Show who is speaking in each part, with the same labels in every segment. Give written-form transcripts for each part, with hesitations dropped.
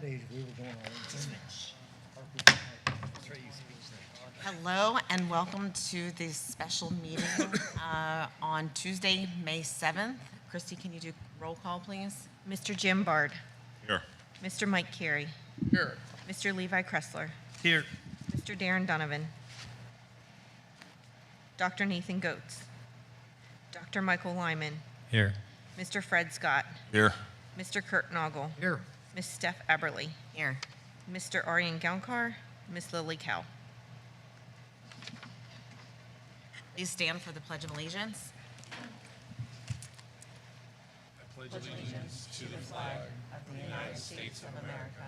Speaker 1: that age, we were going on.
Speaker 2: Hello and welcome to this special meeting on Tuesday, May 7th. Christy, can you do roll call, please?
Speaker 3: Mr. Jim Bard.
Speaker 4: Here.
Speaker 3: Mr. Mike Carey.
Speaker 4: Here.
Speaker 3: Mr. Levi Kressler.
Speaker 4: Here.
Speaker 3: Mr. Darren Donovan. Dr. Nathan Goetz. Dr. Michael Lyman.
Speaker 4: Here.
Speaker 3: Mr. Fred Scott.
Speaker 4: Here.
Speaker 3: Mr. Kurt Noggle.
Speaker 1: Here.
Speaker 3: Ms. Steph Eberly.
Speaker 2: Here.
Speaker 3: Mr. Aryan Gaunkar. Ms. Lily Cow.
Speaker 2: Please stand for the Pledge of Allegiance.
Speaker 5: I pledge allegiance to the flag of the United States of America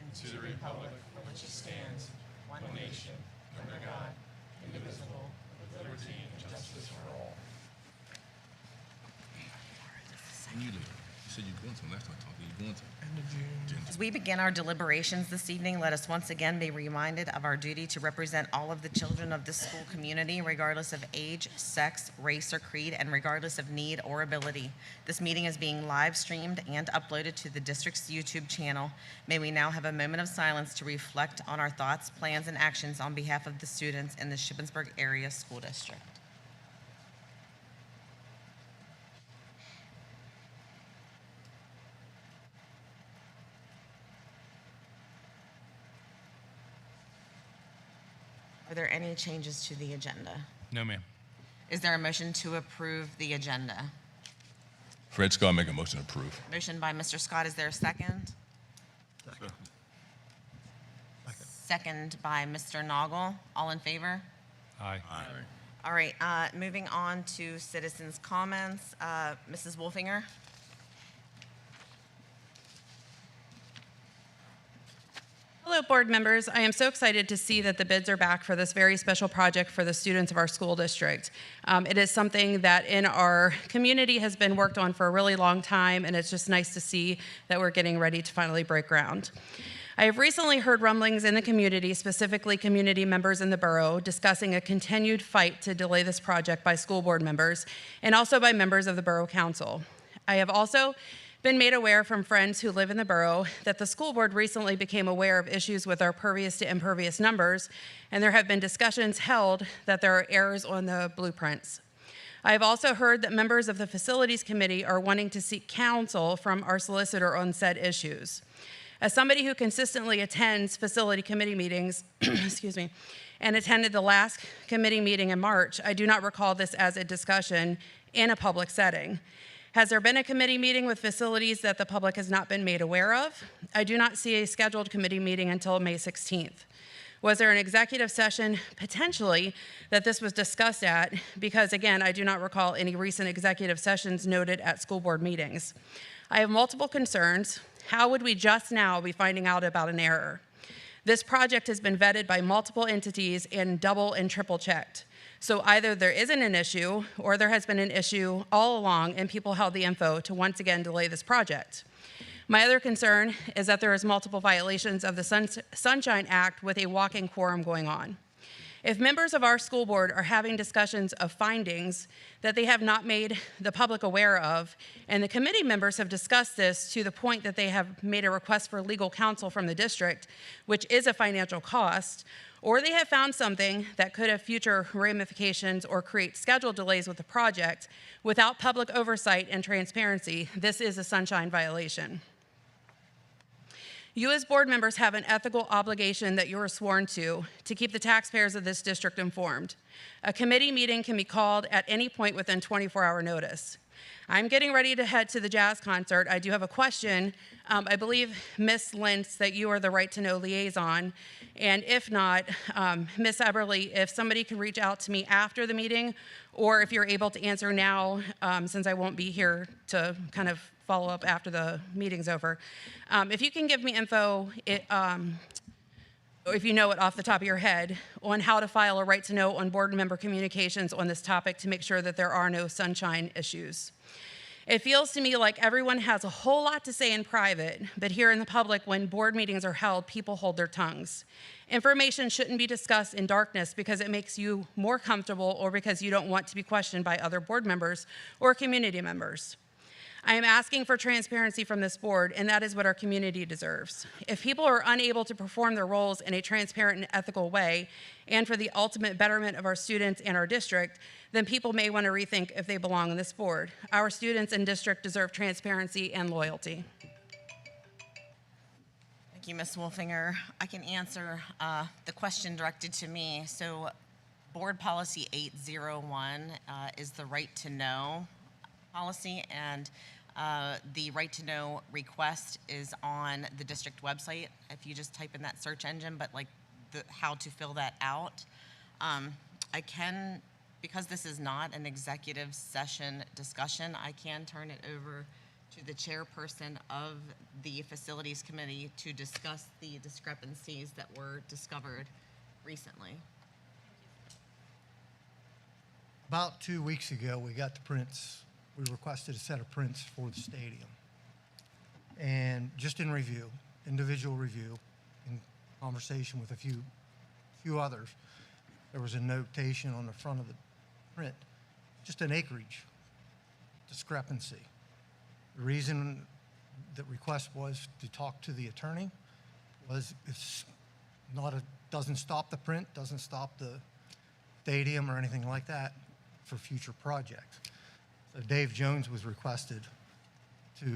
Speaker 5: and to the republic for which it stands, one nation, under God, indivisible, with liberty and justice for all.
Speaker 4: You said you're going to last time I talked to you. You're going to.
Speaker 2: As we begin our deliberations this evening, let us once again be reminded of our duty to represent all of the children of this school community, regardless of age, sex, race, or creed, and regardless of need or ability. This meeting is being live streamed and uploaded to the district's YouTube channel. May we now have a moment of silence to reflect on our thoughts, plans, and actions on behalf of the students in the Shippensburg Area School District. Are there any changes to the agenda?
Speaker 5: No, ma'am.
Speaker 2: Is there a motion to approve the agenda?
Speaker 4: Fred Scott make a motion to approve.
Speaker 2: Motion by Mr. Scott, is there a second? Second by Mr. Noggle. All in favor?
Speaker 5: Aye.
Speaker 4: Aye.
Speaker 2: All right, moving on to citizens' comments. Mrs. Wolfinger?
Speaker 6: Hello, board members. I am so excited to see that the bids are back for this very special project for the students of our school district. It is something that in our community has been worked on for a really long time, and it's just nice to see that we're getting ready to finally break ground. I have recently heard rumblings in the community, specifically community members in the borough, discussing a continued fight to delay this project by school board members and also by members of the borough council. I have also been made aware from friends who live in the borough that the school board recently became aware of issues with our pervious to impervious numbers, and there have been discussions held that there are errors on the blueprints. I have also heard that members of the facilities committee are wanting to seek counsel from our solicitor on said issues. As somebody who consistently attends facility committee meetings, excuse me, and attended the last committee meeting in March, I do not recall this as a discussion in a public setting. Has there been a committee meeting with facilities that the public has not been made aware of? I do not see a scheduled committee meeting until May 16th. Was there an executive session potentially that this was discussed at? Because again, I do not recall any recent executive sessions noted at school board meetings. I have multiple concerns. How would we just now be finding out about an error? This project has been vetted by multiple entities and double and triple checked. So either there isn't an issue or there has been an issue all along and people held the info to once again delay this project. My other concern is that there is multiple violations of the Sunshine Act with a walking quorum going on. If members of our school board are having discussions of findings that they have not made the public aware of, and the committee members have discussed this to the point that they have made a request for legal counsel from the district, which is a financial cost, or they have found something that could have future ramifications or create schedule delays with the project without public oversight and transparency, this is a sunshine violation. You as board members have an ethical obligation that you are sworn to keep the taxpayers of this district informed. A committee meeting can be called at any point within 24-hour notice. I'm getting ready to head to the jazz concert. I do have a question. I believe, Ms. Lentz, that you are the right to know liaison. And if not, Ms. Eberly, if somebody could reach out to me after the meeting, or if you're able to answer now, since I won't be here to kind of follow up after the meeting's over. If you can give me info, or if you know it off the top of your head, on how to file a right to know on board member communications on this topic to make sure that there are no sunshine issues. It feels to me like everyone has a whole lot to say in private, but here in the public, when board meetings are held, people hold their tongues. Information shouldn't be discussed in darkness because it makes you more comfortable or because you don't want to be questioned by other board members or community members. I am asking for transparency from this board, and that is what our community deserves. If people are unable to perform their roles in a transparent and ethical way, and for the ultimate betterment of our students and our district, then people may want to rethink if they belong on this board. Our students and district deserve transparency and loyalty.
Speaker 2: Thank you, Ms. Wolfinger. I can answer the question directed to me. So Board Policy 801 is the right to know policy, and the right to know request is on the district website. If you just type in that search engine, but like how to fill that out. I can, because this is not an executive session discussion, I can turn it over to the chairperson of the facilities committee to discuss the discrepancies that were discovered recently.
Speaker 1: About 2 weeks ago, we got the prints. We requested a set of prints for the stadium. And just in review, individual review, in conversation with a few others, there was a notation on the front of the print, just an acreage discrepancy. The reason the request was to talk to the attorney was it's not doesn't stop the print, doesn't stop the stadium or anything like that for future projects. So Dave Jones was requested to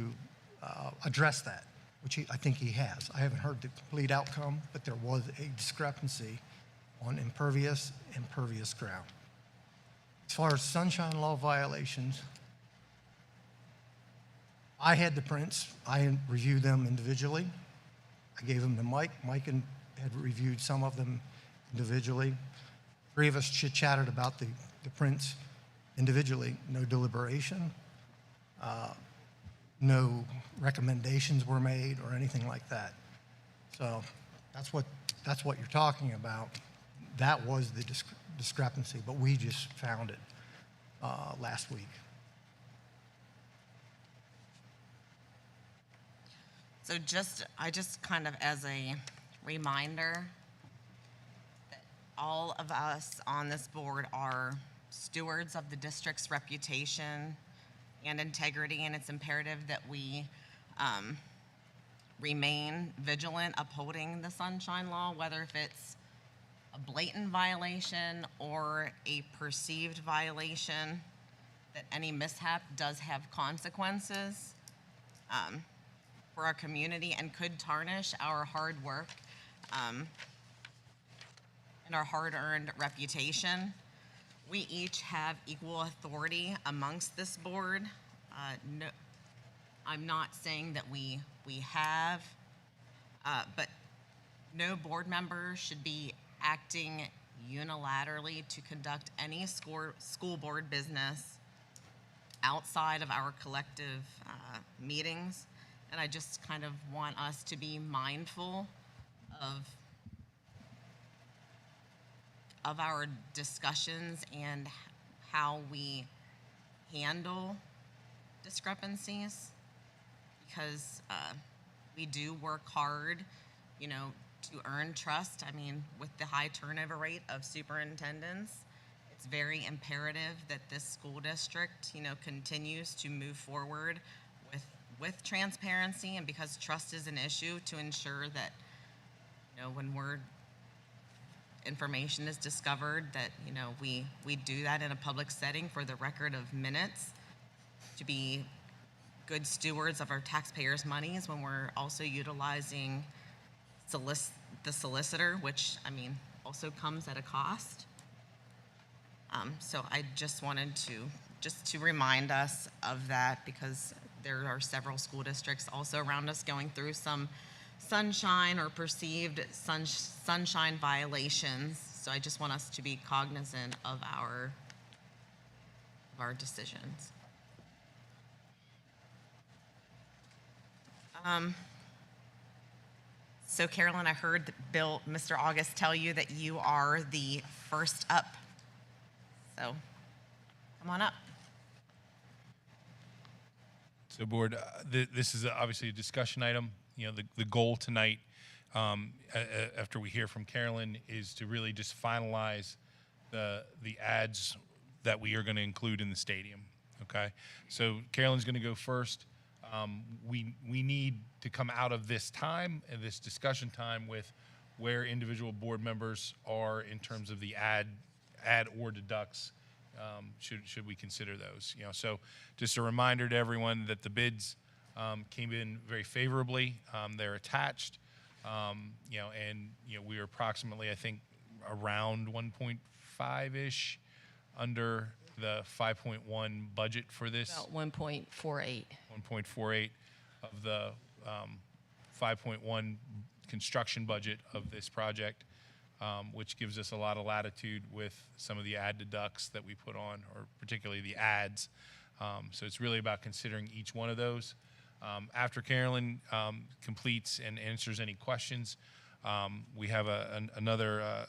Speaker 1: address that, which I think he has. I haven't heard the complete outcome, but there was a discrepancy on impervious ground. As far as sunshine law violations, I had the prints. I reviewed them individually. I gave them to Mike. Mike had reviewed some of them individually. Three of us chit-chatted about the prints individually. No deliberation. No recommendations were made or anything like that. So that's what you're talking about. That was the discrepancy, but we just found it last week.
Speaker 2: So I just kind of as a reminder that all of us on this board are stewards of the district's reputation and integrity, and it's imperative that we remain vigilant upholding the sunshine law, whether if it's a blatant violation or a perceived violation, that any mishap does have consequences for our community and could tarnish our hard work and our hard-earned reputation. We each have equal authority amongst this board. No, I'm not saying that we have, but no board member should be acting unilaterally to conduct any school board business outside of our collective meetings. And I just kind of want us to be mindful of our discussions and how we handle discrepancies, because we do work hard, to earn trust. I mean, with the high turnover rate of superintendents, it's very imperative that this school district, continues to move forward with transparency, and because trust is an issue, to ensure that, when information is discovered, that, we do that in a public setting for the record of minutes, to be good stewards of our taxpayers' monies when we're also utilizing the solicitor, which, also comes at a cost. So I just wanted to remind us of that, because there are several school districts also around us going through some sunshine or perceived sunshine violations. So I just want us to be cognizant of our decisions. So Carolyn, I heard Mr. August tell you that you are the first up. So come on up.
Speaker 5: So board, this is obviously a discussion item. The goal tonight, after we hear from Carolyn, is to really just finalize the ads that we are going to include in the stadium.
Speaker 7: Okay, so Carolyn's going to go first. We need to come out of this time and this discussion time with where individual board members are in terms of the add or deducts. Should we consider those? So just a reminder to everyone that the bids came in very favorably. They're attached. And we are approximately, I think, around 1.5-ish under the 5.1 budget for this.
Speaker 8: About 1.48.
Speaker 7: 1.48 of the 5.1 construction budget of this project, which gives us a lot of latitude with some of the add deducts that we put on, or particularly the adds. So it's really about considering each one of those. After Carolyn completes and answers any questions, we have another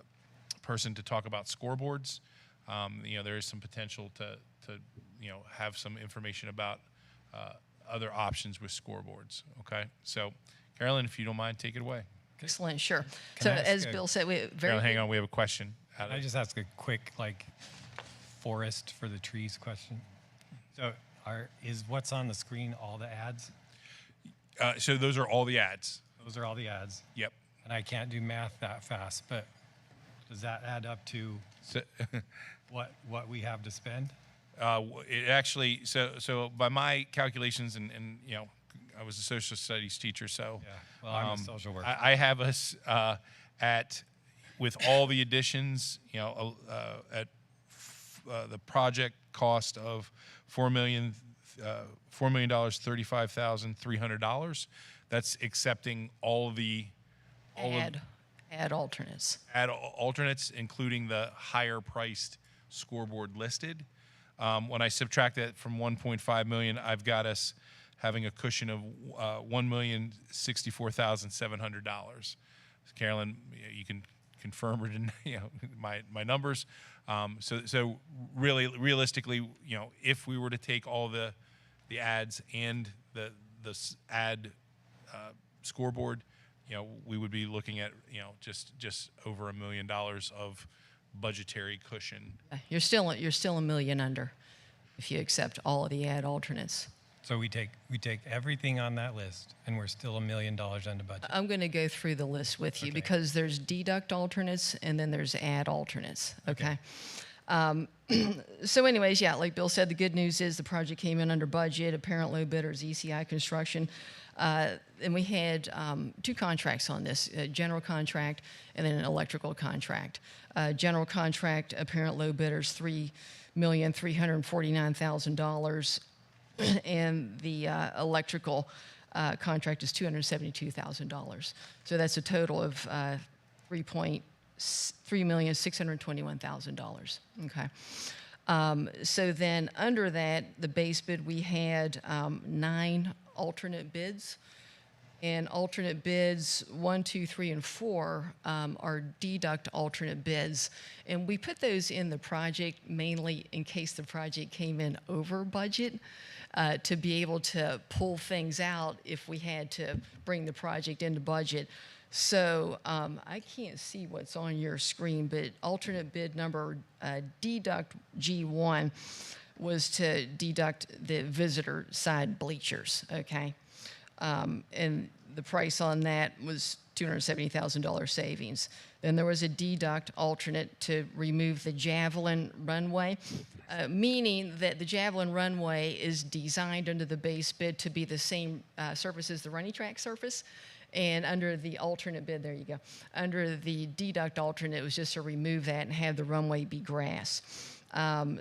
Speaker 7: person to talk about scoreboards. There is some potential to have some information about other options with scoreboards. Okay, so Carolyn, if you don't mind, take it away.
Speaker 8: Excellent, sure.
Speaker 9: Can
Speaker 8: So
Speaker 9: I ask
Speaker 8: as
Speaker 9: a-
Speaker 8: Bill said, we
Speaker 7: Carolyn, hang on, we have a question.
Speaker 9: Can I just ask a quick, forest for the trees question? So is what's on the screen all the ads?
Speaker 7: So those are all the ads.
Speaker 9: Those are all the ads.
Speaker 7: Yep.
Speaker 9: And I can't do math that fast, but does that add up to
Speaker 7: So,
Speaker 9: what we have to spend?
Speaker 7: it actually, so by my calculations, and I was a social studies teacher, so
Speaker 9: Yeah, well, I'm a social worker.
Speaker 7: I have us with all the additions, at the project cost of $4,035,300. That's accepting all the
Speaker 8: add alternates.
Speaker 7: add alternates, including the higher priced scoreboard listed. When I subtract that from 1.5 million, I've got us having a cushion of $1,064,700. Carolyn, you can confirm or deny, my numbers. So really, realistically, if we were to take all the ads and the ad scoreboard, we would be looking at just over $1 million of budgetary cushion.
Speaker 8: You're still $1 million under if you accept all of the add alternates.
Speaker 9: So we take everything on that list, and we're still $1 million under budget.
Speaker 8: I'm going to go through the list with you
Speaker 9: Okay.
Speaker 8: because there's deduct alternates and then there's add alternates. Okay. So anyways, yeah, like Bill said, the good news is the project came in under budget. Apparent low bidders, ECI Construction. And we had 2 contracts on this, a general contract and then an electrical contract. General contract, apparent low bidders, $3,349,000. And the electrical contract is $272,000. So that's a total of $3,621,000. Okay. So then under that, the base bid, we had 9 alternate bids. And alternate bids 1, 2, 3, and 4 are deduct alternate bids. And we put those in the project mainly in case the project came in over budget, to be able to pull things out if we had to bring the project into budget. So I can't see what's on your screen, but alternate bid number deduct G1 was to deduct the visitor side bleachers, okay? And the price on that was $270,000 savings. Then there was a deduct alternate to remove the Javelin runway, meaning that the Javelin runway is designed under the base bid to be the same surface as the running track surface. And under the alternate bid, there you go, under the deduct alternate, it was just to remove that and have the runway be grass.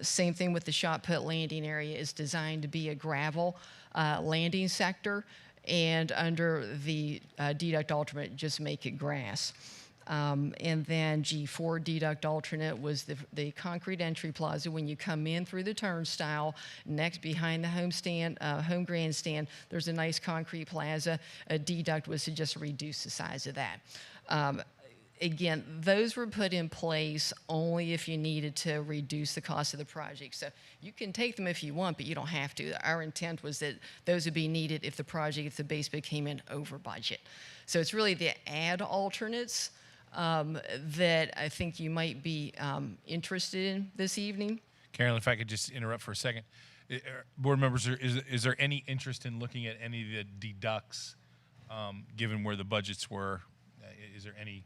Speaker 8: Same thing with the shot put landing area. Is designed to be a gravel landing sector, and under the deduct alternate, just make it grass. And then G4 deduct alternate was the concrete entry plaza. When you come in through the turnstile, next behind the home grandstand, there's a nice concrete plaza. A deduct was to just reduce the size of that. Again, those were put in place only if you needed to reduce the cost of the project. So you can take them if you want, but you don't have to. Our intent was that those would be needed if the base bid came in over budget. So it's really the add alternates that I think you might be interested in this evening.
Speaker 7: Carolyn, if I could just interrupt for a second. Board members, is there any interest in looking at any of the deducts, given where the budgets were? Is there any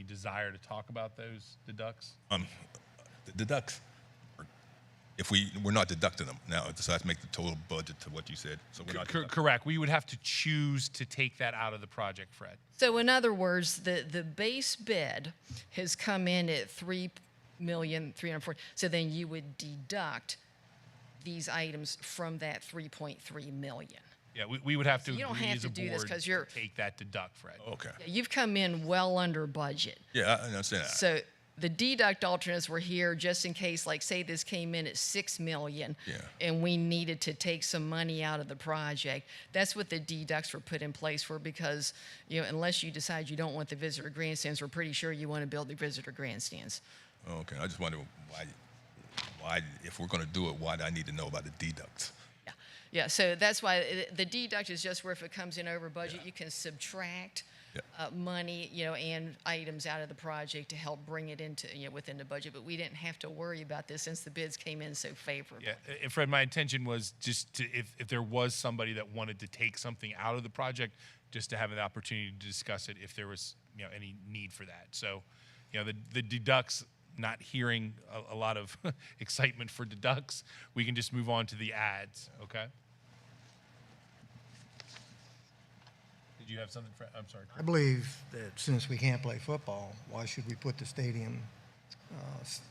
Speaker 7: desire to talk about those deducts?
Speaker 4: The deducts, if we're not deducting them now, it decides to make the total budget to what you said. So we're not deducting.
Speaker 7: Correct. We would have to choose to take that out of the project, Fred.
Speaker 8: So in other words, the base bid has come in at 3,340,000. So then you would deduct these items from that 3.3 million.
Speaker 7: Yeah, we would have to
Speaker 8: So you don't
Speaker 7: agree
Speaker 8: have
Speaker 7: as
Speaker 8: to
Speaker 7: a
Speaker 8: do this
Speaker 7: board
Speaker 8: 'cause you're-
Speaker 7: to take that deduct, Fred.
Speaker 4: Okay.
Speaker 8: You've come in well under budget.
Speaker 4: Yeah, I understand that.
Speaker 8: So the deduct alternates were here just in case, like say this came in at 6 million
Speaker 4: Yeah.
Speaker 8: and we needed to take some money out of the project. That's what the deducts were put in place for because, unless you decide you don't want the visitor grandstands, we're pretty sure you want to build the visitor grandstands.
Speaker 4: Okay, I just wonder why, if we're going to do it, why do I need to know about the deducts?
Speaker 8: Yeah, so that's why the deduct is just where if it comes in over budget, you can subtract money, and items out of the project to help bring it into, within the budget. But we didn't have to worry about this since the bids came in so favorably.
Speaker 7: Yeah, and Fred, my intention was just to, if there was somebody that wanted to take something out of the project, just to have an opportunity to discuss it if there was, any need for that. So, the deducts, not hearing a lot of excitement for deducts, we can just move on to the ads, okay? Did you have something, Fred? I'm sorry.
Speaker 1: I believe that since we can't play football, why should we put the stadium,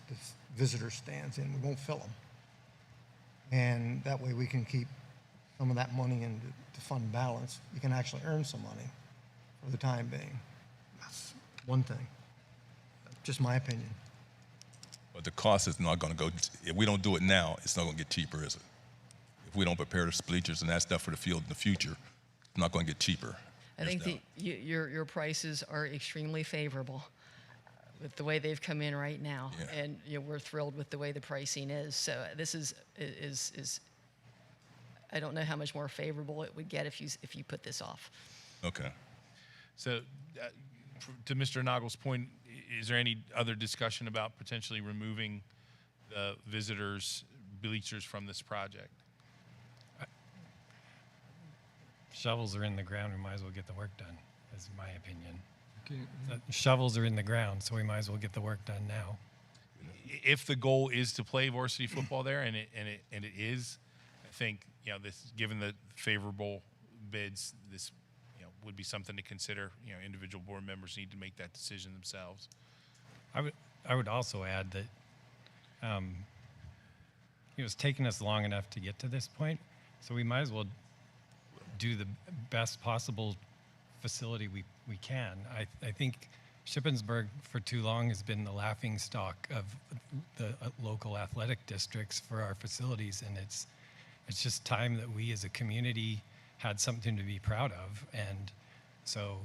Speaker 1: the visitor stands in? We won't fill them. And that way we can keep some of that money in the fund balance. You can actually earn some money for the time being. That's one thing. Just my opinion.
Speaker 4: But the cost is not going to go, if we don't do it now, it's not going to get cheaper, is it? If we don't prepare the bleachers and that stuff for the field in the future, it's not going to get cheaper.
Speaker 8: I think your prices are extremely favorable with the way they've come in right now,
Speaker 4: Yeah.
Speaker 8: and we're thrilled with the way the pricing is. So this is I don't know how much more favorable it would get if you put this off.
Speaker 4: Okay.
Speaker 7: So, to Mr. Nagel's point, is there any other discussion about potentially removing the visitors' bleachers from this project?
Speaker 9: Shovels are in the ground, we might as well get the work done, is my opinion. The shovels are in the ground, so we might as well get the work done now.
Speaker 7: If the goal is to play varsity football there, and it is, I think this, given the favorable bids, this would be something to consider. Individual board members need to make that decision themselves.
Speaker 9: I would also add that it's taken us long enough to get to this point, so we might as well do the best possible facility we can. I think Shippensburg for too long has been the laughing stock of the local athletic districts for our facilities, and it's just time that we as a community had something to be proud of. And so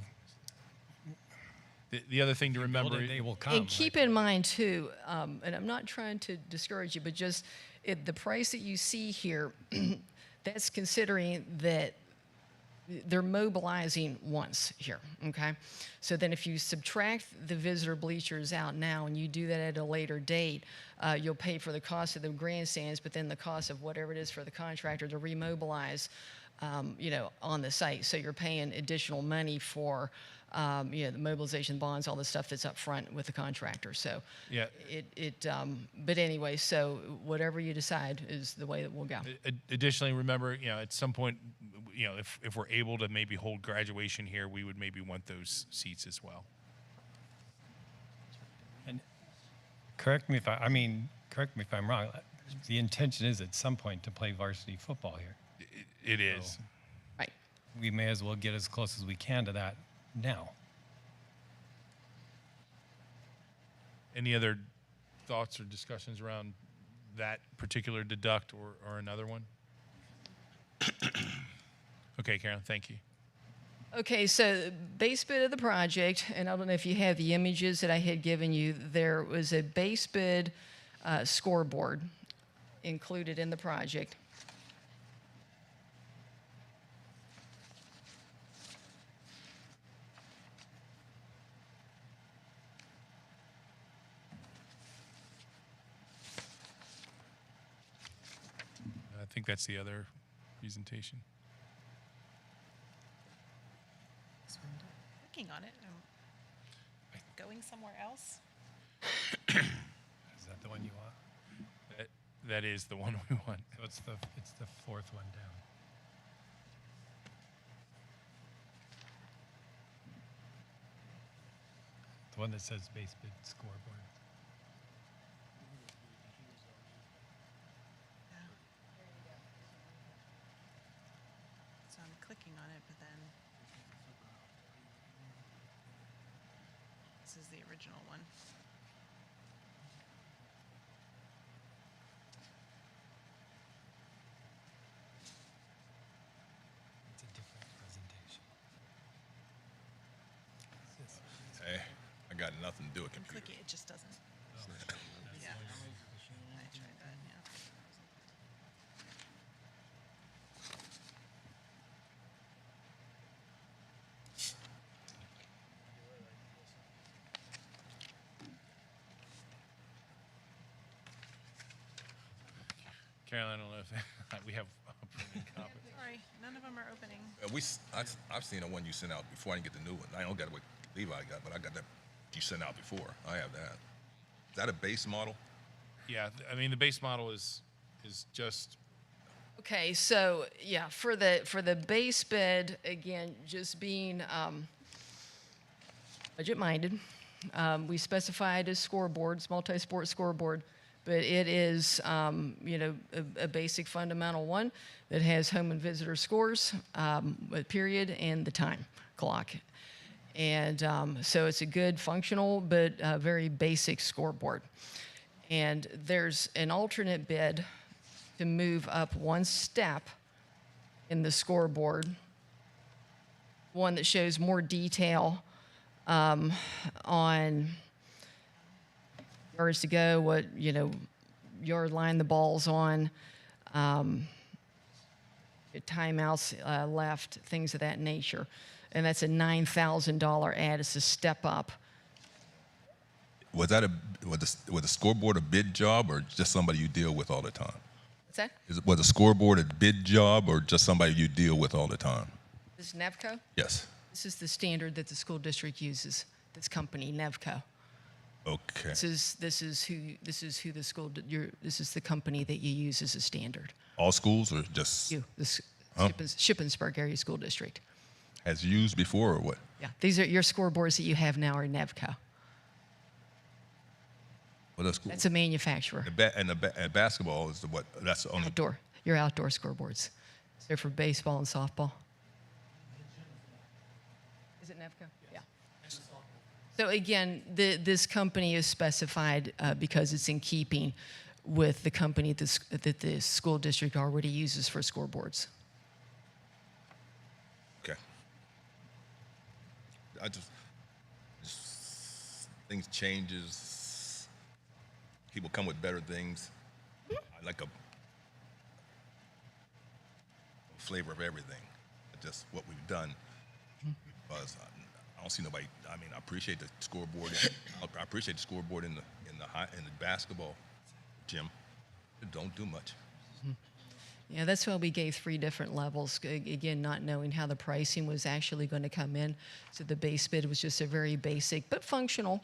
Speaker 7: the other thing to remember,
Speaker 9: they will come.
Speaker 8: And keep in mind too, and I'm not trying to discourage you, but just the price that you see here, that's considering that they're mobilizing once here, okay? So then if you subtract the visitor bleachers out now and you do that at a later date, you'll pay for the cost of the grandstands, but then the cost of whatever it is for the contractor to remobilize, on the site. So you're paying additional money for, the mobilization bonds, all the stuff that's up front with the contractor. So
Speaker 7: Yeah.
Speaker 8: But anyway, so whatever you decide is the way that we'll go.
Speaker 7: Additionally, remember, at some point, if we're able to maybe hold graduation here, we would maybe want those seats as well.
Speaker 9: And correct me if I'm wrong. The intention is at some point to play varsity football here.
Speaker 7: It is.
Speaker 8: Right.
Speaker 9: We may as well get as close as we can to that now.
Speaker 7: Any other thoughts or discussions around that particular deduct or another one? Okay, Carolyn, thank you.
Speaker 8: Okay, so base bid of the project, and I don't know if you have the images that I had given you. There was a base bid scoreboard included in the project.
Speaker 7: think that's the other presentation.
Speaker 10: Working on it. Going somewhere else.
Speaker 9: Is that the one you want?
Speaker 7: That is the one we want.
Speaker 9: So it's the fourth one down. The one that says base bid scoreboard.
Speaker 10: So I'm clicking on it, but then this is the original one.
Speaker 9: It's a different presentation.
Speaker 4: Hey, I got nothing to do with
Speaker 10: I'm
Speaker 4: computer.
Speaker 10: clicking, it just doesn't. Yeah. I tried that, yeah.
Speaker 7: Carolyn, I don't know if we have a printed copy.
Speaker 10: Sorry, none of them are opening.
Speaker 4: I've seen the one you sent out before. I didn't get the new one. I don't got what Levi got, but I got that you sent out before. I have that. Is that a base model?
Speaker 7: Yeah, I mean, the base model is just,
Speaker 8: Okay, so yeah, for the base bid, again, just being budget minded, we specified as scoreboards, multi-sport scoreboard, but it is a basic fundamental one that has home and visitor scores, a period, and the time clock. And so it's a good functional but very basic scoreboard. And there's an alternate bid to move up one step in the scoreboard, one that shows more detail on yards to go, what yard line the ball's on, timeouts left, things of that nature. And that's a $9,000 ad. It's a step up.
Speaker 4: Was the scoreboard a bid job or just somebody you deal with all the time?
Speaker 8: What's that?
Speaker 4: Was the scoreboard a bid job or just somebody you deal with all the time?
Speaker 8: This is Nevco?
Speaker 4: Yes.
Speaker 8: This is the standard that the school district uses. This company, Nevco.
Speaker 4: Okay.
Speaker 8: This is who the school this is the company that you use as a standard.
Speaker 4: All schools or just
Speaker 8: Shippensburg area school district.
Speaker 4: has used before or what?
Speaker 8: Yeah, these are your scoreboards that you have now are Nevco.
Speaker 4: What school?
Speaker 8: That's a manufacturer.
Speaker 4: And basketball is what? That's the only.
Speaker 8: Your outdoor scoreboards. They're for baseball and softball. Is it Nevco? Yeah. So again, this company is specified because it's in keeping with the company that the school district already uses for scoreboards.
Speaker 4: Okay. Things changes. People come with better things. I like a flavor of everything. Just what we've done. Because I don't see nobody. I mean, I appreciate the scoreboard. I appreciate the scoreboard in the basketball gym. It don't do much.
Speaker 8: Yeah, that's why we gave 3 different levels. Again, not knowing how the pricing was actually going to come in. So the base bid was just a very basic but functional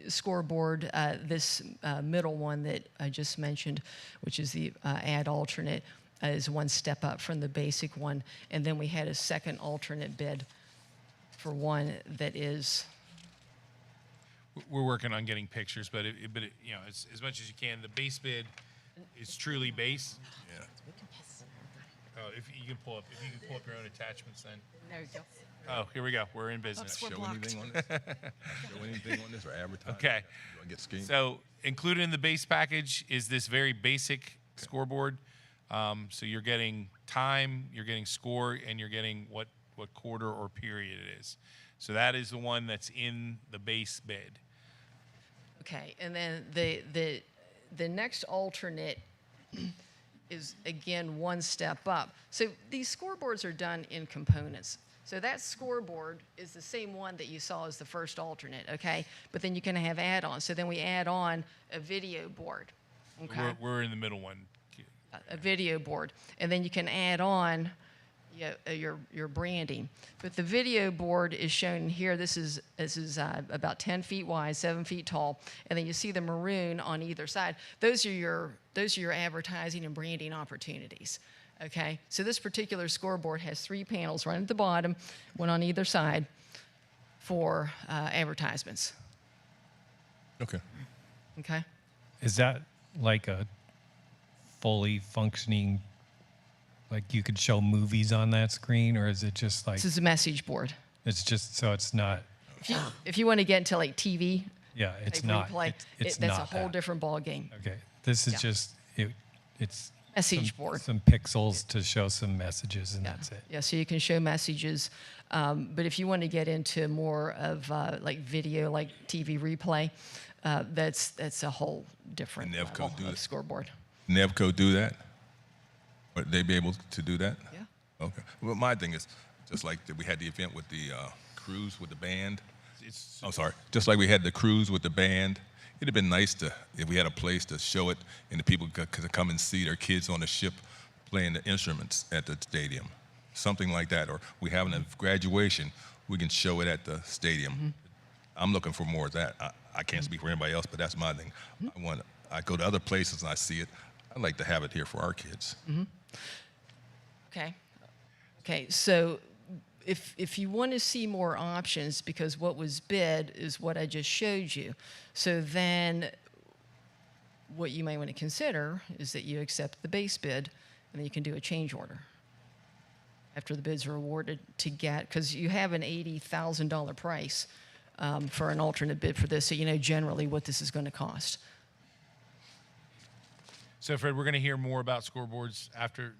Speaker 8: scoreboard. This middle one that I just mentioned, which is the ad alternate, is one step up from the basic one. And then we had a second alternate bid for one that is...
Speaker 7: We're working on getting pictures, but as much as you can. The base bid is truly base.
Speaker 4: Yeah.
Speaker 7: Oh, if you can pull up your own attachments, then.
Speaker 10: There you go.
Speaker 7: Oh, here we go. We're in business.
Speaker 10: Oops, we're
Speaker 4: Show anything on this? Show anything on this or advertise?
Speaker 7: Okay.
Speaker 4: Do I get screen?
Speaker 7: So included in the base package is this very basic scoreboard. So you're getting time, you're getting score, and you're getting what quarter or period it is. So that is the one that's in the base bid.
Speaker 8: Okay, and then the next alternate is, again, one step up. So these scoreboards are done in components. So that scoreboard is the same one that you saw as the first alternate, okay? But then you can have add-ons. So then we add on a video board, okay?
Speaker 7: We're in the middle one.
Speaker 8: a video board, and then you can add on your branding. But the video board is shown here. This is about 10 feet wide, 7 feet tall, and then you see the maroon on either side. Those are your advertising and branding opportunities. Okay, so this particular scoreboard has 3 panels right at the bottom, one on either side, for advertisements.
Speaker 4: Okay.
Speaker 8: Okay.
Speaker 9: Is that like a fully functioning, like you could show movies on that screen, or is it just like
Speaker 8: This is a message board.
Speaker 9: it's just so it's not?
Speaker 8: If you want to get into like TV,
Speaker 9: Yeah, it's
Speaker 8: type
Speaker 9: not.
Speaker 8: replay,
Speaker 9: It's
Speaker 8: that's
Speaker 9: not
Speaker 8: a whole
Speaker 9: that.
Speaker 8: different ball game.
Speaker 9: Okay, this is
Speaker 8: Yeah.
Speaker 9: just it's
Speaker 8: Message board.
Speaker 9: some pixels to show some messages, and that's it.
Speaker 8: Yeah, so you can show messages, but if you want to get into more of like video, like TV replay, that's a whole different
Speaker 4: And Nevco
Speaker 8: level
Speaker 4: do
Speaker 8: of
Speaker 4: it?
Speaker 8: scoreboard.
Speaker 4: Nevco do that? Would they be able to do that?
Speaker 8: Yeah.
Speaker 4: Okay. Well, my thing is, just like we had the event with the cruise with the band.
Speaker 7: It's,
Speaker 4: I'm sorry. Just like we had the cruise with the band, it'd have been nice if we had a place to show it and the people could come and see their kids on the ship playing the instruments at the stadium. Something like that. Or we having a graduation, we can show it at the stadium. I'm looking for more of that. I can't speak for anybody else, but that's my thing. I go to other places and I see it. I'd like to have it here for our kids.
Speaker 8: Okay. Okay, so if you want to see more options, because what was bid is what I just showed you, so then what you may want to consider is that you accept the base bid, and then you can do a change order after the bids are awarded to get, because you have an $80,000 price for an alternate bid for this, so you know generally what this is going to cost.
Speaker 7: so Fred, we're going to hear more about scoreboards after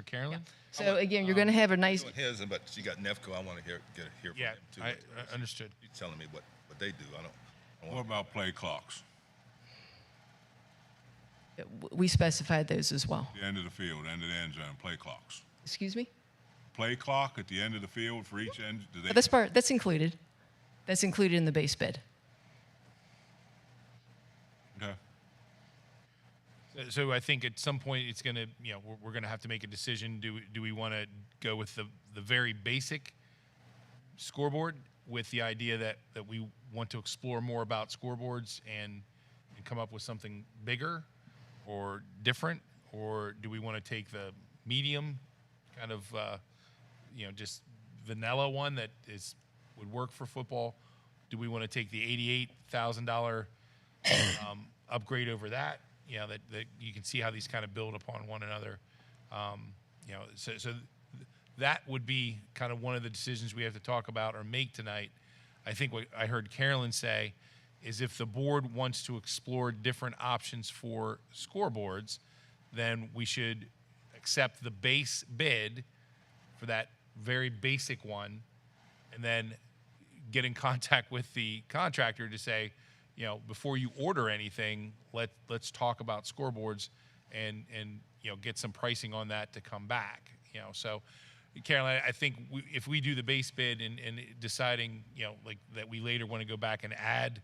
Speaker 7: Carolyn.
Speaker 8: So again, you're going to have a nice.
Speaker 4: Doing his, but she got Nefco. I want to hear from
Speaker 7: Yeah,
Speaker 4: them too.
Speaker 7: I understood.
Speaker 4: You're telling me what they do. I don't
Speaker 5: What about play clocks?
Speaker 8: We specified those as well.
Speaker 5: The end of the field, end of the end zone, play clocks.
Speaker 8: Excuse me?
Speaker 5: Play clock at the end of the field for each end. Do they?
Speaker 8: That's included. That's included in the base bid.
Speaker 5: Okay.
Speaker 7: So I think at some point it's going to, we're going to have to make a decision. Do we want to go with the very basic scoreboard with the idea that we want to explore more about scoreboards and come up with something bigger or different? Or do we want to take the medium kind of, just vanilla one that would work for football? Do we want to take the $88,000 upgrade over that? That you can see how these kind of build upon one another. So that would be kind of one of the decisions we have to talk about or make tonight. I think what I heard Carolyn say is if the board wants to explore different options for scoreboards, then we should accept the base bid for that very basic one and then get in contact with the contractor to say, before you order anything, let's talk about scoreboards and get some pricing on that to come back. So Carolyn, I think if we do the base bid and deciding, like that we later want to go back and add,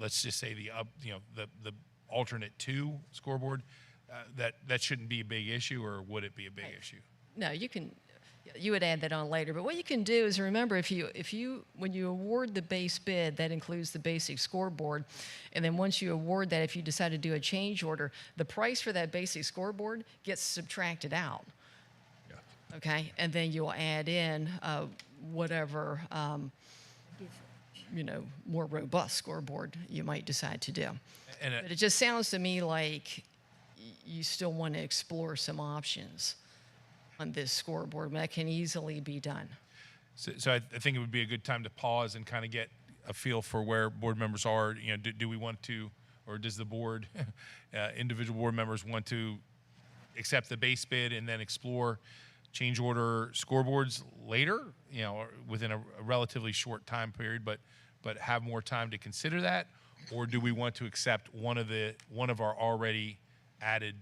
Speaker 7: let's just say the alternate 2 scoreboard, that shouldn't be a big issue, or would it be a big issue?
Speaker 8: No, you would add that on later. But what you can do is remember, when you award the base bid, that includes the basic scoreboard, and then once you award that, if you decide to do a change order, the price for that basic scoreboard gets subtracted out.
Speaker 4: Yeah.
Speaker 8: Okay, and then you'll add in whatever more robust scoreboard you might decide to do. But it just sounds to me like you still want to explore some options on this scoreboard, but that can easily be done.
Speaker 7: So I think it would be a good time to pause and kind of get a feel for where board members are. Do we want to, or does the board, individual board members want to accept the base bid and then explore change order scoreboards later, or within a relatively short time period, but have more time to consider that? Or do we want to accept one of our already added,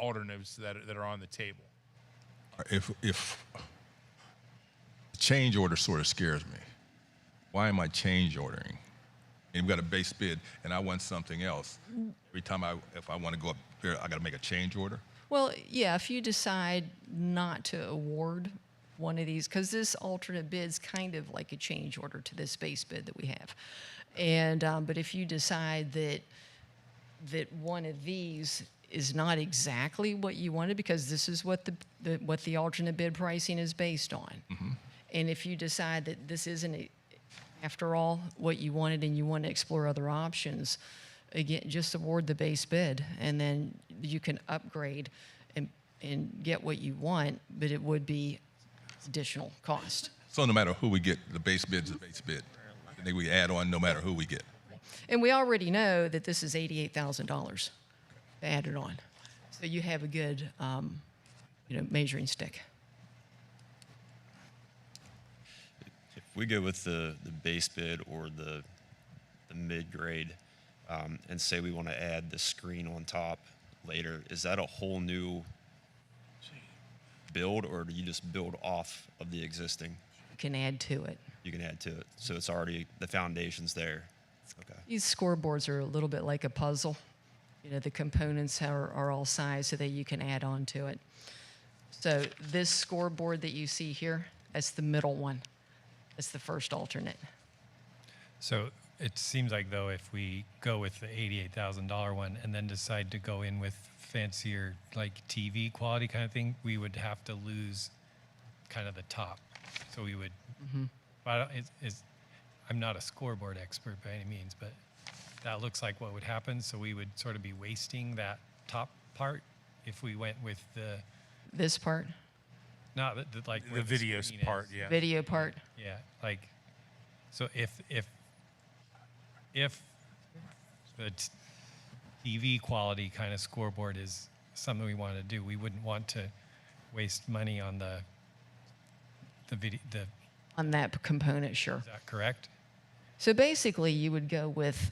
Speaker 7: alternatives that are on the table?
Speaker 4: If change order sort of scares me, why am I change ordering and we've got a base bid, and I want something else. Every time if I want to go up there, I got to make a change order.
Speaker 8: Well, yeah, if you decide not to award one of these, because this alternate bid's kind of like a change order to this base bid that we have. And, but if you decide that one of these is not exactly what you wanted, because this is what what the alternate bid pricing is based on. And if you decide that this isn't, after all, what you wanted and you want to explore other options, again, just award the base bid, and then you can upgrade and get what you want, but it would be additional cost.
Speaker 4: So no matter who we get, the base bid's the base bid. I think we add on no matter who we get.
Speaker 8: And we already know that this is $88,000 added on. So you have a good, measuring stick.
Speaker 11: If we go with the base bid or the mid-grade, and say we want to add the screen on top later, is that a whole new build, or do you just build off of the existing?
Speaker 8: You can add to it.
Speaker 11: You can add to it. So it's already, the foundation's there. Okay.
Speaker 8: These scoreboards are a little bit like a puzzle. You know, the components are all sized so that you can add on to it. So this scoreboard that you see here, that's the middle one. That's the first alternate.
Speaker 9: So it seems like, though, if we go with the $88,000 one and then decide to go in with fancier, like TV quality kind of thing, we would have to lose kind of the top. So we would, but I'm not a scoreboard expert by any means, but that looks like what would happen. So we would sort of be wasting that top part if we went with
Speaker 8: This part,
Speaker 9: not like
Speaker 7: The
Speaker 9: where
Speaker 7: video
Speaker 9: screen
Speaker 7: part,
Speaker 9: is.
Speaker 7: yeah.
Speaker 8: video part.
Speaker 9: Yeah, like, so if the TV quality kind of scoreboard is something we want to do, we wouldn't want to waste money on the video.
Speaker 8: On that component, sure.
Speaker 9: Is that correct?
Speaker 8: So basically, you would go with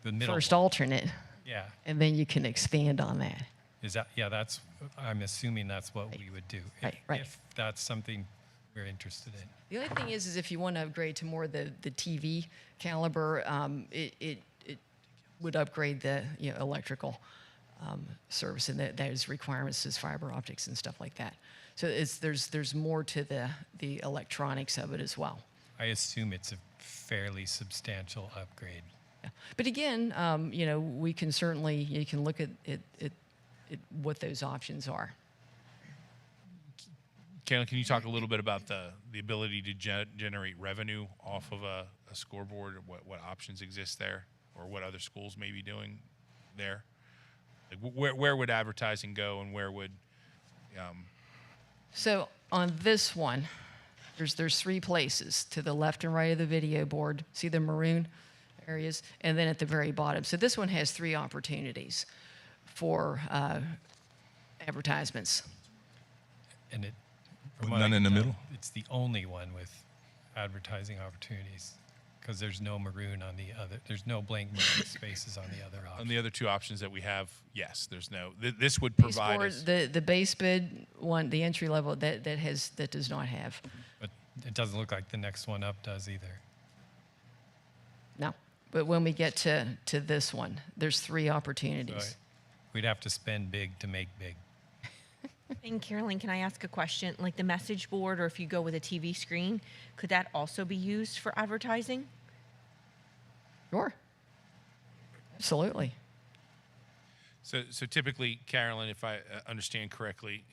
Speaker 9: The middle
Speaker 8: first
Speaker 9: one.
Speaker 8: alternate,
Speaker 9: Yeah.
Speaker 8: and then you can expand on that.
Speaker 9: Is that, yeah, that's, I'm assuming that's what we would do.
Speaker 8: Right.
Speaker 9: If that's something we're interested in.
Speaker 8: The only thing is if you want to upgrade to more the TV caliber, it would upgrade the electrical service, and those requirements is fiber optics and stuff like that. So there's more to the electronics of it as well.
Speaker 9: I assume it's a fairly substantial upgrade.
Speaker 8: Yeah. But again, we can certainly, you can look at what those options are.
Speaker 7: Kayla, can you talk a little bit about the ability to generate revenue off of a scoreboard, or what options exist there, or what other schools may be doing there? Like where would advertising go, and where would
Speaker 8: So on this one, there's three places to the left and right of the video board. See the maroon areas? And then at the very bottom. So this one has three opportunities for advertisements.
Speaker 9: And it,
Speaker 4: With
Speaker 9: from what
Speaker 4: none
Speaker 9: I
Speaker 4: in the
Speaker 9: can tell,
Speaker 4: middle?
Speaker 9: It's the only one with advertising opportunities, because there's no maroon on the other. There's no blank maroon spaces on the other option.
Speaker 7: on the other two options that we have? Yes, there's no. This would
Speaker 8: Base
Speaker 7: provide
Speaker 8: board,
Speaker 7: us.
Speaker 8: the base bid one, the entry level, that does not have.
Speaker 9: But it doesn't look like the next one up does either.
Speaker 8: No. But when we get to this one, there's three opportunities.
Speaker 9: So we'd have to spend big to make big.
Speaker 3: And Carolyn, can I ask a question? Like the message board, or if you go with a TV screen, could that also be used for advertising?
Speaker 8: Sure. Absolutely.
Speaker 7: So typically, Carolyn, if I understand correctly,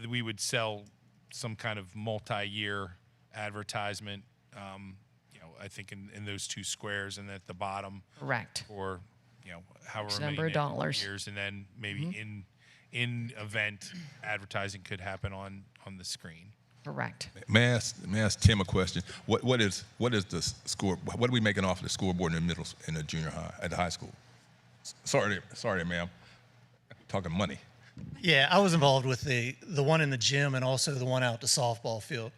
Speaker 7: we would sell some kind of multi-year advertisement. I think in those two squares, and at the bottom,
Speaker 8: Correct.
Speaker 7: for however
Speaker 8: X
Speaker 7: many
Speaker 8: number of dollars.
Speaker 7: years, and then maybe in event advertising could happen on the screen.
Speaker 8: Correct.
Speaker 4: May I ask Tim a question? What is the score? What are we making off of the scoreboard in the junior high, at the high school? Sorry, ma'am. Talking money.
Speaker 12: Yeah, I was involved with the one in the gym and also the one out at the softball field.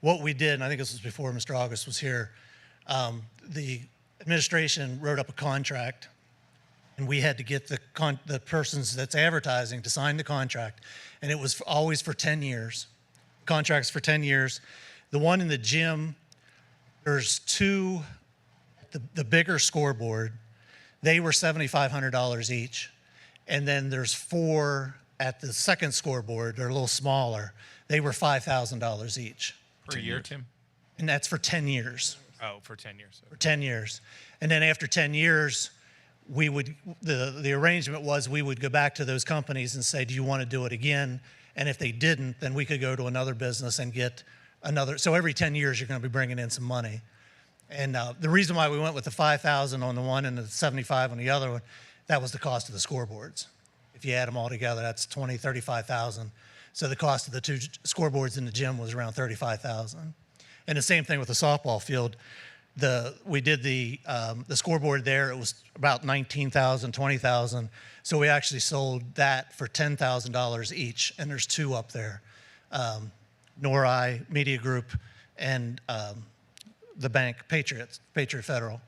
Speaker 12: What we did, and I think this was before Mr. August was here, the administration wrote up a contract, and we had to get the persons that's advertising to sign the contract, and it was always for 10 years. Contracts for 10 years. The one in the gym, there's two the bigger scoreboard, they were $7,500 each. And then there's 4 at the second scoreboard, they're a little smaller. They were $5,000 each.
Speaker 7: Per year, Tim?
Speaker 12: And that's for 10 years.
Speaker 7: Oh, for 10 years.
Speaker 12: For 10 years. And then after 10 years, we would, the arrangement was we would go back to those companies and say, do you want to do it again? And if they didn't, then we could go to another business and get another. So every 10 years, you're going to be bringing in some money. And the reason why we went with the 5,000 on the one and the 75 on the other one, that was the cost of the scoreboards. If you add them all together, that's 20, 35,000. So the cost of the 2 scoreboards in the gym was around 35,000. And the same thing with the softball field. We did the scoreboard there. It was about 19,000, 20,000. So we actually sold that for $10,000 each. And there's 2 up there, Nori Media Group and the bank, Patriot Federal.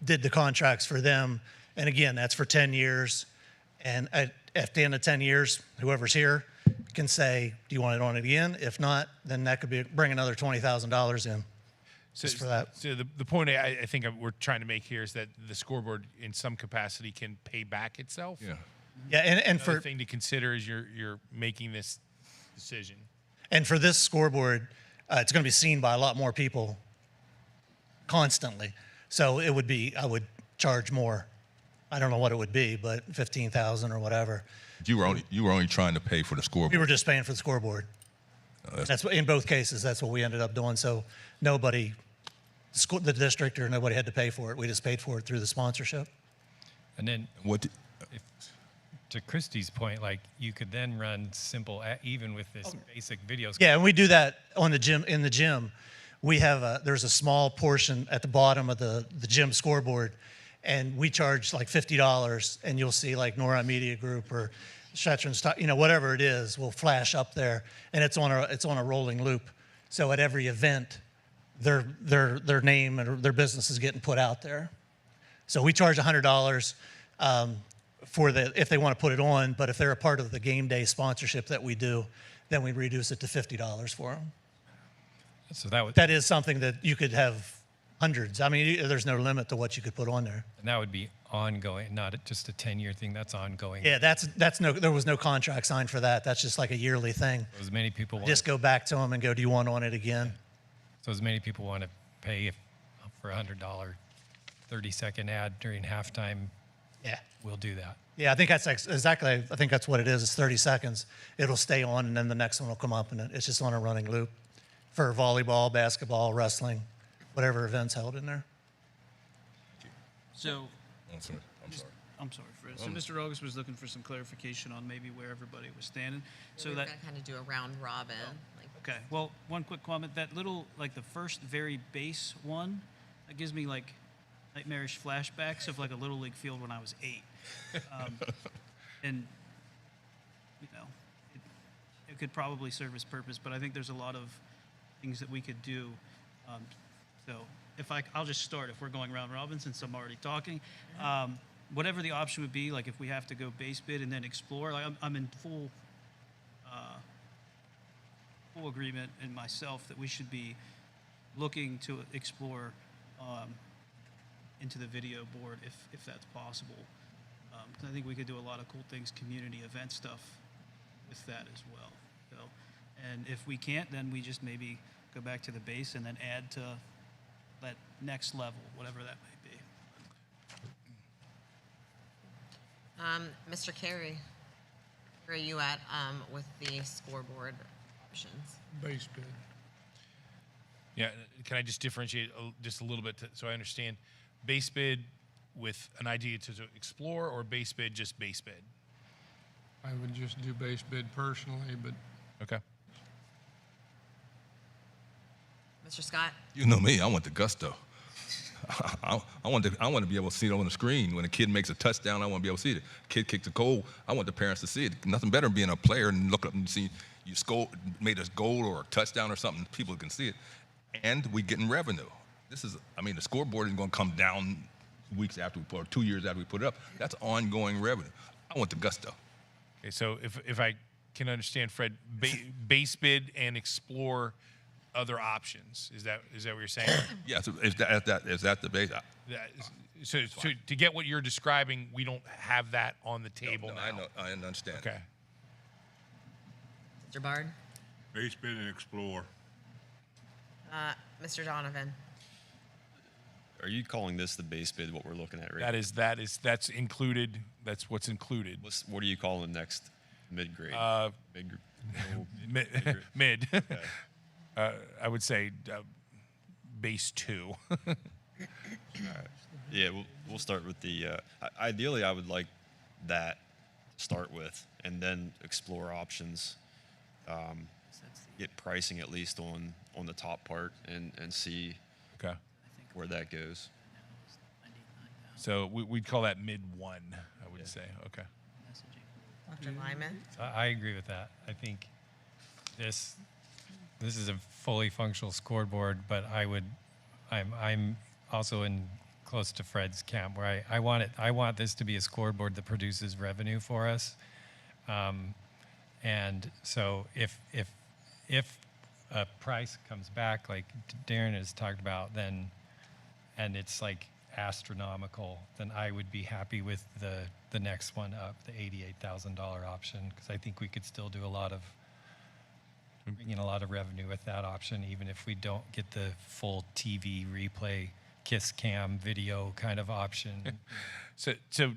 Speaker 12: Did the contracts for them. And again, that's for 10 years. And at the end of 10 years, whoever's here can say, do you want it on it again? If not, then that could bring another $20,000 in.
Speaker 7: So,
Speaker 12: Just for that.
Speaker 7: So the point I think we're trying to make here is that the scoreboard, in some capacity, can pay back itself.
Speaker 4: Yeah.
Speaker 12: Yeah, and
Speaker 7: Another
Speaker 12: for
Speaker 7: thing to consider as you're making this decision.
Speaker 12: and for this scoreboard, it's going to be seen by a lot more people constantly. So it would be, I would charge more. I don't know what it would be, but 15,000 or whatever.
Speaker 4: You were only trying to pay for the
Speaker 12: We
Speaker 4: scoreboard.
Speaker 12: were just paying for the scoreboard. That's what, in both cases. That's what we ended up doing. So nobody, the district or nobody had to pay for it. We just paid for it through the sponsorship.
Speaker 9: And then
Speaker 4: What?
Speaker 9: to Christie's point, like you could then run simple, even with this basic video.
Speaker 12: Yeah, and we do that on the gym. In the gym, we have there's a small portion at the bottom of the gym scoreboard, and we charge like $50, and you'll see like Nora Media Group or Shetron's, whatever it is, will flash up there, and it's on a rolling loop. So at every event, their name and their business is getting put out there. So we charge $100 if they want to put it on, but if they're a part of the game day sponsorship that we do, then we reduce it to $50 for them.
Speaker 9: So
Speaker 12: That is something that you could have hundreds. I mean, there's no limit to what you could put on there.
Speaker 9: and that would be ongoing, not just a 10-year thing. That's ongoing.
Speaker 12: Yeah, there was no contract signed for that. That's just like a yearly thing.
Speaker 9: As many people want,
Speaker 12: Just go back to them and go, do you want on it again?
Speaker 9: so as many people want to pay for $100 30-second ad during halftime,
Speaker 12: Yeah.
Speaker 9: we'll do that.
Speaker 12: Yeah, I think that's exactly, I think that's what it is. It's 30 seconds. It'll stay on, and then the next one will come up, and it's just on a running loop for volleyball, basketball, wrestling, whatever event's held in there.
Speaker 10: So,
Speaker 4: I'm sorry.
Speaker 10: I'm sorry, Fred. So Mr. August was looking for some clarification on maybe where everybody was standing. So
Speaker 2: We're
Speaker 10: that,
Speaker 2: gonna kind of do a round robin.
Speaker 10: okay, well, one quick comment. That little, like the first very base one, that gives me like nightmarish flashbacks of like a little league field when I was 8. And, it could probably serve its purpose, but I think there's a lot of things that we could do. So I'll just start if we're going round robin since I'm already talking. Whatever the option would be, like if we have to go base bid and then explore, like I'm in full agreement in myself that we should be looking to explore into the video board if that's possible. 'Cause I think we could do a lot of cool things, community event stuff with that as well. So, and if we can't, then we just maybe go back to the base and then add to that next level, whatever that may be.
Speaker 2: Mr. Carey, where are you at with the scoreboard options?
Speaker 5: Base bid.
Speaker 7: Yeah, can I just differentiate just a little bit so I understand? Base bid with an idea to explore, or base bid just base bid?
Speaker 5: I would just do base bid personally, but
Speaker 7: Okay.
Speaker 2: Mr. Scott?
Speaker 4: You know me. I want the gusto. I want to be able to see it on the screen. When a kid makes a touchdown, I want to be able to see it. Kid kicks a goal, I want the parents to see it. Nothing better than being a player and look up and see you made a goal or a touchdown or something. People can see it, and we getting revenue. The scoreboard is going to come down weeks after we put, or 2 years after we put it up. That's ongoing revenue. I want the gusto.
Speaker 7: Okay, so if I can understand, Fred, base bid and explore other options. Is that what you're saying?
Speaker 4: Yeah, so is that the base?
Speaker 7: So to get what you're describing, we don't have that on the table now.
Speaker 4: I know, I understand.
Speaker 7: Okay.
Speaker 2: Mr. Bard?
Speaker 5: Base bid and explore.
Speaker 2: Mr. Donovan?
Speaker 11: Are you calling this the base bid, what we're looking at right
Speaker 7: That's included. That's what's included.
Speaker 11: What do you call the next mid-grade?
Speaker 7: Mid. I would say base 2.
Speaker 11: Yeah, we'll start with the, ideally, I would like that to start with, and then explore options. Get pricing at least on the top part, and see
Speaker 7: Okay.
Speaker 11: where that goes.
Speaker 7: So we'd call that mid 1, I would say. Okay.
Speaker 2: Dr. Lyman?
Speaker 9: I agree with that. I think this is a fully functional scoreboard, but I'm also in close to Fred's camp where I want this to be a scoreboard that produces revenue for us. And so if a price comes back like Darren has talked about, then, and it's like astronomical, then I would be happy with the next one up, the $88,000 option, because I think we could still do bring in a lot of revenue with that option, even if we don't get the full TV replay, kiss cam video kind of option.
Speaker 7: So to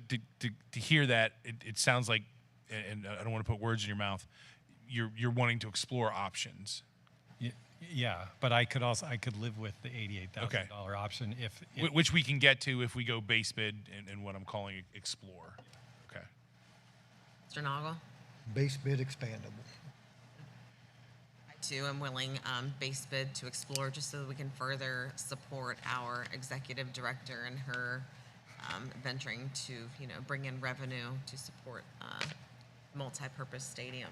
Speaker 7: hear that, it sounds like, and I don't want to put words in your mouth, you're wanting to explore options.
Speaker 9: Yeah, but I could live with the $88,000 option if
Speaker 7: Which we can get to if we go base bid and what I'm calling explore. Okay.
Speaker 2: Mr. Noggle?
Speaker 1: Base bid expandable.
Speaker 2: I too am willing base bid to explore, just so that we can further support our executive director and her venturing to bring in revenue to support multi-purpose stadium.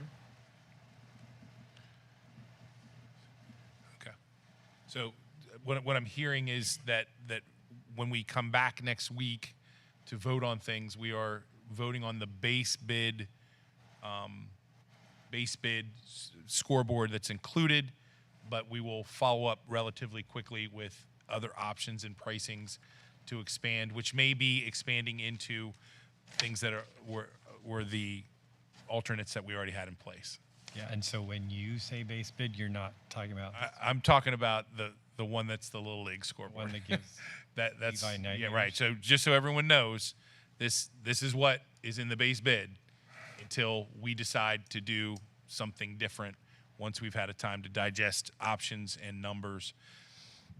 Speaker 7: Okay. So what I'm hearing is that when we come back next week to vote on things, we are voting on the base bid scoreboard that's included, but we will follow up relatively quickly with other options and pricings to expand, which may be expanding into things that were the alternates that we already had in place.
Speaker 9: Yeah, and so when you say base bid, you're not talking about
Speaker 7: I'm talking about the one that's the Little League scoreboard.
Speaker 9: one that gives
Speaker 7: that's
Speaker 9: Levi
Speaker 7: yeah,
Speaker 9: nightmares.
Speaker 7: right. So just so everyone knows, this is what is in the base bid until we decide to do something different once we've had a time to digest options and numbers.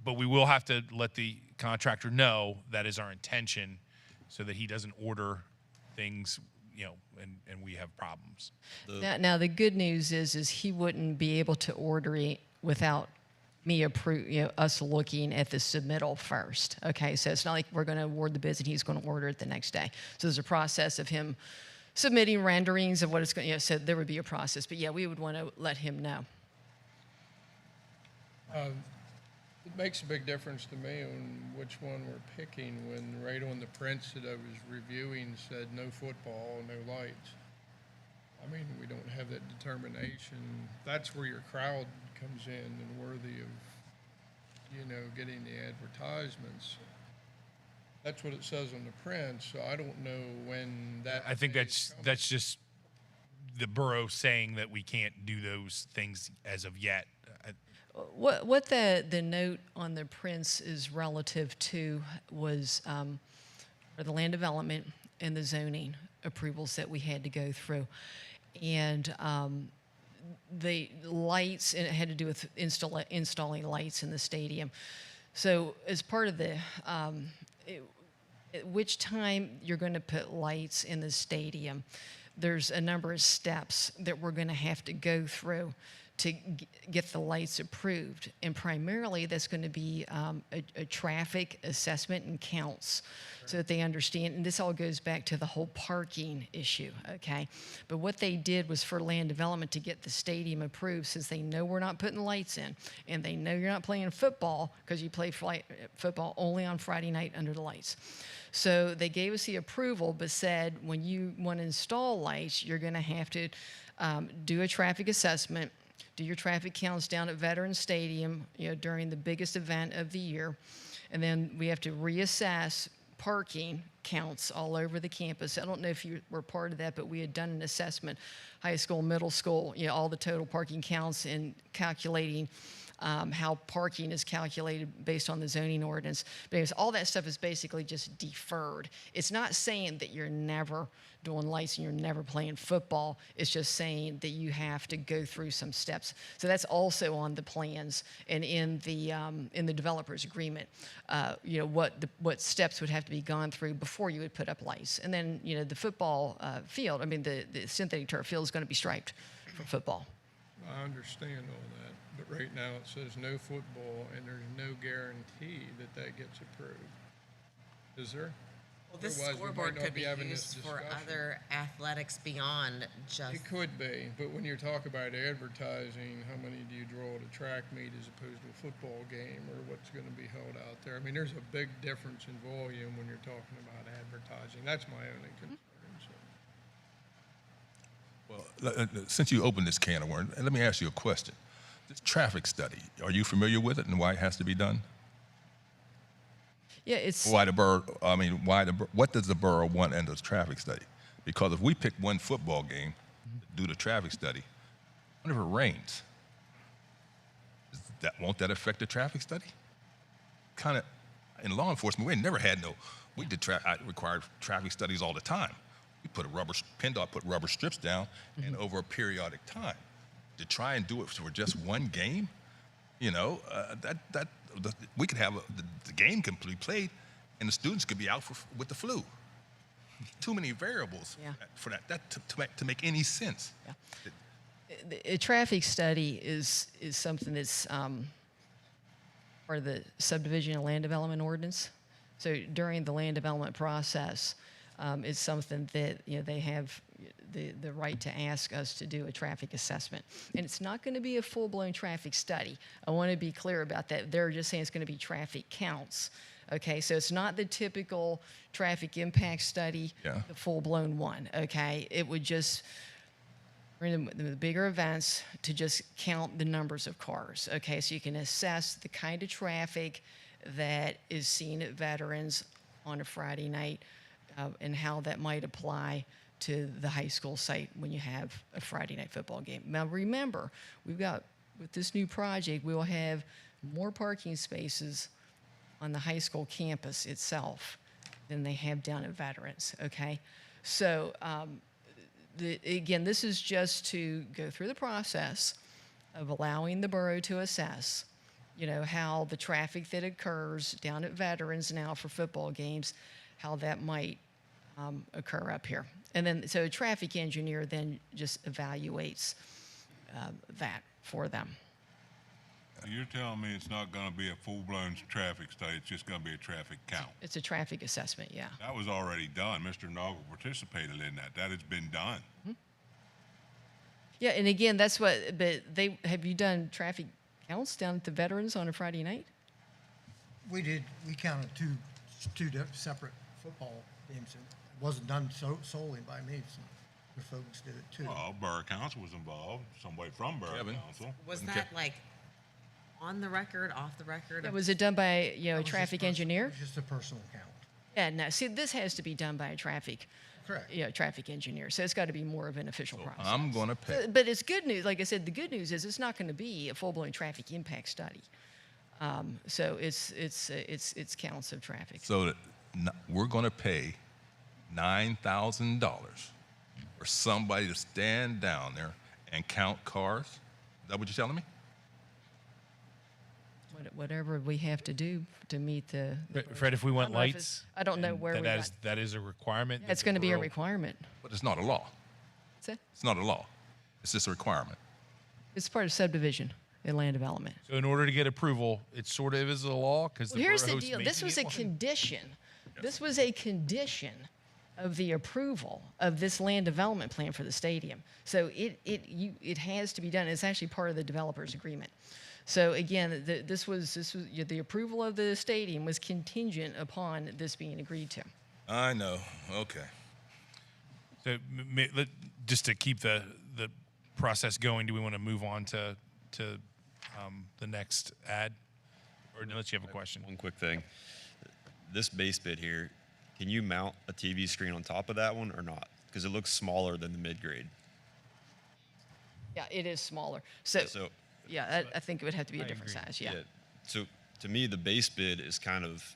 Speaker 7: But we will have to let the contractor know that is our intention, so that he doesn't order things, and we have problems.
Speaker 8: Now the good news is he wouldn't be able to order it without me us looking at the submittal first. Okay, so it's not like we're going to award the bids and he's going to order it the next day. So there's a process of him submitting renderings of what it's going to. So there would be a process, but yeah, we would want to let him know.
Speaker 13: It makes a big difference to me on which one we're picking when right on the prints that I was reviewing said no football, no lights. I mean, we don't have that determination. That's where your crowd comes in and worthy of, getting the advertisements. That's what it says on the print, so I don't know when that.
Speaker 7: I think that's just the borough saying that we can't do those things as of yet.
Speaker 8: What the note on the prints is relative to was for the land development and the zoning approvals that we had to go through. And the lights, and it had to do with installing lights in the stadium. So as part of the, at which time you're going to put lights in the stadium, there's a number of steps that we're going to have to go through to get the lights approved. And primarily that's going to be a traffic assessment and counts so that they understand. And this all goes back to the whole parking issue, okay? But what they did was for land development to get the stadium approved, since they know we're not putting lights in and they know you're not playing football because you play football only on Friday night under the lights. So they gave us the approval, but said when you want to install lights, you're going to have to do a traffic assessment Do your traffic counts down at Veterans Stadium, during the biggest event of the year. And then we have to reassess parking counts all over the campus. I don't know if you were part of that, but we had done an assessment, high school, middle school, all the total parking counts and calculating how parking is calculated based on the zoning ordinance. Because all that stuff is basically just deferred. It's not saying that you're never doing lights and you're never playing football. It's just saying that you have to go through some steps. So that's also on the plans and in the developer's agreement. What steps would have to be gone through before you would put up lights. And then the football field. I mean the synthetic turf field is going to be striped for football.
Speaker 13: I understand all that, but right now it says no football, and there's no guarantee that that gets approved. Is there?
Speaker 2: Well, this
Speaker 13: Otherwise, we
Speaker 2: scoreboard
Speaker 13: might not
Speaker 2: could be
Speaker 13: having this
Speaker 2: used for
Speaker 13: discussion.
Speaker 2: other athletics beyond just.
Speaker 13: It could be, but when you talk about advertising, how many do you draw at a track meet as opposed to a football game, or what's going to be held out there? I mean, there's a big difference in volume when you're talking about advertising. That's my only concern. So.
Speaker 4: Well, since you opened this can of worms, let me ask you a question. This traffic study, are you familiar with it and why it has to be done?
Speaker 8: Yeah, it's
Speaker 4: Why the borough, what does the borough want in this traffic study? Because if we pick one football game to do the traffic study, what if it rains? Won't that affect the traffic study? Kind of, in law enforcement, we never had we did required traffic studies all the time. We put PennDOT put rubber strips down, and over a periodic time, to try and do it for just one game, we could have the game can be played, and the students could be out with the flu. Too many variables for that to make any sense.
Speaker 8: Yeah. A traffic study is something that's part of the subdivision and land development ordinance. So during the land development process, it's something that they have the right to ask us to do a traffic assessment. And it's not going to be a full-blown traffic study. I want to be clear about that. They're just saying it's going to be traffic counts. Okay, so it's not the typical traffic impact study, the full-blown one. Okay, it would just in the bigger events to just count the numbers of cars. Okay, so you can assess the kind of traffic that is seen at Veterans on a Friday night and how that might apply to the high school site when you have a Friday night football game. Now remember, with this new project, we will have more parking spaces on the high school campus itself than they have down at Veterans, okay? So again, this is just to go through the process of allowing the borough to assess, how the traffic that occurs down at Veterans now for football games, how that might occur up here. And then, so a traffic engineer then just evaluates that for them.
Speaker 14: You're telling me it's not going to be a full-blown traffic study, it's just going to be a traffic count?
Speaker 8: It's a traffic assessment, yeah.
Speaker 14: That was already done. Mr. Noggle participated in that. That has been done.
Speaker 8: Mm-hmm. Yeah, and again, that's what, but have you done traffic counts down at the Veterans on a Friday night?
Speaker 1: We did. We counted two separate football games. It wasn't done solely by me. Some other folks did it too.
Speaker 14: Well, Borough Council was involved, somebody from Borough Council.
Speaker 2: Was that like on the record, off the record?
Speaker 8: Yeah, was it done by a traffic engineer?
Speaker 1: It was just a personal count.
Speaker 8: Yeah, no. See, this has to be done by a traffic engineer. So it's got to be more of an official process.
Speaker 4: I'm going to pay.
Speaker 8: But it's good news. Like I said, the good news is it's not going to be a full-blown traffic impact study. So it's counts of traffic.
Speaker 4: So that we're going to pay $9,000 for somebody to stand down there and count cars? Is that what you're telling me?
Speaker 8: Whatever we have to do to meet the
Speaker 7: Fred, if we want lights,
Speaker 8: I don't know where
Speaker 7: that is a requirement.
Speaker 8: It's going to be a requirement.
Speaker 4: But it's not a law.
Speaker 8: What's that?
Speaker 4: It's not a law. It's just a requirement.
Speaker 8: It's part of subdivision and land development.
Speaker 7: So in order to get approval, it sort of is a law because
Speaker 8: Here's the deal. This was a condition. This was a condition of the approval of this land development plan for the stadium. So it has to be done. It's actually part of the developer's agreement. So again, this was the approval of the stadium was contingent upon this being agreed to.
Speaker 4: I know. Okay.
Speaker 7: So just to keep the process going? Do we want to move on to the next ad? Or unless you have a question.
Speaker 11: One quick thing. This base bid here, can you mount a TV screen on top of that one or not? Because it looks smaller than the mid-grade.
Speaker 8: Yeah, it is smaller. So, yeah, I think it would have to be a different size. Yeah.
Speaker 11: So to me, the base bid is kind of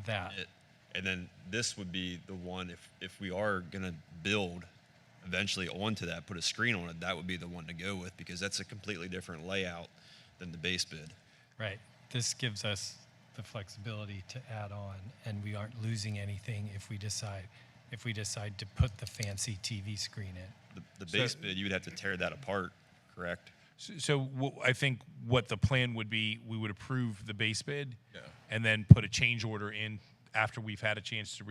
Speaker 9: That.
Speaker 11: it. And then this would be the one, if we are going to build eventually onto that, put a screen on it, that would be the one to go with, because that's a completely different layout than the base bid.
Speaker 9: Right. This gives us the flexibility to add on, and we aren't losing anything if we decide to put the fancy TV screen in.
Speaker 11: The base bid, you would have to tear that apart, correct?
Speaker 7: So I think what the plan would be, we would approve the base bid,
Speaker 4: Yeah.
Speaker 7: and then put a change order in after we've had a chance to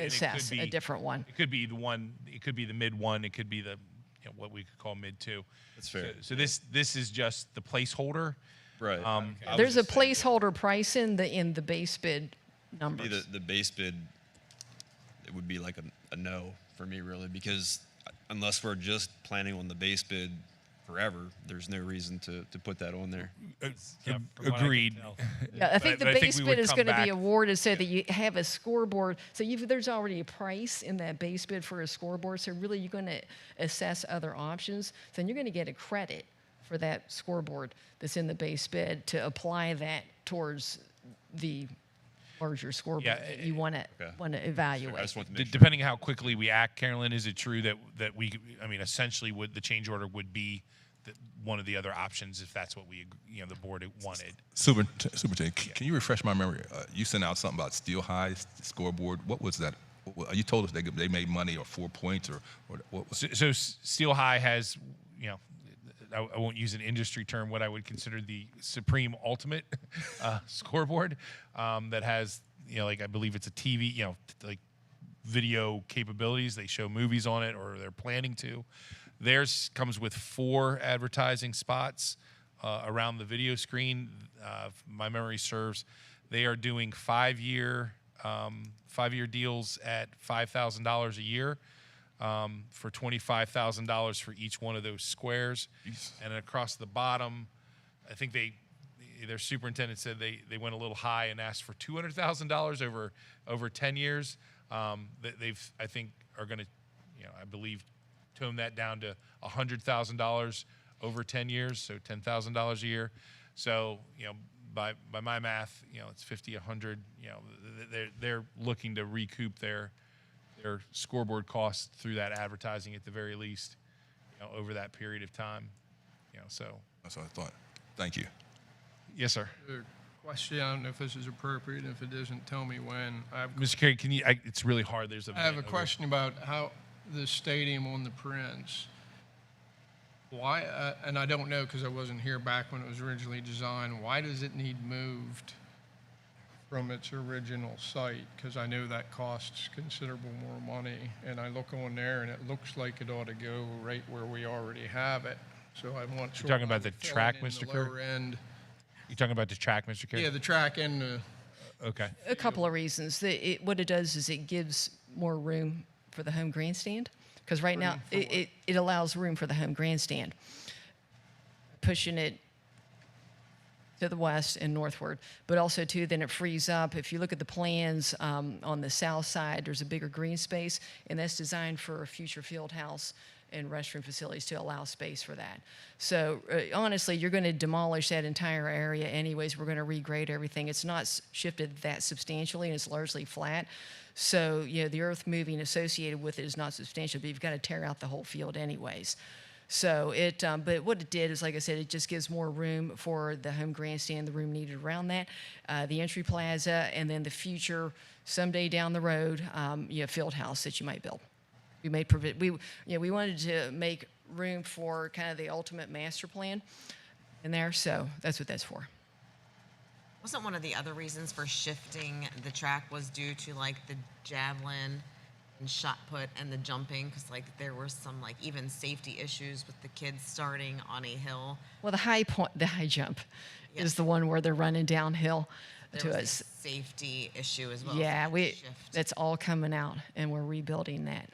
Speaker 8: Assess a different one.
Speaker 7: It could be the one. It could be the mid one. It could be the what we could call mid two.
Speaker 11: That's fair.
Speaker 7: So this is just the placeholder.
Speaker 11: Right.
Speaker 8: There's a placeholder price in the base bid numbers.
Speaker 11: The base bid, it would be like a no for me, really, because unless we're just planning on the base bid forever, there's no reason to put that on there.
Speaker 9: Yeah, from what I can
Speaker 7: Agreed.
Speaker 9: tell.
Speaker 8: Yeah, I think
Speaker 7: But
Speaker 8: the
Speaker 7: I think
Speaker 8: base
Speaker 7: we
Speaker 8: bid
Speaker 7: would
Speaker 8: is
Speaker 7: come
Speaker 8: going to be
Speaker 7: back-
Speaker 8: awarded so that you have a scoreboard. So there's already a price in that base bid for a scoreboard. So really, you're going to assess other options. Then you're going to get a credit for that scoreboard that's in the base bid to apply that towards the larger scoreboard that you want to
Speaker 11: I
Speaker 8: evaluate.
Speaker 11: just want to make sure.
Speaker 7: Depending how quickly we act, Carolyn, is it true that we? I mean, essentially, would the change order would be one of the other options if that's what the board wanted.
Speaker 4: Superintendent, can you refresh my memory? You sent out something about Steel High scoreboard. What was that? You told us they made money or 4 points or what was
Speaker 7: So Steel High has, I won't use an industry term, what I would consider the supreme ultimate scoreboard that has, like I believe it's a TV, like video capabilities. They show movies on it, or they're planning to. Theirs comes with 4 advertising spots around the video screen. If my memory serves, they are doing 5-year deals at $5,000 a year for $25,000 for each one of those squares. And across the bottom, I think their superintendent said they went a little high and asked for $200,000 over 10 years. They've I think are going to, I believe, tone that down to $100,000 over 10 years, so $10,000 a year. So, by my math, it's 50, 100. They're looking to recoup their scoreboard costs through that advertising at the very least, over that period of time. So
Speaker 4: that's what I thought. Thank you.
Speaker 7: Yes, sir.
Speaker 13: Question, I don't know if this is appropriate. If it isn't, tell me when.
Speaker 7: Mr. Carey, can you? It's really hard.
Speaker 13: I have a question about how the stadium on the Prince. Why? And I don't know because I wasn't here back when it was originally designed. Why does it need moved from its original site? Because I know that costs considerable more money. And I look on there, and it looks like it ought to go right where we already have it. So I want.
Speaker 7: You're talking about the track, Mr. Kerr?
Speaker 13: Lower end.
Speaker 7: You're talking about the track, Mr. Carey?
Speaker 13: Yeah, the track and the.
Speaker 7: Okay.
Speaker 8: A couple of reasons. What it does is it gives more room for the home grandstand, because right now it allows room for the home grandstand, pushing it to the west and northward. But also, too, then it frees up. If you look at the plans on the south side, there's a bigger green space, and that's designed for a future field house and restroom facilities to allow space for that. So honestly, you're going to demolish that entire area anyways. We're going to regrade everything. It's not shifted that substantially, and it's largely flat. So, the earth moving associated with it is not substantial, but you've got to tear out the whole field anyways. So but what it did is, like I said, it just gives more room for the home grandstand, the room needed around that, the entry plaza, and then the future, someday down the road, field house that you might build. We made we wanted to make room for kind of the ultimate master plan in there, so that's what that's for.
Speaker 2: Wasn't one of the other reasons for shifting the track was due to the javelin and shot put and the jumping, because there were some even safety issues with the kids starting on a hill.
Speaker 8: Well, the high jump is the one where they're running downhill
Speaker 2: There
Speaker 8: to
Speaker 2: was
Speaker 8: us.
Speaker 2: a safety issue as well.
Speaker 8: Yeah,
Speaker 2: so shift.
Speaker 8: that's all coming out, and we're rebuilding that.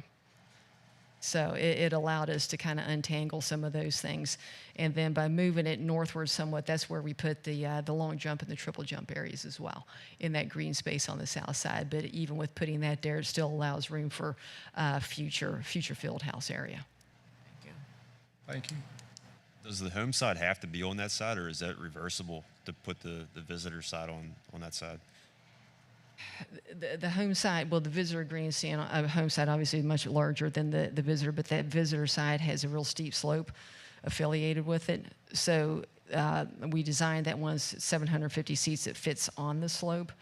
Speaker 8: So it allowed us to kind of untangle some of those things. And then by moving it northward somewhat, that's where we put the long jump and the triple jump areas as well in that green space on the south side. But even with putting that there, it still allows room for future field house area.
Speaker 13: Thank you.
Speaker 11: Does the home side have to be on that side, or is that reversible to put the visitor side on that side?
Speaker 8: The home side, well, the visitor grandstand home side obviously is much larger than the visitor, but that visitor side has a real steep slope affiliated with it. So we designed that one 750 seats that fits on the slope.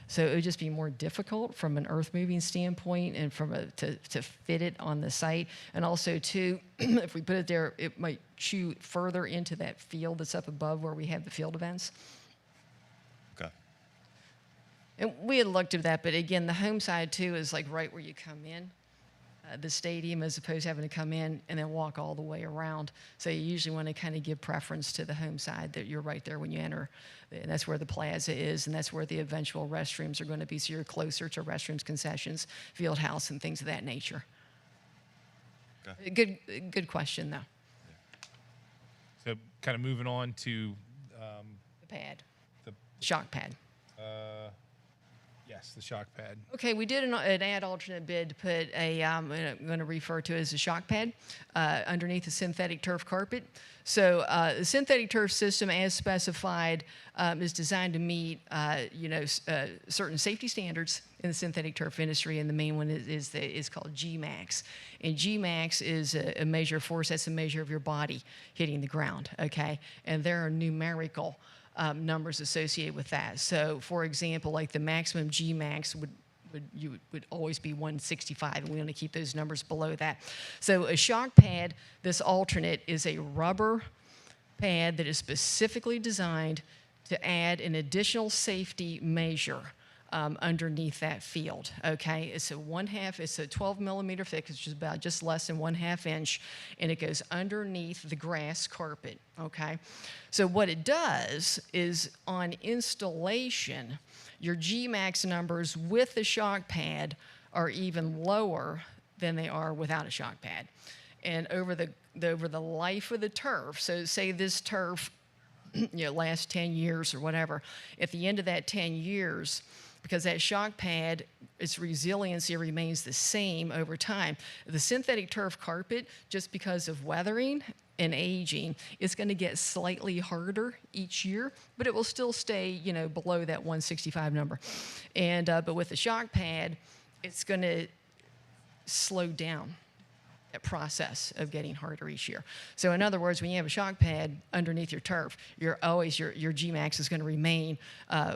Speaker 8: So it would just be more difficult from an earth moving standpoint and to fit it on the site. And also too, if we put it there, it might chew further into that field that's up above where we have the field events.
Speaker 11: Okay.
Speaker 8: And we had looked at that, but again, the home side too is like right where you come in the stadium, as opposed to having to come in and then walk all the way around. So you usually want to kind of give preference to the home side, that you're right there when you enter. And that's where the plaza is, and that's where the eventual restrooms are going to be. So you're closer to restrooms, concessions, field house, and things of that nature.
Speaker 11: Okay.
Speaker 8: Good question, though.
Speaker 7: So kind of moving on to
Speaker 8: The pad,
Speaker 7: the
Speaker 8: shock pad.
Speaker 7: yes, the shock pad.
Speaker 8: Okay, we did an ad alternate bid to put I'm going to refer to it as a shock pad underneath the synthetic turf carpet. So the synthetic turf system, as specified, is designed to meet certain safety standards in the synthetic turf industry, and the main one is called G-Max. And G-Max is a measure of force. That's a measure of your body hitting the ground, okay? And there are numerical numbers associated with that. So, for example, like the maximum G-Max would always be 165, and we want to keep those numbers below that. So a shock pad, this alternate, is a rubber pad that is specifically designed to add an additional safety measure underneath that field. Okay, it's a 12 millimeter thick, which is about just less than 1/2 inch, and it goes underneath the grass carpet. Okay, so what it does is on installation, your G-Max numbers with the shock pad are even lower than they are without a shock pad. And over the life of the turf, so say this turf lasts 10 years or whatever, at the end of that 10 years, because that shock pad, its resiliency remains the same over time. The synthetic turf carpet, just because of weathering and aging, it's going to get slightly harder each year, but it will still stay, below that 165 number. And but with the shock pad, it's going to slow down that process of getting harder each year. So in other words, when you have a shock pad underneath your turf, your G-Max is going to remain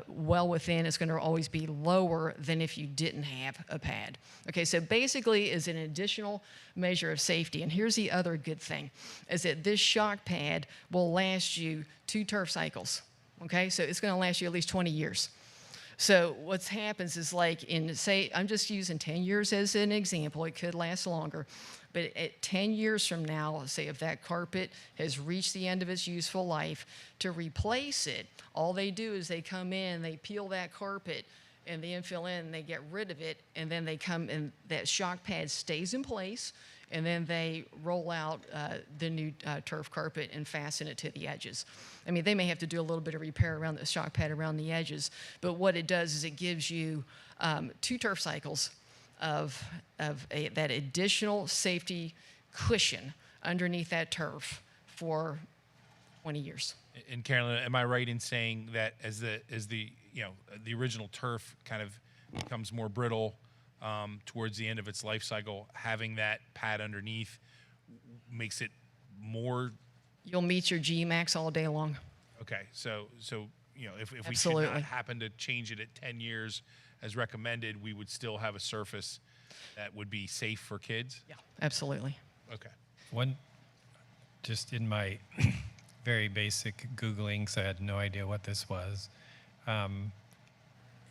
Speaker 8: well within. It's going to always be lower than if you didn't have a pad. Okay, so basically is an additional measure of safety. And here's the other good thing, is that this shock pad will last you 2 turf cycles. Okay, so it's going to last you at least 20 years. So what happens is, like I'm just using 10 years as an example. It could last longer. But at 10 years from now, say if that carpet has reached the end of its useful life, to replace it, all they do is they come in, they peel that carpet, and the infill in, and they get rid of it, and then they come and that shock pad stays in place, and then they roll out the new turf carpet and fasten it to the edges. I mean, they may have to do a little bit of repair around the shock pad around the edges, but what it does is it gives you 2 turf cycles of that additional safety cushion underneath that turf for 20 years.
Speaker 7: And Carolyn, am I right in saying that as the original turf kind of becomes more brittle towards the end of its life cycle, having that pad underneath makes it more?
Speaker 8: You'll meet your G-Max all day long.
Speaker 7: Okay, so if we should
Speaker 8: Absolutely.
Speaker 7: not happen to change it at 10 years as recommended, we would still have a surface that would be safe for kids?
Speaker 8: Yeah, absolutely.
Speaker 7: Okay.
Speaker 9: Just in my very basic Googling, so I had no idea what this was,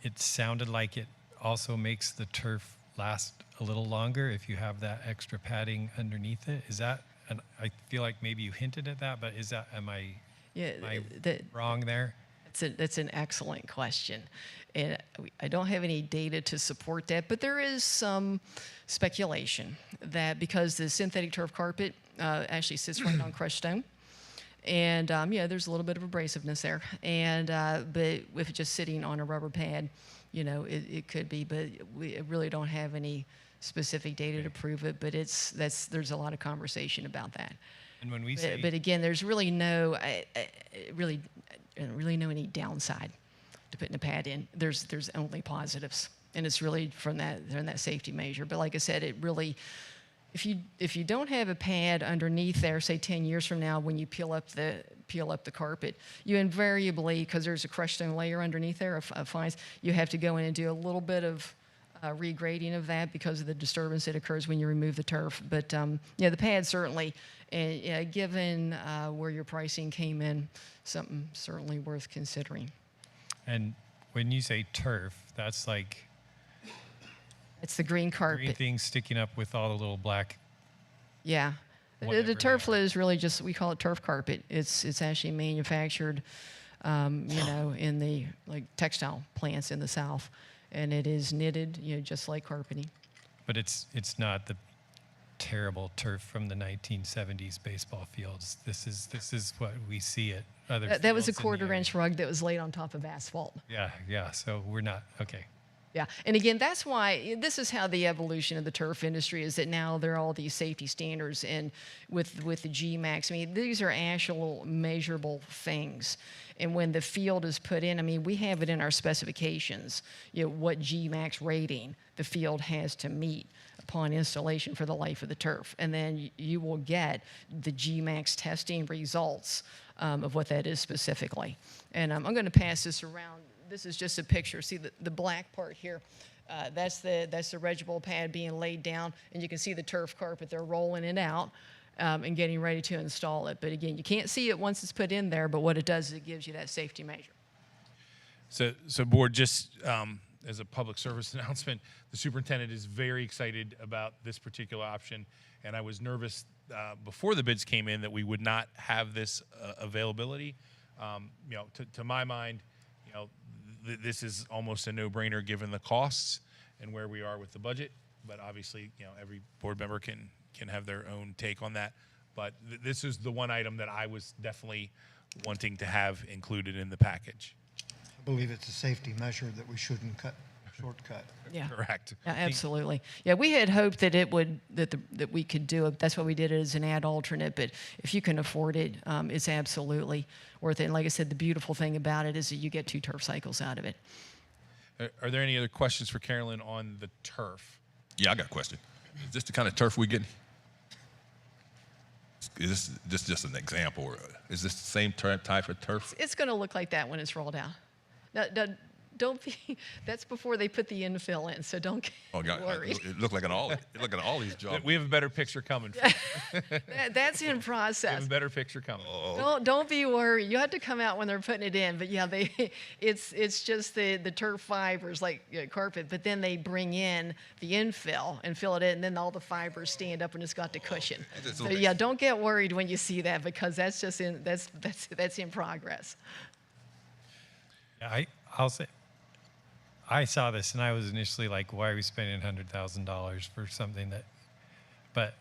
Speaker 9: it sounded like it also makes the turf last a little longer if you have that extra padding underneath it. Is that, and I feel like maybe you hinted at that, but am I wrong there?
Speaker 8: That's an excellent question. And I don't have any data to support that, but there is some speculation that because the synthetic turf carpet actually sits right on crushed stone, and yeah, there's a little bit of abrasiveness there, and but with it just sitting on a rubber pad, you know, it could be, but we really don't have any specific data to prove it. But there's a lot of conversation about that.
Speaker 9: And when we say,
Speaker 8: But again, there's really no really no any downside to putting a pad in. There's only positives, and it's really from that safety measure. But like I said, it really, if you don't have a pad underneath there, say 10 years from now, when you peel up the carpet, you invariably, because there's a crushed stone layer underneath there of fines, you have to go in and do a little bit of regrading of that because of the disturbance that occurs when you remove the turf. But yeah, the pad certainly, given where your pricing came in, something certainly worth considering.
Speaker 9: and when you say turf, that's like
Speaker 8: It's the green carpet.
Speaker 9: green thing sticking up with all the little black.
Speaker 8: Yeah.
Speaker 9: Whatever
Speaker 8: The
Speaker 9: they
Speaker 8: turf
Speaker 9: are.
Speaker 8: is really just, we call it turf carpet. It's actually manufactured, you know, in the like textile plants in the South, and it is knitted, you know, just like carpeting.
Speaker 9: But it's not the terrible turf from the 1970s baseball fields. This is what we see at other.
Speaker 8: That was a
Speaker 9: fields in the
Speaker 8: quarter-inch rug that was laid on top of asphalt.
Speaker 9: area. Yeah. So we're not okay.
Speaker 8: Yeah, and again, that's why this is how the evolution of the turf industry is, that now there are all these safety standards, and with the GMAX, I mean, these are actual measurable things. And when the field is put in, I mean, we have it in our specifications, you know, what GMAX rating the field has to meet upon installation for the life of the turf. And then you will get the GMAX testing results of what that is specifically. And I'm going to pass this around. This is just a picture. See the black part here? That's the regible pad being laid down, and you can see the turf carpet. They're rolling it out and getting ready to install it. But again, you can't see it once it's put in there, but what it does is it gives you that safety measure.
Speaker 7: So board, just as a public service announcement, the superintendent is very excited about this particular option, and I was nervous before the bids came in that we would not have this availability. You know, to my mind, you know, this is almost a no-brainer given the costs and where we are with the budget. But obviously, you know, every board member can have their own take on that. But this is the one item that I was definitely wanting to have included in the package.
Speaker 1: I believe it's a safety measure that we shouldn't shortcut.
Speaker 8: Yeah.
Speaker 7: Correct.
Speaker 8: Yeah, absolutely. Yeah, we had hoped that that we could do it. That's why we did it as an ad alternate. But if you can afford it, it's absolutely worth it. And like I said, the beautiful thing about it is that you get 2 turf cycles out of it.
Speaker 7: Are there any other questions for Carolyn on the turf?
Speaker 4: Yeah, I got a question. Is this the kind of turf we get? Is this just an example? Or is this the same type of turf?
Speaker 8: It's going to look like that when it's rolled out. Now, don't be. That's before they put the infill in, so don't get worried.
Speaker 4: It looked like an ollie. It looked like an ollie's job.
Speaker 7: We have a better picture coming.
Speaker 8: That's in
Speaker 7: We have
Speaker 8: process.
Speaker 7: a better picture coming.
Speaker 8: Don't be worried. You have to come out when they're putting it in. But yeah, it's just the turf fibers like carpet. But then they bring in the infill and fill it in, and then all the fibers stand up and it's got the cushion. So yeah, don't get worried when you see that, because that's just that's in progress.
Speaker 9: Yeah, I'll say, I saw this and I was initially like, why are we spending $100,000 for something that, but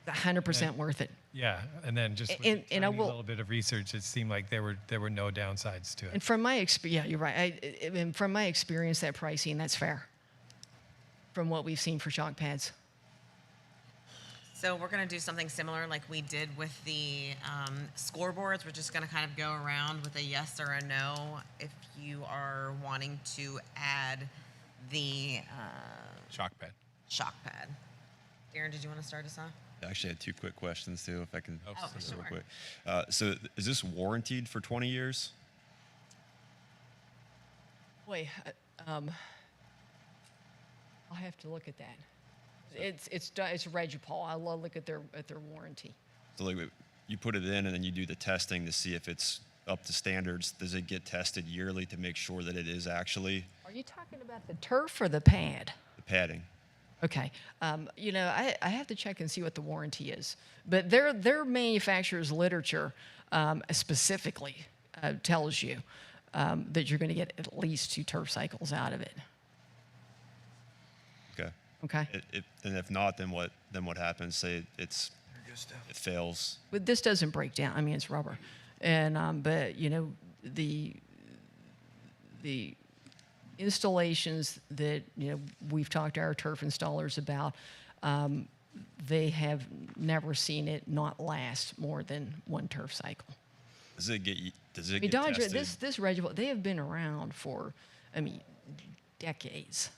Speaker 8: 100% worth it.
Speaker 9: yeah, and then just with
Speaker 8: And
Speaker 9: a
Speaker 8: I
Speaker 9: tiny
Speaker 8: will-
Speaker 9: little bit of research, it seemed like there were no downsides to it.
Speaker 8: And from my experience, yeah, you're right. And from my experience, that pricing, that's fair. From what we've seen for shock pads.
Speaker 2: So we're going to do something similar like we did with the scoreboards. We're just going to kind of go around with a yes or a no if you are wanting to add the
Speaker 7: Shock pad.
Speaker 2: shock pad. Darren, did you want to start us off?
Speaker 11: I actually had 2 quick questions too, if I can.
Speaker 2: Oh,
Speaker 11: real
Speaker 2: sure.
Speaker 11: quick. So is this warranted for 20 years?
Speaker 8: Boy, I'll have to look at that. It's Regipol. I'll look at their warranty.
Speaker 11: So like you put it in and then you do the testing to see if it's up to standards. Does it get tested yearly to make sure that it is actually
Speaker 8: Are you talking about the turf or the pad?
Speaker 11: the padding?
Speaker 8: Okay. You know, I have to check and see what the warranty is. But their manufacturer's literature specifically tells you that you're going to get at least 2 turf cycles out of it.
Speaker 11: Okay.
Speaker 8: Okay.
Speaker 11: And if not, then what happens? Say it fails.
Speaker 8: But this doesn't break down. I mean, it's rubber, and but you know the installations that we've talked to our turf installers about, they have never seen it not last more than 1 turf cycle.
Speaker 11: Does it get
Speaker 8: I mean, Dodger, this reservoir, they have been around for, I mean, decades,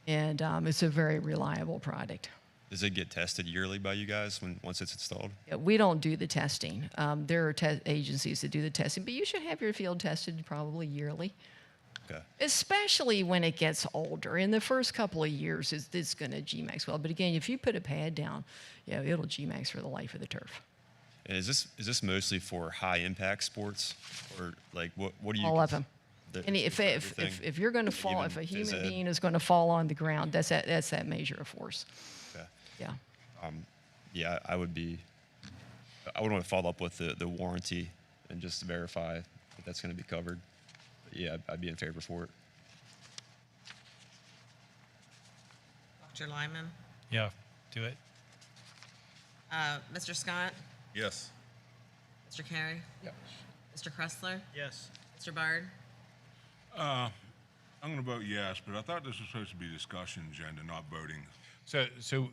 Speaker 8: and it's a very reliable product.
Speaker 11: Does it get tested yearly by you guys once it's installed?
Speaker 8: Yeah, we don't do the testing. There are agencies that do the testing, but you should have your field tested probably yearly.
Speaker 11: Okay.
Speaker 8: Especially when it gets older. In the first couple of years, it's going to G-Max well. But again, if you put a pad down, it'll G-Max for the life of the turf.
Speaker 11: And is this mostly for high impact sports, or like what do you?
Speaker 8: All of them.
Speaker 11: The,
Speaker 8: And if you're going to fall,
Speaker 11: Even
Speaker 8: if a human
Speaker 11: phys ed?
Speaker 8: being is going to fall on the ground, that's that measure of force.
Speaker 11: Okay.
Speaker 8: Yeah.
Speaker 11: Yeah, I would want to follow up with the warranty and just to verify that that's going to be covered. But yeah, I'd be in favor for it.
Speaker 2: Dr. Lyman?
Speaker 9: Yeah, do it.
Speaker 2: Mr. Scott?
Speaker 4: Yes.
Speaker 2: Mr. Carey?
Speaker 13: Yes.
Speaker 2: Mr. Kressler?
Speaker 10: Yes.
Speaker 2: Mr. Bard?
Speaker 14: I'm going to vote yes, but I thought this was supposed to be discussion agenda, not voting.
Speaker 7: So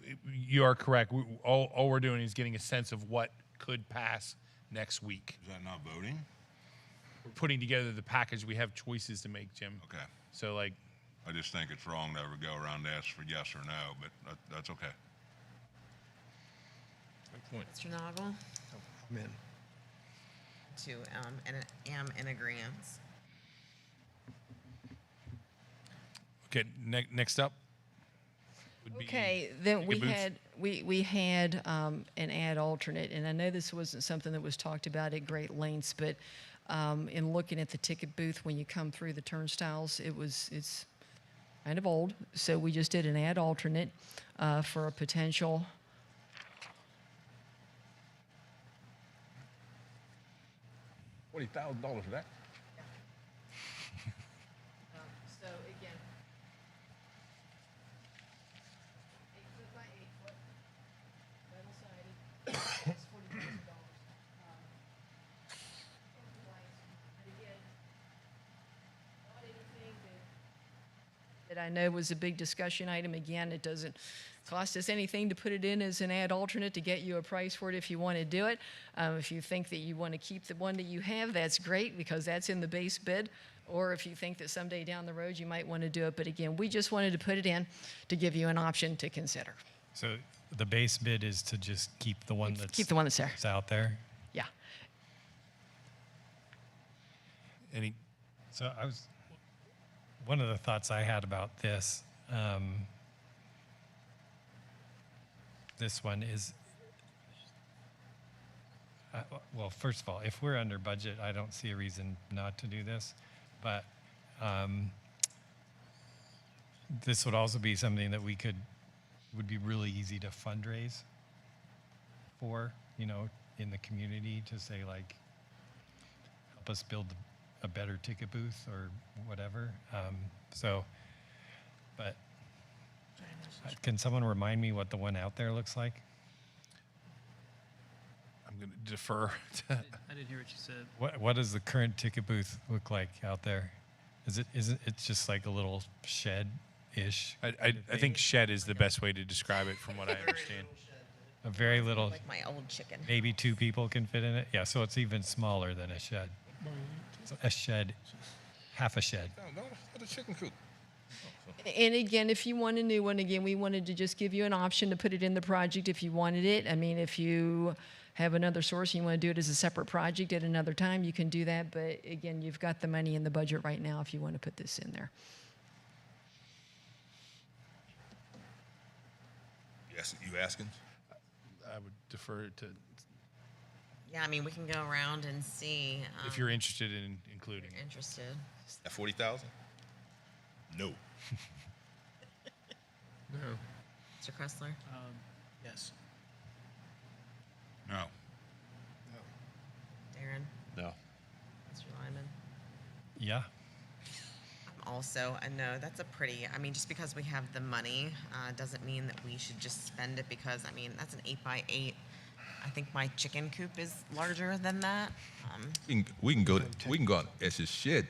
Speaker 7: you are correct. All we're doing is getting a sense of what could pass next week.
Speaker 14: Is that not voting?
Speaker 7: We're putting together the package. We have choices to make, Jim.
Speaker 14: Okay.
Speaker 7: So like,
Speaker 14: I just think it's wrong to ever go around and ask for yes or no, but that's okay.
Speaker 4: Good point.
Speaker 2: Mr. Noggle?
Speaker 1: I'm in.
Speaker 2: And am in agreement.
Speaker 7: okay, next up would be
Speaker 8: Okay, then we
Speaker 7: ticket booths.
Speaker 8: had we had an ad alternate, and I know this wasn't something that was talked about at great lengths, but in looking at the ticket booth when you come through the turnstiles, it's kind of old, so we just did an ad alternate for a potential.
Speaker 4: $40,000 for that?
Speaker 8: So again, 8 foot by 8 foot, metal siding, it's $40,000. And again, not anything that I know was a big discussion item. Again, it doesn't cost us anything to put it in as an ad alternate to get you a price for it if you want to do it. If you think that you want to keep the one that you have, that's great because that's in the base bid. Or if you think that someday down the road you might want to do it. But again, we just wanted to put it in to give you an option to consider.
Speaker 9: So the base bid is to just keep the one that's
Speaker 8: Keep the one that's there.
Speaker 9: that's out there.
Speaker 8: Yeah.
Speaker 7: any
Speaker 9: So one of the thoughts I had about this, this one is, well, first of all, if we're under budget, I don't see a reason not to do this. But this would also be something that would be really easy to fundraise for, in the community to say like, help us build a better ticket booth or whatever. But can someone remind me what the one out there looks like?
Speaker 7: I'm going to defer to
Speaker 10: I didn't hear what you said.
Speaker 9: What does the current ticket booth look like out there? It's just like a little shed-ish?
Speaker 7: I think shed is the best way to describe it from what I understand.
Speaker 9: A very little,
Speaker 2: Like my old chicken.
Speaker 9: maybe 2 people can fit in it? Yeah, so it's even smaller than a shed. So a shed, half a shed.
Speaker 4: No, the chicken coop.
Speaker 8: And again, if you want a new one, again, we wanted to just give you an option to put it in the project if you wanted it. I mean, if you have another source and you want to do it as a separate project at another time, you can do that. But again, you've got the money in the budget right now if you want to put this in there.
Speaker 4: Yes, you asking?
Speaker 7: I would defer to
Speaker 2: Yeah, I mean, we can go around and see.
Speaker 7: if you're interested in including
Speaker 2: if you're interested.
Speaker 4: At 40,000? No.
Speaker 13: No.
Speaker 2: Mr. Kressler?
Speaker 10: Yes.
Speaker 14: No.
Speaker 2: Darren?
Speaker 11: No.
Speaker 2: Mr. Lyman?
Speaker 9: Yeah.
Speaker 2: Also, I know that's a pretty, I mean, just because we have the money doesn't mean that we should just spend it because, I mean, that's an 8x8. I think my chicken coop is larger than that.
Speaker 4: We can go out Es's shed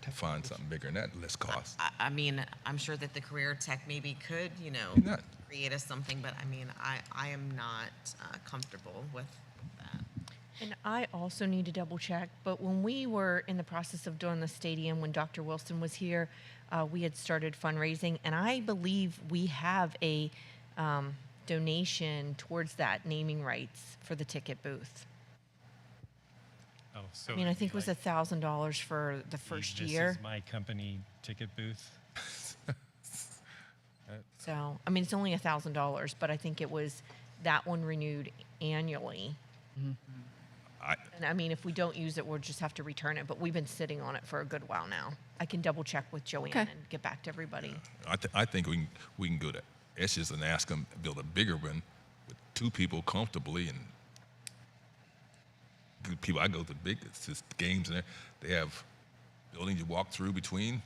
Speaker 4: to find something bigger than that less cost.
Speaker 2: I mean, I'm sure that the career tech maybe could,
Speaker 4: Not-
Speaker 2: create us something, but I mean, I am not comfortable with that.
Speaker 3: And I also need to double check, but when we were in the process of doing the stadium, when Dr. Wilson was here, we had started fundraising, and I believe we have a donation towards that naming rights for the ticket booth.
Speaker 9: Oh, so
Speaker 3: I mean, I
Speaker 9: it'd be
Speaker 3: think it was
Speaker 9: like,
Speaker 3: $1,000 for the first year.
Speaker 9: This is my company ticket booth.
Speaker 3: So, I mean, it's only $1,000, but I think it was that one renewed annually. And I mean, if we don't use it, we'll just have to return it. But we've been sitting on it for a good while now. I can double check with Joanne
Speaker 8: Okay.
Speaker 3: and get back to everybody.
Speaker 4: I think we can go to Es's and ask them to build a bigger one with 2 people comfortably and good people. I go to big games and they have buildings you walk through between,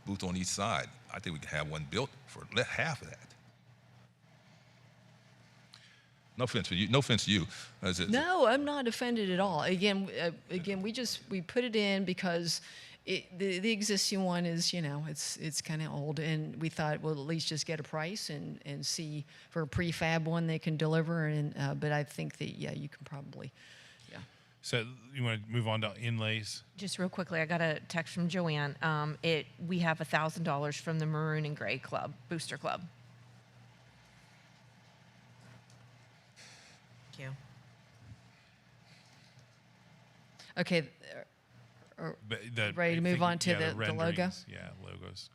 Speaker 4: booth on each side. I think we can have one built for half of that. No offense to you. No offense to you.
Speaker 8: No, I'm not offended at all. Again, we put it in because the existing one is, it's kind of old, and we thought, well, at least just get a price and see for a prefab one they can deliver. And but I think that you can probably, yeah.
Speaker 7: So you want to move on to inlays?
Speaker 3: Just real quickly, I got a text from Joanne. We have $1,000 from the Maroon and Gray Club, Booster Club.
Speaker 2: Thank you.
Speaker 8: Okay. Ready to
Speaker 7: I
Speaker 8: move
Speaker 7: think,
Speaker 8: on to
Speaker 7: yeah,
Speaker 8: the logo?
Speaker 7: renderings. Yeah, logos.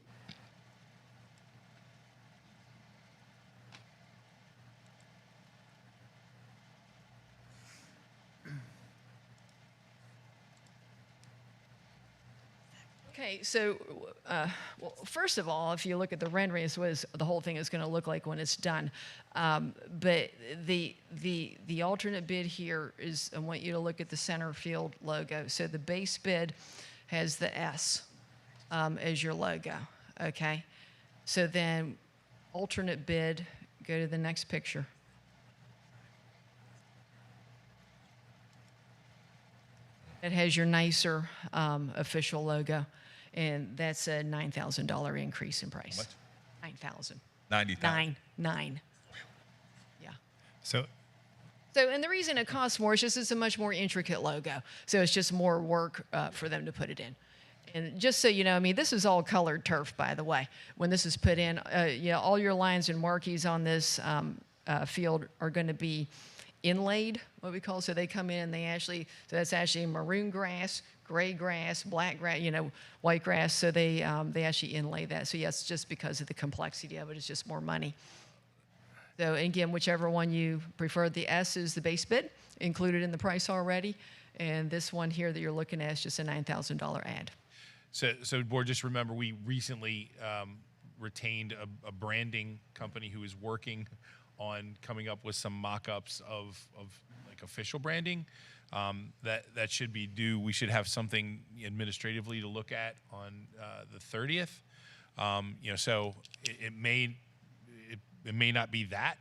Speaker 8: Okay, so well, first of all, if you look at the rendering, this was the whole thing is going to look like when it's done. But the alternate bid here is, I want you to look at the center field logo. So the base bid has the S as your logo. Okay, so then alternate bid, go to the next picture. It has your nicer official logo, and that's a $9,000 increase in price.
Speaker 4: How much?
Speaker 8: 9,000.
Speaker 4: 90,000.
Speaker 8: Nine. Yeah.
Speaker 9: So
Speaker 8: So, and the reason it costs more is just it's a much more intricate logo. So it's just more work for them to put it in. And just so you know, I mean, this is all colored turf, by the way. When this is put in, all your lines and marquees on this field are going to be inlaid, what we call. So they come in and they actually, so that's actually maroon grass, gray grass, black grass, white grass. So they actually inlay that. So yes, just because of the complexity of it, it's just more money. So again, whichever one you prefer, the S is the base bid, included in the price already. And this one here that you're looking at is just a $9,000 ad.
Speaker 7: So board, just remember, we recently retained a branding company who is working on coming up with some mock-ups of like official branding. That should be due. We should have something administratively to look at on the 30th. So it may not be that,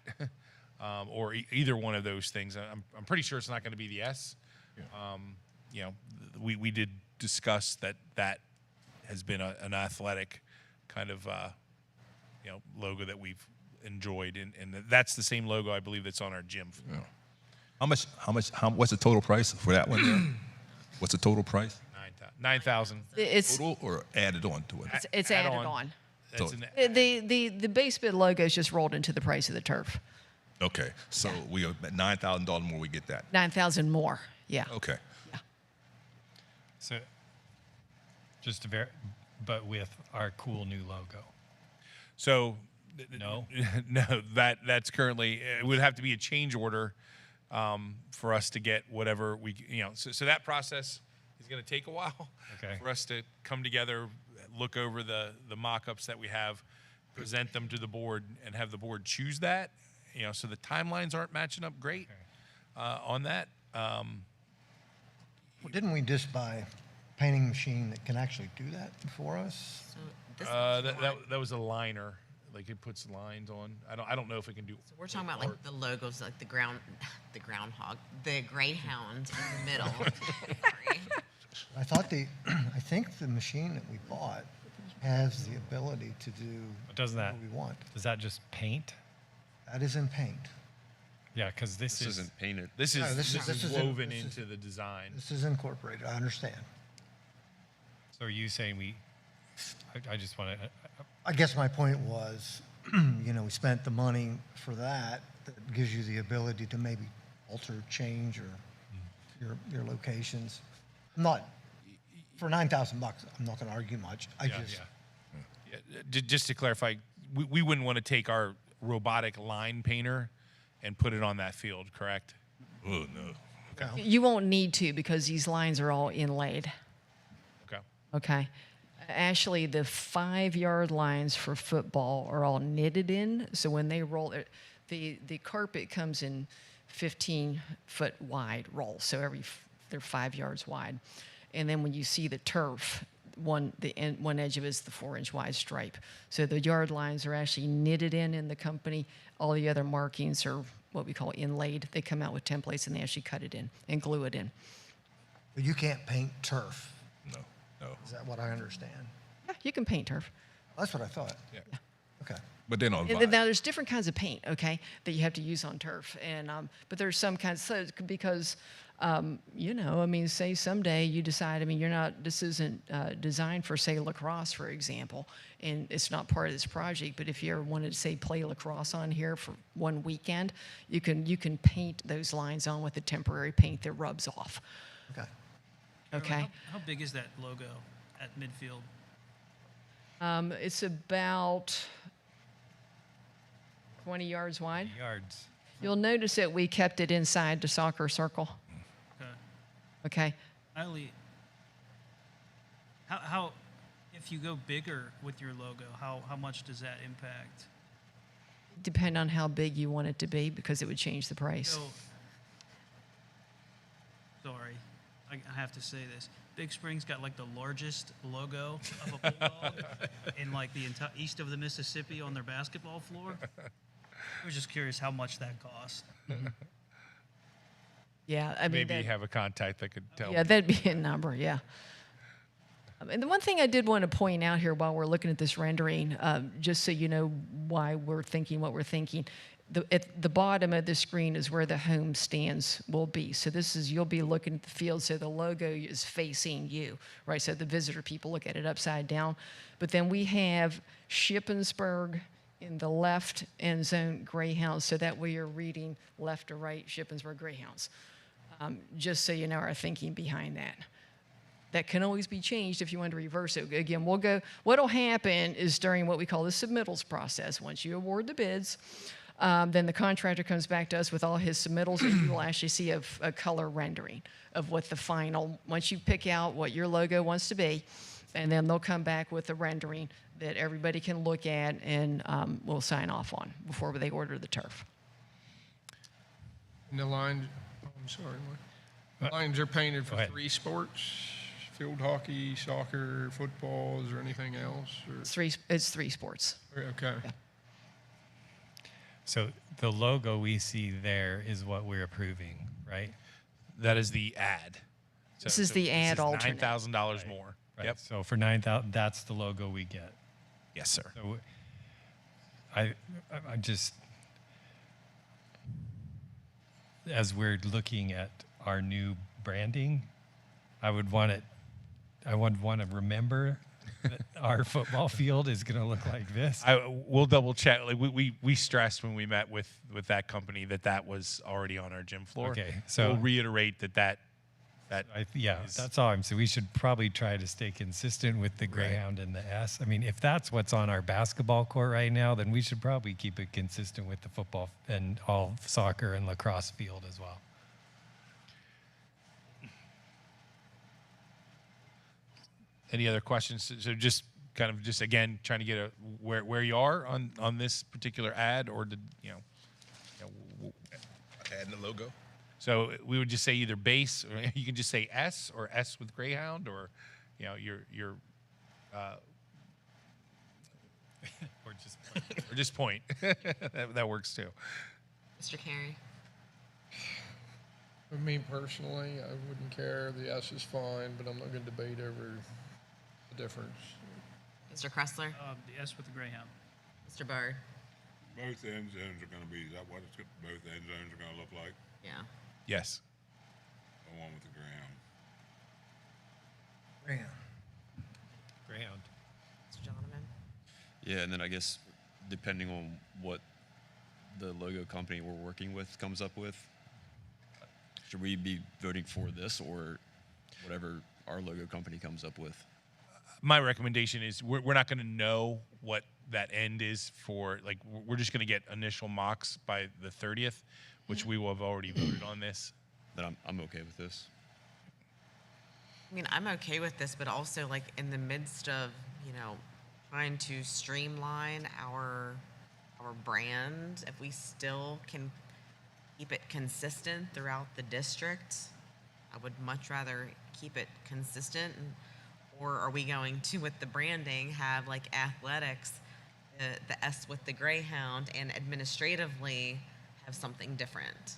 Speaker 7: or either one of those things. I'm pretty sure it's not going to be the S. Yeah. We did discuss that has been an athletic kind of logo that we've enjoyed, and that's the same logo I believe that's on our gym.
Speaker 4: Yeah. What's the total price for that one there? What's the total price?
Speaker 7: 9,000.
Speaker 8: It's
Speaker 4: Total or added on to it?
Speaker 8: it's
Speaker 7: Add
Speaker 8: added
Speaker 7: on.
Speaker 8: on.
Speaker 7: That's
Speaker 4: So-
Speaker 7: an,
Speaker 8: The base bid logo is just rolled into the price of the turf.
Speaker 4: Okay, so we are at $9,000 more. We get that.
Speaker 8: 9,000 more. Yeah.
Speaker 4: Okay.
Speaker 9: So, just to but with our cool new logo.
Speaker 7: so
Speaker 9: No?
Speaker 7: no, that's currently, it would have to be a change order for us to get whatever we, so that process is going to take a while.
Speaker 9: Okay.
Speaker 7: For us to come together, look over the mock-ups that we have, present them to the board, and have the board choose that. So the timelines aren't matching up great on that.
Speaker 1: Well, didn't we just buy painting machine that can actually do that for us?
Speaker 2: So this
Speaker 7: That was a liner. Like it puts lines on. I don't know if it can do.
Speaker 2: So we're talking about like the logos, like the groundhog, the greyhound in the middle.
Speaker 1: I thought I think the machine that we bought has the ability to do
Speaker 9: Doesn't that,
Speaker 1: what we want.
Speaker 9: does that just paint?
Speaker 1: That is in paint.
Speaker 9: Yeah, because this
Speaker 11: This
Speaker 9: is,
Speaker 11: isn't painted.
Speaker 7: This is
Speaker 1: No,
Speaker 7: this is
Speaker 1: in-
Speaker 7: woven
Speaker 1: this
Speaker 7: into the design.
Speaker 1: This is incorporated, I understand.
Speaker 9: so are you saying I just want to,
Speaker 1: I guess my point was, we spent the money for that gives you the ability to maybe alter, change, or your locations. Not, for $9,000, I'm not gonna argue much.
Speaker 7: Just to clarify, we wouldn't want to take our robotic line painter and put it on that field, correct?
Speaker 4: Oh, no.
Speaker 1: Okay.
Speaker 8: You won't need to because these lines are all inlaid.
Speaker 7: Okay.
Speaker 8: Okay. Actually, the 5-yard lines for football are all knitted in. So when they roll, the carpet comes in 15-foot wide rolls. So they're 5 yards wide. And then when you see the turf, one edge of it is the 4-inch wide stripe. So the yard lines are actually knitted in the company. All the other markings are what we call inlaid. They come out with templates and they actually cut it in and glue it in.
Speaker 1: But you can't paint turf,
Speaker 4: No.
Speaker 1: is that what I understand?
Speaker 8: Yeah, you can paint turf.
Speaker 1: That's what I thought.
Speaker 4: Yeah.
Speaker 1: Okay.
Speaker 4: But then on
Speaker 8: And
Speaker 4: vibe.
Speaker 8: now there's different kinds of paint, okay, that you have to use on turf, and but there's some kinds. So because say someday you decide, this isn't designed for, say, lacrosse, for example, and it's not part of this project. But if you ever wanted to, say, play lacrosse on here for one weekend, you can paint those lines on with a temporary paint that rubs off.
Speaker 1: Okay.
Speaker 8: Okay.
Speaker 10: How big is that logo at midfield?
Speaker 8: It's about 20 yards wide.
Speaker 9: yards.
Speaker 8: You'll notice that we kept it inside the soccer circle.
Speaker 10: Okay.
Speaker 8: Okay.
Speaker 10: Eileen, how if you go bigger with your logo, how much does that impact?
Speaker 8: Depend on how big you want it to be because it would change the price.
Speaker 10: So, sorry, I have to say this. Big Spring's got like the largest logo of a bulldog in like the entire east of the Mississippi on their basketball floor. I was just curious how much that cost.
Speaker 8: Yeah, I mean,
Speaker 7: Maybe you have a contact that could tell.
Speaker 8: yeah, that'd be a number. Yeah. And the one thing I did want to point out here while we're looking at this rendering, just so you know why we're thinking what we're thinking, at the bottom of the screen is where the home stands will be. So you'll be looking at the field, so the logo is facing you, right? So the visitor people look at it upside down. But then we have Shippensburg in the left end zone, Greyhounds, so that way you're reading left to right, Shippensburg Greyhounds. Just so you know our thinking behind that. That can always be changed if you want to reverse it. Again, what'll happen is during what we call the submittals process, once you award the bids, then the contractor comes back to us with all his submittals, and you will actually see a color rendering of what the final, once you pick out what your logo wants to be, and then they'll come back with a rendering that everybody can look at and we'll sign off on before they order the turf.
Speaker 13: And the lines, I'm sorry, Mike. Lines are painted for 3 sports, field hockey, soccer, football, is there anything else? Or?
Speaker 8: It's 3 sports.
Speaker 13: Okay.
Speaker 8: Yeah.
Speaker 9: So the logo we see there is what we're approving, right?
Speaker 7: That is the ad.
Speaker 8: This is the ad alternate.
Speaker 7: $9,000 more.
Speaker 9: Right.
Speaker 7: Yep.
Speaker 9: So for 9,000, that's the logo we get.
Speaker 7: Yes, sir.
Speaker 9: So I just, as we're looking at our new branding, I would want to remember that our football field is going to look like this.
Speaker 7: We'll double check. Like we stressed when we met with that company that was already on our gym floor.
Speaker 9: Okay, so-
Speaker 7: we'll reiterate that
Speaker 9: That's all I'm saying. We should probably try to stay consistent with the Greyhound and the S. I mean, if that's what's on our basketball court right now, then we should probably keep it consistent with the football and all soccer and lacrosse field as well.
Speaker 7: Any other questions? So just again trying to get where you are on this particular ad, or did
Speaker 4: Adding the logo?
Speaker 7: So we would just say either base, or you can just say S or S with Greyhound, or, you know, your
Speaker 9: Or just point.
Speaker 7: or just point. That works too.
Speaker 2: Mr. Carey?
Speaker 13: For me personally, I wouldn't care. The S is fine, but I'm not going to debate over the difference.
Speaker 2: Mr. Kressler?
Speaker 10: The S with the Greyhound.
Speaker 2: Mr. Byrd?
Speaker 14: Both end zones are gonna be, is that what both end zones are gonna look like?
Speaker 2: Yeah.
Speaker 7: Yes.
Speaker 14: The one with the ground.
Speaker 9: Greyhound.
Speaker 2: Mr. Donovan?
Speaker 11: Yeah, and then I guess depending on what the logo company we're working with comes up with, should we be voting for this or whatever our logo company comes up with?
Speaker 7: My recommendation is we're not going to know what that end is for, like, we're just going to get initial mocks by the 30th, which we will have already voted on this.
Speaker 11: Then I'm okay with this.
Speaker 2: I mean, I'm okay with this, but also, like, in the midst of, you know, trying to streamline our brand, if we still can keep it consistent throughout the district, I would much rather keep it consistent. Or are we going to, with the branding, have like athletics, the S with the Greyhound, and administratively have something different?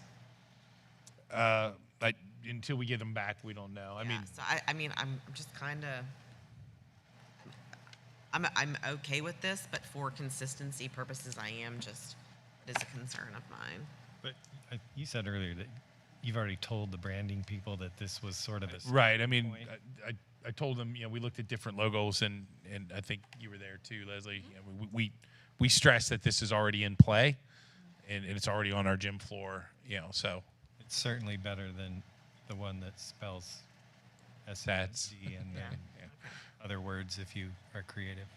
Speaker 7: Until we get them back, we don't know. I mean,
Speaker 2: so I mean, I'm just kind of, I'm okay with this, but for consistency purposes, I am just, it is a concern of mine.
Speaker 9: But you said earlier that you've already told the branding people that this was sort of a
Speaker 7: right. I mean,
Speaker 9: point.
Speaker 7: I told them, you know, we looked at different logos, and I think you were there too, Leslie. You know, we stress that this is already in play, and it's already on our gym floor. You know, so
Speaker 9: It's certainly better than the one that spells
Speaker 7: That's-
Speaker 9: SAD and then other words if you are creative.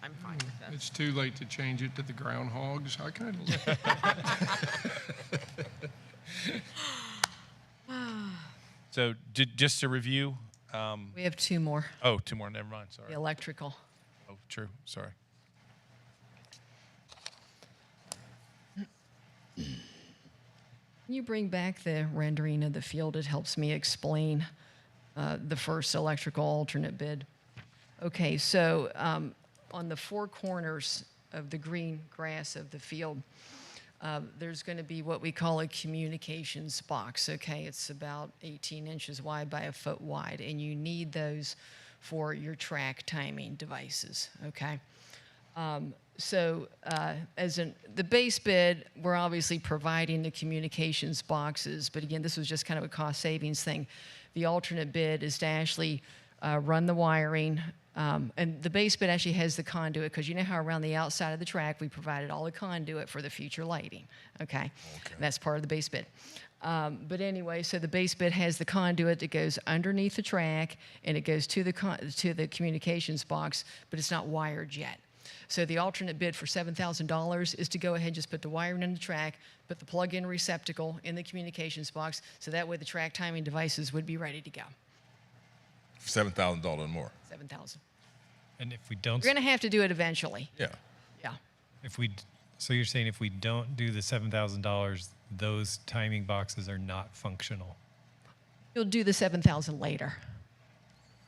Speaker 2: I'm fine with this.
Speaker 13: It's too late to change it to the groundhogs. I kind of
Speaker 7: So just to review.
Speaker 8: We have two more.
Speaker 7: Oh, two more. Never mind. Sorry.
Speaker 8: The electrical.
Speaker 7: Oh, true. Sorry.
Speaker 8: Can you bring back the rendering of the field? It helps me explain the first electrical alternate bid. Okay, so on the four corners of the green grass of the field, there's going to be what we call a communications box. Okay, it's about 18 inches wide by a foot wide, and you need those for your track timing devices. Okay. The base bid, we're obviously providing the communications boxes, but again, this was just kind of a cost savings thing. The alternate bid is to actually run the wiring, and the base bid actually has the conduit, because you know how around the outside of the track we provided all the conduit for the future lighting. Okay. That's part of the base bid. But anyway, so the base bid has the conduit that goes underneath the track, and it goes to the communications box, but it's not wired yet. So the alternate bid for $7,000 is to go ahead and just put the wiring in the track, put the plug-in receptacle in the communications box, so that way the track timing devices would be ready to go.
Speaker 4: $7,000 more.
Speaker 8: $7,000.
Speaker 9: And if we don't,
Speaker 8: We're going to have to do it eventually.
Speaker 4: Yeah.
Speaker 8: Yeah.
Speaker 9: so you're saying if we don't do the $7,000, those timing boxes are not functional.
Speaker 8: You'll do the $7,000 later.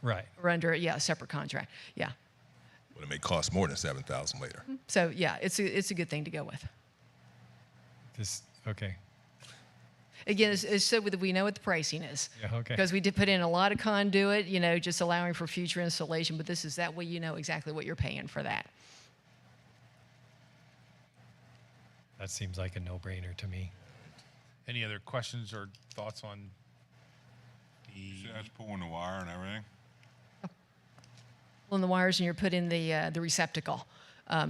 Speaker 9: Right.
Speaker 8: Or under a separate contract. Yeah.
Speaker 4: But it may cost more than $7,000 later.
Speaker 8: So yeah, it's a good thing to go with.
Speaker 9: Okay.
Speaker 8: Again, it's so that we know what the pricing is.
Speaker 9: Yeah, okay.
Speaker 8: Because we did put in a lot of conduit, you know, just allowing for future installation, but this is that way you know exactly what you're paying for that.
Speaker 9: That seems like a no-brainer to me.
Speaker 7: Any other questions or thoughts on the?
Speaker 14: See, that's pulling the wire and everything.
Speaker 8: Pulling the wires, and you're putting the receptacle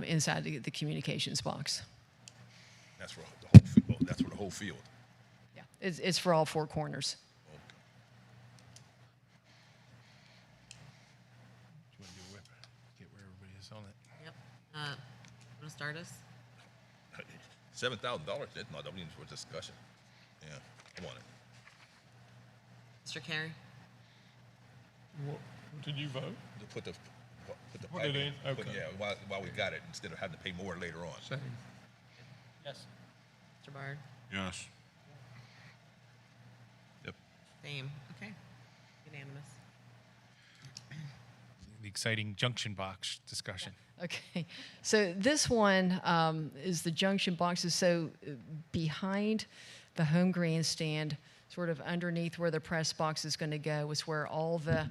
Speaker 8: inside the communications box.
Speaker 4: That's for the whole field. That's for the whole field.
Speaker 8: Yeah, it's for all four corners.
Speaker 7: Do you want to do a whip? Get where everybody is on it.
Speaker 2: Yep. Want to start us?
Speaker 4: $7,000. That's not even for discussion. Yeah, I want it.
Speaker 2: Mr. Carey?
Speaker 13: Did you vote?
Speaker 4: To put the
Speaker 13: Put
Speaker 4: pipe
Speaker 13: it in?
Speaker 4: Put-
Speaker 13: Okay.
Speaker 4: yeah, while we got it, instead of having to pay more later on.
Speaker 13: Same. Yes.
Speaker 2: Mr. Bard?
Speaker 14: Yes.
Speaker 2: Same. Okay. Unanimous.
Speaker 7: The exciting junction box discussion.
Speaker 8: Okay, so this one is the junction boxes. So behind the home grandstand, sort of underneath where the press box is going to go, is where all the,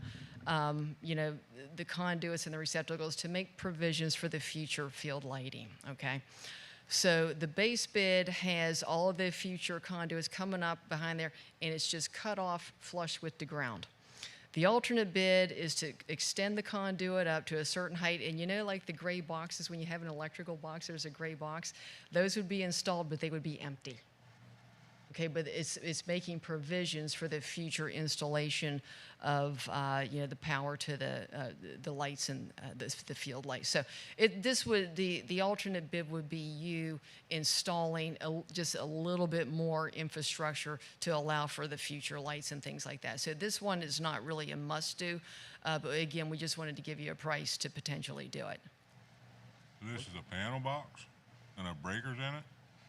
Speaker 8: the conduits and the receptacles to make provisions for the future field lighting. Okay, so the base bid has all of the future conduits coming up behind there, and it's just cut off flush with the ground. The alternate bid is to extend the conduit up to a certain height, and like the gray boxes, when you have an electrical box, there's a gray box. Those would be installed, but they would be empty. Okay, but it's making provisions for the future installation of the power to the lights and the field lights. So the alternate bid would be you installing just a little bit more infrastructure to allow for the future lights and things like that. So this one is not really a must-do, but again, we just wanted to give you a price to potentially do it.
Speaker 14: So this is a panel box and have breakers in it?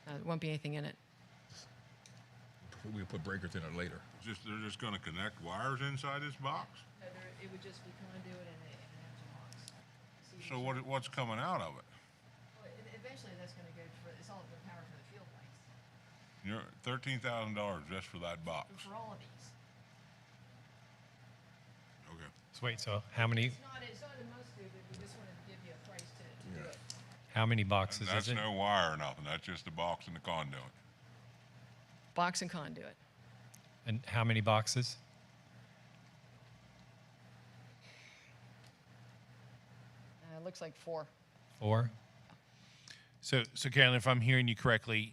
Speaker 8: There won't be anything in it.
Speaker 4: We can put breakers in it later.
Speaker 14: They're just gonna connect wires inside this box?
Speaker 8: No, it would just be conduit and an empty box.
Speaker 14: So what's coming out of it?
Speaker 8: Well, eventually that's going to go for, it's all the power for the field lights.
Speaker 14: You're $13,000 just for that box.
Speaker 8: For all of these.
Speaker 14: Okay.
Speaker 9: So wait, so how many
Speaker 8: It's not a must-do, but we just wanted to give you a price to do it.
Speaker 9: how many boxes
Speaker 14: That's
Speaker 9: is it?
Speaker 14: no wire or nothing. That's just the box and the conduit.
Speaker 8: Box and conduit.
Speaker 9: And how many boxes?
Speaker 8: It looks like 4.
Speaker 9: 4?
Speaker 7: So Carolyn, if I'm hearing you correctly,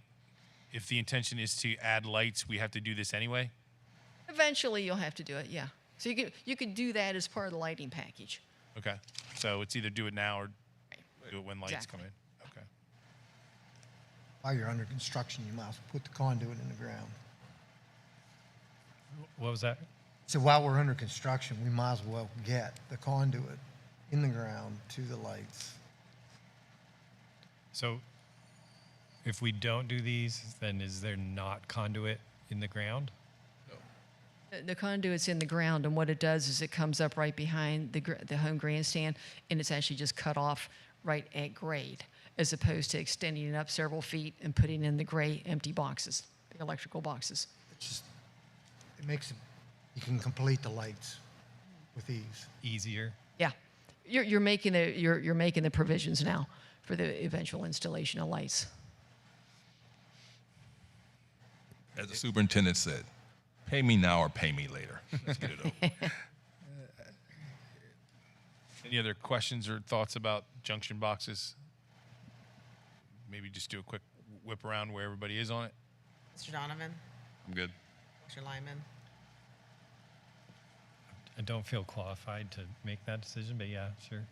Speaker 7: if the intention is to add lights, we have to do this anyway?
Speaker 8: Eventually you'll have to do it, yeah. So you could do that as part of the lighting package.
Speaker 7: Okay. So it's either do it now or do it when lights
Speaker 8: Exactly.
Speaker 7: come in. Okay.
Speaker 1: While you're under construction, you might as well put the conduit in the ground.
Speaker 9: What was that?
Speaker 1: So while we're under construction, we might as well get the conduit in the ground to the lights.
Speaker 9: So if we don't do these, then is there not conduit in the ground?
Speaker 8: The conduit's in the ground, and what it does is it comes up right behind the home grandstand, and it's actually just cut off right at grade, as opposed to extending it up several feet and putting in the gray empty boxes, the electrical boxes.
Speaker 1: It makes it, you can complete the lights with ease.
Speaker 9: Easier?
Speaker 8: Yeah, you're making the provisions now for the eventual installation of lights.
Speaker 4: As the superintendent said, pay me now or pay me later. Let's get it over.
Speaker 7: Any other questions or thoughts about junction boxes? Maybe just do a quick whip around where everybody is on it.
Speaker 2: Mr. Donovan?
Speaker 11: I'm good.
Speaker 2: Mr. Lyman?
Speaker 9: I don't feel qualified to make that decision, but yeah, sure.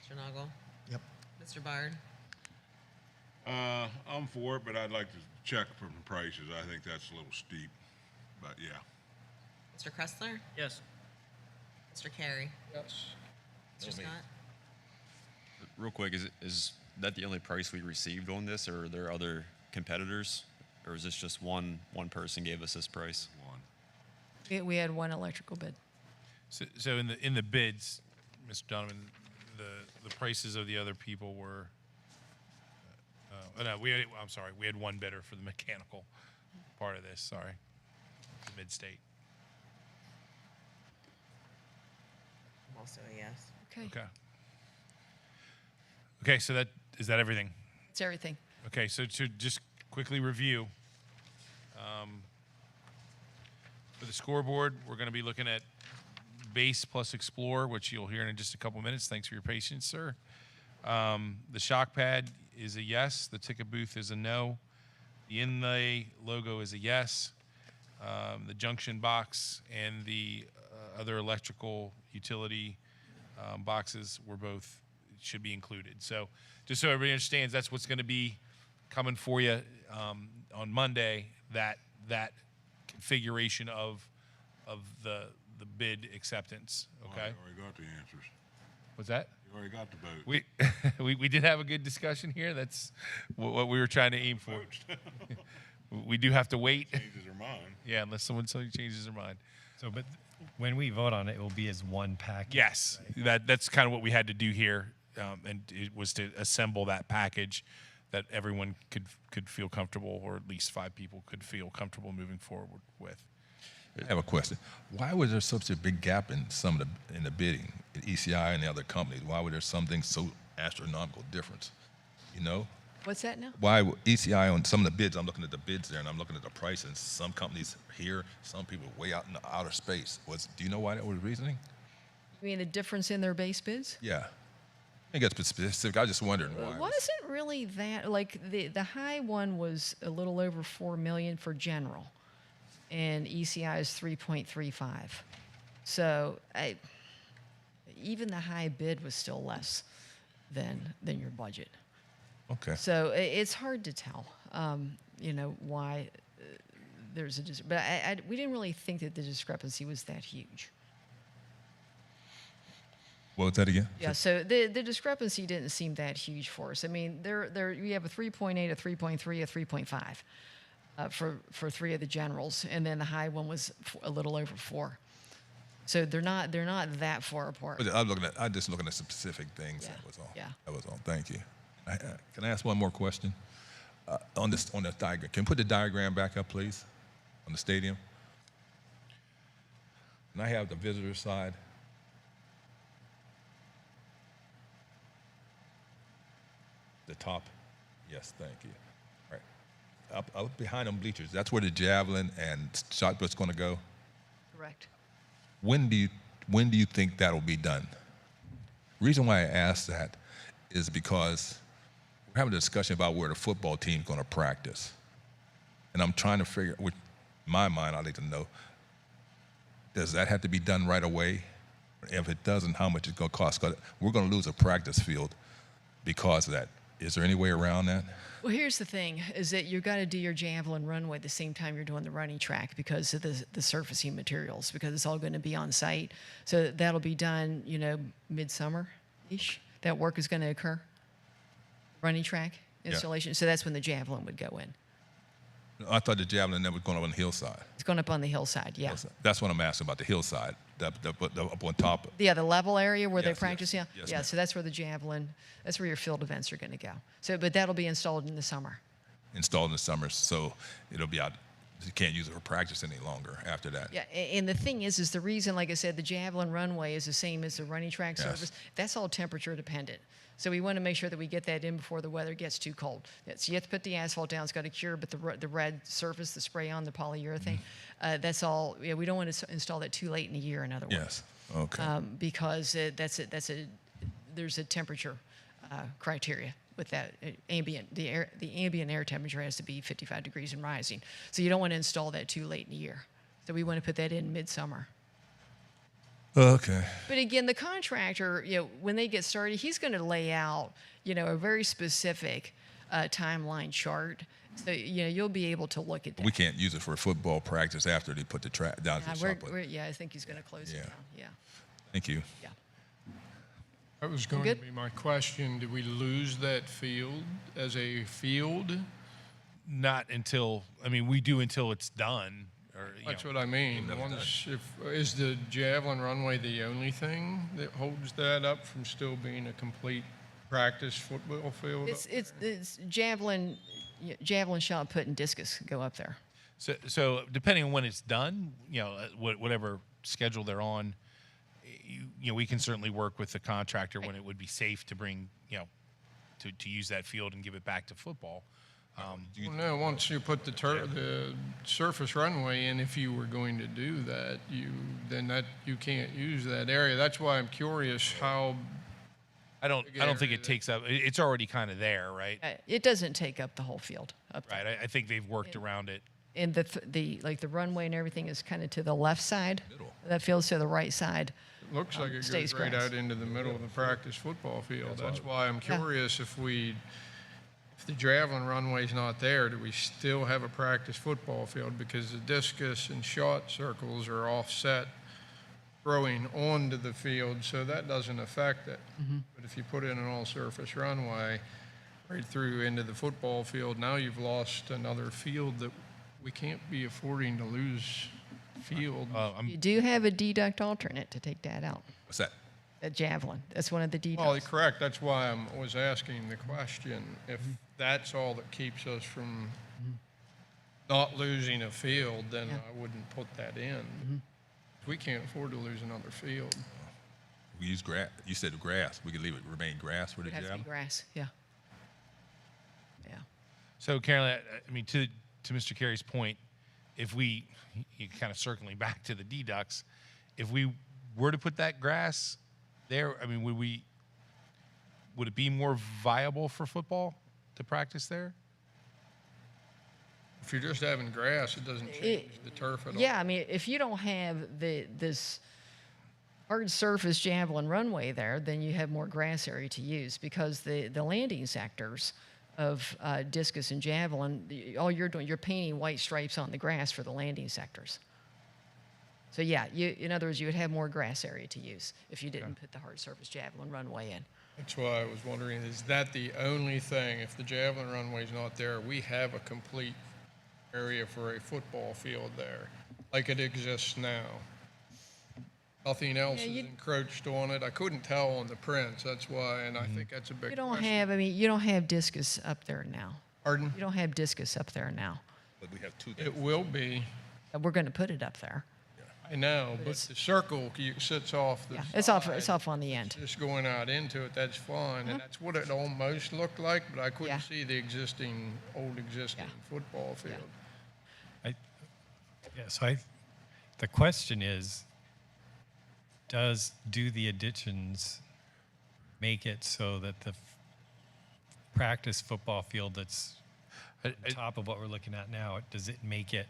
Speaker 2: Mr. Noggle?
Speaker 1: Yep.
Speaker 2: Mr. Bard?
Speaker 14: I'm for it, but I'd like to check for the prices. I think that's a little steep, but yeah.
Speaker 2: Mr. Kressler?
Speaker 10: Yes.
Speaker 2: Mr. Carey?
Speaker 13: Yes.
Speaker 2: Mr. Scott?
Speaker 11: Real quick, is that the only price we received on this, or are there other competitors? Or is this just one person gave us this price?
Speaker 14: One.
Speaker 8: We had one electrical bid.
Speaker 7: So in the bids, Mr. Donovan, the prices of the other people were. No, I'm sorry. We had one bidder for the mechanical part of this. Sorry, the mid-state.
Speaker 2: Also a yes.
Speaker 8: Okay.
Speaker 7: Okay. So is that everything?
Speaker 8: It's everything.
Speaker 7: Okay. So to just quickly review, for the scoreboard, we're going to be looking at base plus explore, which you'll hear in just a couple minutes. Thanks for your patience, sir. The shock pad is a yes. The ticket booth is a no. The inlay logo is a yes. The junction box and the other electrical utility boxes should be included. So just so everybody understands, that's what's going to be coming for you on Monday, that configuration of the bid acceptance, okay?
Speaker 14: I already got the answers.
Speaker 7: What's that?
Speaker 14: You already got the vote.
Speaker 7: We did have a good discussion here. That's what we were trying to aim for. we do have to wait.
Speaker 14: Changes their mind.
Speaker 7: Yeah, unless somebody changes their mind.
Speaker 9: So, but when we vote on it, it will be as one package.
Speaker 7: Yes, that's kind of what we had to do here, and it was to assemble that package that everyone could feel comfortable, or at least 5 people could feel comfortable moving forward with.
Speaker 4: I have a question. Why was there such a big gap in in the bidding at ECI and the other companies? Why were there something so astronomical difference? You know,
Speaker 8: What's that now?
Speaker 4: why ECI on some of the bids? I'm looking at the bids there, and I'm looking at the price, and some companies here, some people way out in the outer space. Do you know why that was reasoning?
Speaker 8: You mean the difference in their base bids?
Speaker 4: Yeah, I think that's specific. I was just wondering why.
Speaker 8: It wasn't really that. Like the high one was a little over $4 million for general, and ECI is 3.35. So even the high bid was still less than your budget.
Speaker 4: Okay.
Speaker 8: So it's hard to tell, why there's a but we didn't really think that the discrepancy was that huge.
Speaker 4: What was that again?
Speaker 8: Yeah, so the discrepancy didn't seem that huge for us. I mean, we have a 3.8, a 3.3, a 3.5 for 3 of the generals, and then the high one was a little over 4. So they're not that far apart.
Speaker 4: But I'm just looking at specific things.
Speaker 8: Yeah.
Speaker 4: That was all.
Speaker 8: Yeah.
Speaker 4: That was all. Thank you. Can I ask one more question? On the diagram, can you put the diagram back up, please, on the stadium? And I have the visitor side. The top. Yes, thank you. All right. Up behind them bleachers. That's where the javelin and shot put's going to go.
Speaker 8: Correct.
Speaker 4: When do you think that'll be done? The reason why I ask that is because we're having a discussion about where the football team's going to practice. And I'm trying to figure, in my mind, I'd like to know, does that have to be done right away? If it doesn't, how much it's going to cost? 'Cause we're going to lose a practice field because of that. Is there any way around that?
Speaker 8: Well, here's the thing, is that you've got to do your javelin runway the same time you're doing the running track because of the surfacing materials, because it's all going to be on site. So that'll be done, midsummer-ish. That work is going to occur. Running track installation. Yeah. So that's when the javelin would go in.
Speaker 4: I thought the javelin that was going up on the hillside.
Speaker 8: It's going up on the hillside, yeah.
Speaker 4: That's what I'm asking about, the hillside, the up on top.
Speaker 8: Yeah, the level area where they
Speaker 4: Yes,
Speaker 8: practice,
Speaker 4: yes.
Speaker 8: yeah.
Speaker 4: Yes,
Speaker 8: Yeah,
Speaker 4: ma'am.
Speaker 8: so that's where the javelin, that's where your field events are going to go. So, but that'll be installed in the summer.
Speaker 4: Installed in the summer, so it'll be out. You can't use it for practice any longer after that.
Speaker 8: Yeah, and the thing is the reason, like I said, the javelin runway is the same as the running track
Speaker 4: Yes.
Speaker 8: surface. That's all temperature dependent. So we want to make sure that we get that in before the weather gets too cold. So you have to put the asphalt down; it's got to cure. But the red surface, the spray on, the polyurethane, that's all. Yeah, we don't want to install that too late in the year. In other words,
Speaker 4: Yes. Okay.
Speaker 8: because there's a temperature criteria with that ambient. The ambient air temperature has to be 55 degrees and rising. So you don't want to install that too late in the year. So we want to put that in midsummer.
Speaker 4: Okay.
Speaker 8: But again, the contractor, when they get started, he's going to lay out, a very specific timeline chart. So, you'll be able to look at that.
Speaker 4: We can't use it for football practice after they put the track down to the shot put.
Speaker 8: I think he's going to close it down. Yeah.
Speaker 4: Thank you.
Speaker 8: Yeah.
Speaker 13: That was going to be my question. Did we lose that field as a field?
Speaker 7: Not until, we do until it's done.
Speaker 13: That's what I mean. Is the javelin runway the only thing that holds that up from still being a complete practice football field?
Speaker 8: It's javelin shot put and discus go up there.
Speaker 7: So depending on when it's done, whatever schedule they're on, we can certainly work with the contractor when it would be safe to bring, to use that field and give it back to football.
Speaker 13: No, once you put the surface runway in, if you were going to do that, you can't use that area. That's why I'm curious how.
Speaker 7: I don't think it takes up. It's already kind of there, right?
Speaker 8: It doesn't take up the whole field.
Speaker 7: Right. I think they've worked around it.
Speaker 8: And the runway and everything is kind of to the left side.
Speaker 4: Middle.
Speaker 8: That field's to the right side.
Speaker 13: It looks like it
Speaker 8: stays
Speaker 13: goes right
Speaker 8: grass.
Speaker 13: out into the middle of the practice football field. That's why I'm curious if the javelin runway's not there, do we still have a practice football field? Because the discus and shot circles are offset throwing onto the field, so that doesn't affect it. But if you put in an all-surface runway, right through into the football field. Now you've lost another field that we can't be affording to lose field.
Speaker 8: You do have a deduct alternate to take that out.
Speaker 4: What's that?
Speaker 8: A javelin. That's one of the deducts.
Speaker 13: Well, correct. That's why I was asking the question. If that's all that keeps us from not losing a field, then I wouldn't put that in. We can't afford to lose another field.
Speaker 4: We use grass. You said grass. We could leave it remain grass for the
Speaker 8: It has to be
Speaker 4: javelin.
Speaker 8: grass. Yeah. Yeah.
Speaker 7: So, Carolyn, I mean, to Mr. Carey's point, if we, you kind of circling back to the deducts, if we were to put that grass there, I mean, would it be more viable for football to practice there?
Speaker 13: If you're just having grass, it doesn't change the turf at all.
Speaker 8: Yeah, I mean, if you don't have this hard surface javelin runway there, then you have more grass area to use because the landing sectors of discus and javelin, all you're doing, you're painting white stripes on the grass for the landing sectors. So yeah, in other words, you would have more grass area to use if you didn't put the hard surface javelin runway in.
Speaker 13: That's why I was wondering, is that the only thing? If the javelin runway's not there, we have a complete area for a football field there, like it exists now. Nothing else is encroached on it. I couldn't tell on the prints, that's why, and I think that's a big
Speaker 8: You don't
Speaker 13: question.
Speaker 8: have, I mean, you don't have discus up there now.
Speaker 13: Pardon?
Speaker 8: You don't have discus up there now.
Speaker 4: But we have two.
Speaker 13: It will be,
Speaker 8: We're going to put it up there.
Speaker 13: I know, but the circle sits off the
Speaker 8: Yeah,
Speaker 13: side.
Speaker 8: it's off on the end.
Speaker 13: Just going out into it, that's fine, and that's what it almost looked like, but I couldn't see the old existing football field.
Speaker 9: The question is, do the additions make it so that the practice football field that's on top of what we're looking at now, does it make it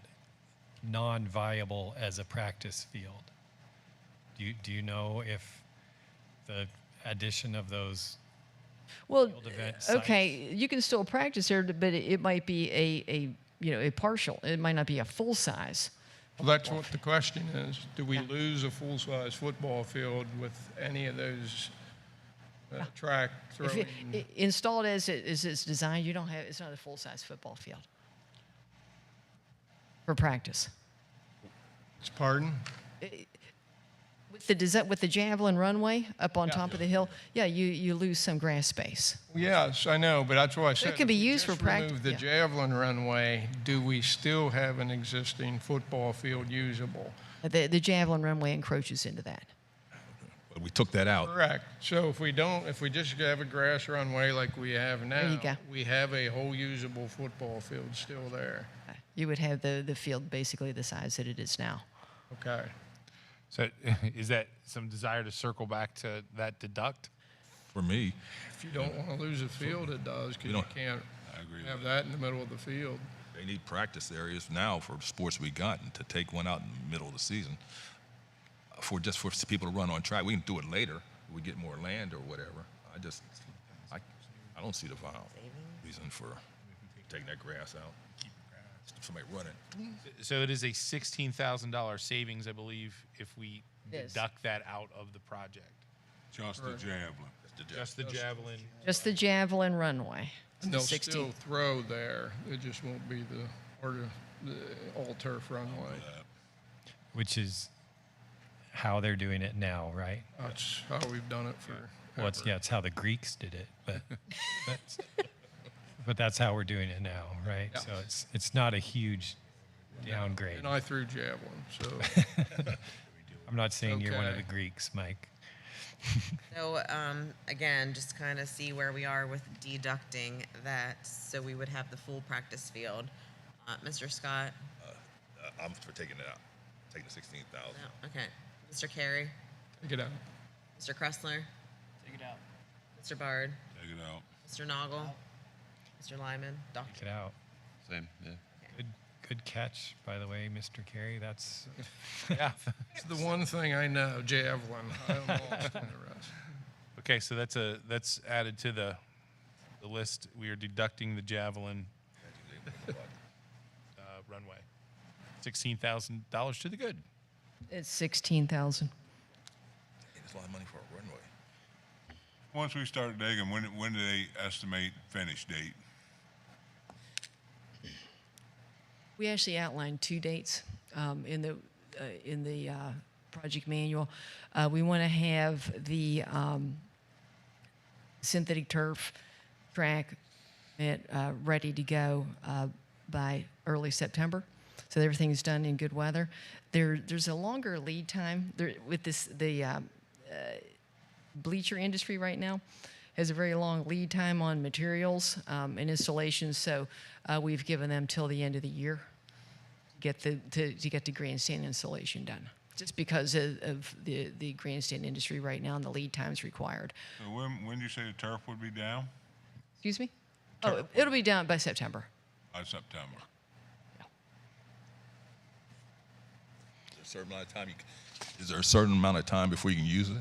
Speaker 9: non-viable as a practice field? Do you know if the addition of those
Speaker 8: Well,
Speaker 9: field event
Speaker 8: okay, you can still practice there, but it might be a partial. It might not be a full size.
Speaker 13: Well, that's what the question is. Do we lose a full-size football field with any of those track
Speaker 8: If
Speaker 13: throwing?
Speaker 8: installed as it's designed, you don't have. It's not a full size football field for practice.
Speaker 13: Pardon?
Speaker 8: With the javelin runway up on top of the hill, you lose some grass space.
Speaker 13: Yes, I know, but that's why I said.
Speaker 8: It can be
Speaker 13: if we
Speaker 8: used for
Speaker 13: just
Speaker 8: practice.
Speaker 13: remove the javelin runway, do we still have an existing football field usable?
Speaker 8: The javelin runway encroaches into that.
Speaker 4: But we took that out.
Speaker 13: Correct. So if we just have a grass runway like we have now,
Speaker 8: you go.
Speaker 13: we have a whole usable football field still there.
Speaker 8: You would have the field basically the size that it is now.
Speaker 13: Okay.
Speaker 7: So is that some desire to circle back to that deduct?
Speaker 4: For me,
Speaker 13: If you don't want to lose a field, it does, because you can't have that in the middle of the field.
Speaker 4: they need practice areas now for sports we got, and to take one out in the middle of the season for people to run on track. We can do it later. We get more land or whatever. I don't see the viable reason for taking that grass out. Somebody running.
Speaker 7: So it is a $16,000 savings, I believe, if we
Speaker 8: Yes.
Speaker 7: deduct that out of the project.
Speaker 14: Just the javelin.
Speaker 7: Just the javelin.
Speaker 8: Just the javelin runway.
Speaker 13: And they'll
Speaker 8: 16.
Speaker 13: still throw there. It just won't be the all-turf runway.
Speaker 9: which is how they're doing it now, right?
Speaker 13: That's how we've done it for.
Speaker 9: Well, it's how the Greeks did it, but that's how we're doing it now, right?
Speaker 13: Yeah.
Speaker 9: So it's not a huge downgrade.
Speaker 13: And I threw javelin, so.
Speaker 9: I'm not saying you're one of
Speaker 13: Okay.
Speaker 9: the Greeks, Mike.
Speaker 2: So, again, just kind of see where we are with deducting that, so we would have the full practice field. Mr. Scott?
Speaker 4: I'm for taking it out, taking the 16,000.
Speaker 2: No, okay. Mr. Carey?
Speaker 13: Take it out.
Speaker 2: Mr. Kressler?
Speaker 10: Take it out.
Speaker 2: Mr. Bard?
Speaker 14: Take it out.
Speaker 2: Mr. Noggle? Mr. Lyman?
Speaker 9: Take
Speaker 2: Dr.
Speaker 9: it out.
Speaker 11: Same, yeah.
Speaker 9: Good catch, by the way, Mr. Carey. That's
Speaker 7: Yeah.
Speaker 13: It's the one thing I know, javelin. I'm lost in the rest.
Speaker 7: Okay, so that's added to the list. We are deducting the javelin runway. $16,000 to the good.
Speaker 8: It's 16,000.
Speaker 4: It's a lot of money for a runway.
Speaker 14: Once we start digging, when do they estimate finish date?
Speaker 8: We actually outlined 2 dates in the project manual. We want to have the synthetic turf track ready to go by early September, so that everything is done in good weather. There's a longer lead time with the bleacher industry right now has a very long lead time on materials and installations, so we've given them till the end of the year to get the grandstand installation done, just because of the grandstand industry right now and the lead times required.
Speaker 14: So when did you say the turf would be down?
Speaker 8: Excuse me? Oh, it'll be done by September.
Speaker 14: By September.
Speaker 4: Is there a certain amount of time before you can use it?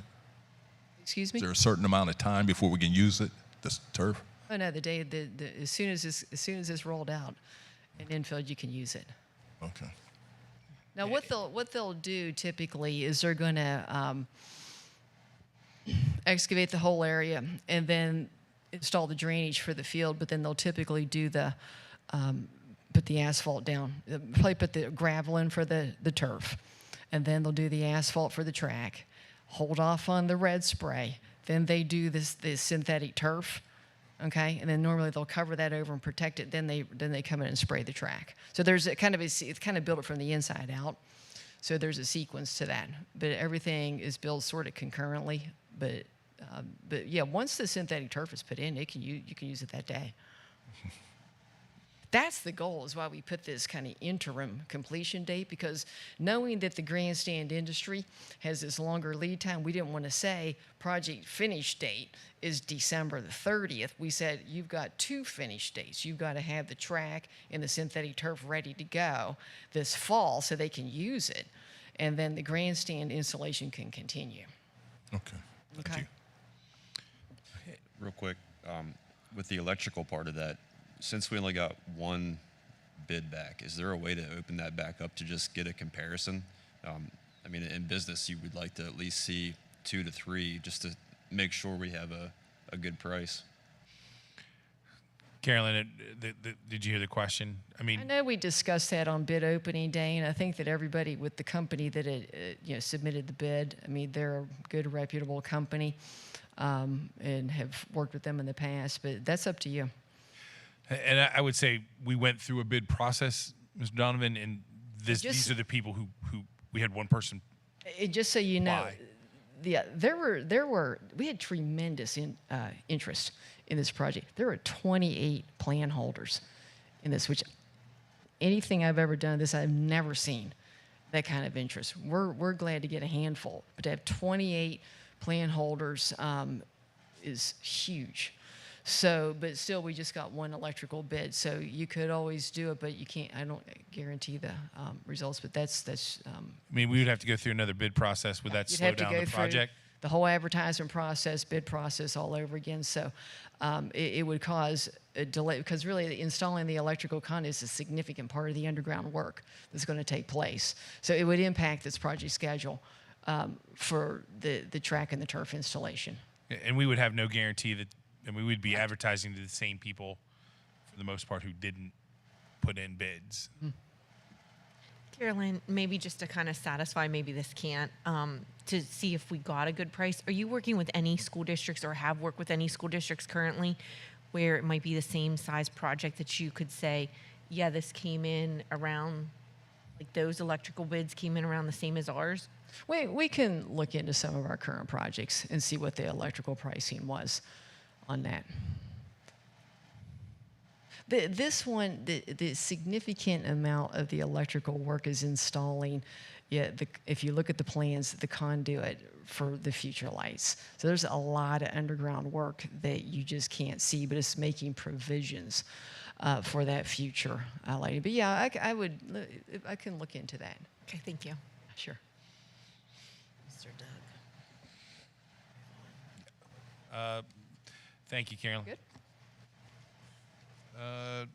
Speaker 8: Excuse me?
Speaker 4: Is there a certain amount of time before we can use it, this turf?
Speaker 8: Oh no, as soon as it's rolled out and infilled, you can use it.
Speaker 4: Okay.
Speaker 8: Now, what they'll do typically is they're going to excavate the whole area and then install the drainage for the field. But then they'll typically do put the asphalt down, probably put the gravel in for the turf, and then they'll do the asphalt for the track. Hold off on the red spray. Then they do this synthetic turf. Okay, and then normally they'll cover that over and protect it. Then they come in and spray the track. So there's it's kind of built it from the inside out. So there's a sequence to that, but everything is built sort of concurrently. But yeah, once the synthetic turf is put in, you can use it that day. That's the goal, is why we put this kind of interim completion date, because knowing that the grandstand industry has this longer lead time, we didn't want to say project finish date is December the 30th. We said you've got 2 finish dates. You've got to have the track and the synthetic turf ready to go this fall so they can use it, and then the grandstand installation can continue.
Speaker 4: Okay. Thank you.
Speaker 11: Real quick, with the electrical part of that, since we only got 1 bid back, is there a way to open that back up to just get a comparison? I mean, in business, you would like to at least see 2 to 3 just to make sure we have a good price.
Speaker 7: Carolyn, did you hear the question? I mean,
Speaker 8: I know we discussed that on bid opening day, and I think that everybody with the company that submitted the bid, I mean, they're a good, reputable company, and have worked with them in the past, but that's up to you.
Speaker 7: and I would say we went through a bid process, Mr. Donovan, and these are the people who we had one person.
Speaker 8: Just so you know,
Speaker 7: Why?
Speaker 8: we had tremendous interest in this project. There were 28 plan holders in this, which anything I've ever done this, I've never seen that kind of interest. We're glad to get a handful, but to have 28 plan holders is huge. So, but still, we just got 1 electrical bid. So you could always do it, but you can't. I don't guarantee the results. But that's.
Speaker 7: I mean, we would have to go through another bid process. Would that
Speaker 8: You'd
Speaker 7: slow
Speaker 8: have to
Speaker 7: down
Speaker 8: go
Speaker 7: the
Speaker 8: through
Speaker 7: project?
Speaker 8: the whole advertisement process, bid process all over again. So it would cause a delay, because really installing the electrical conduit is a significant part of the underground work that's going to take place. So it would impact this project schedule for the track and the turf installation.
Speaker 7: And we would have no guarantee that, and we would be advertising to the same people, for the most part, who didn't put in bids.
Speaker 3: Carolyn, maybe just to kind of satisfy, maybe this can't, to see if we got a good price. Are you working with any school districts, or have worked with any school districts currently, where it might be the same size project that you could say, yeah, this came in around, like those electrical bids came in around the same as ours?
Speaker 8: We can look into some of our current projects and see what the electrical pricing was on that. This one, the significant amount of the electrical work is installing, if you look at the plans, the conduit for the future lights. So there's a lot of underground work that you just can't see, but it's making provisions for that future lighting. But yeah, I can look into that.
Speaker 3: Okay, thank you.
Speaker 8: Sure.
Speaker 2: Mr. Doug.
Speaker 7: Thank you, Carolyn.
Speaker 8: Good.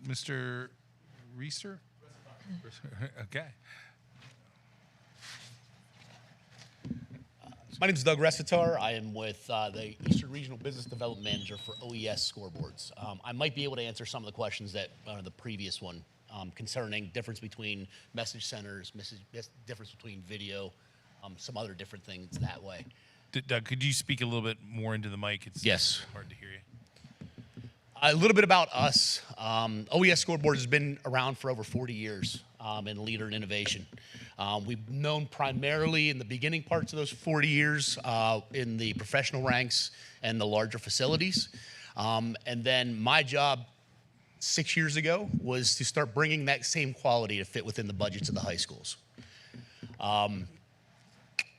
Speaker 7: Mr. Reister? Okay.
Speaker 15: My name is Doug Resitar. I am with the Eastern Regional Business Development Manager for OES Scoreboards. I might be able to answer some of the questions that the previous one concerning difference between message centers, difference between video, some other different things that way.
Speaker 7: Doug, could you speak a little bit more into the mic? It's
Speaker 15: Yes.
Speaker 7: hard to hear you.
Speaker 15: A little bit about us. OES Scoreboards has been around for over 40 years and leader in innovation. We've known primarily in the beginning parts of those 40 years in the professional ranks and the larger facilities. And then my job 6 years ago was to start bringing that same quality to fit within the budgets of the high schools. If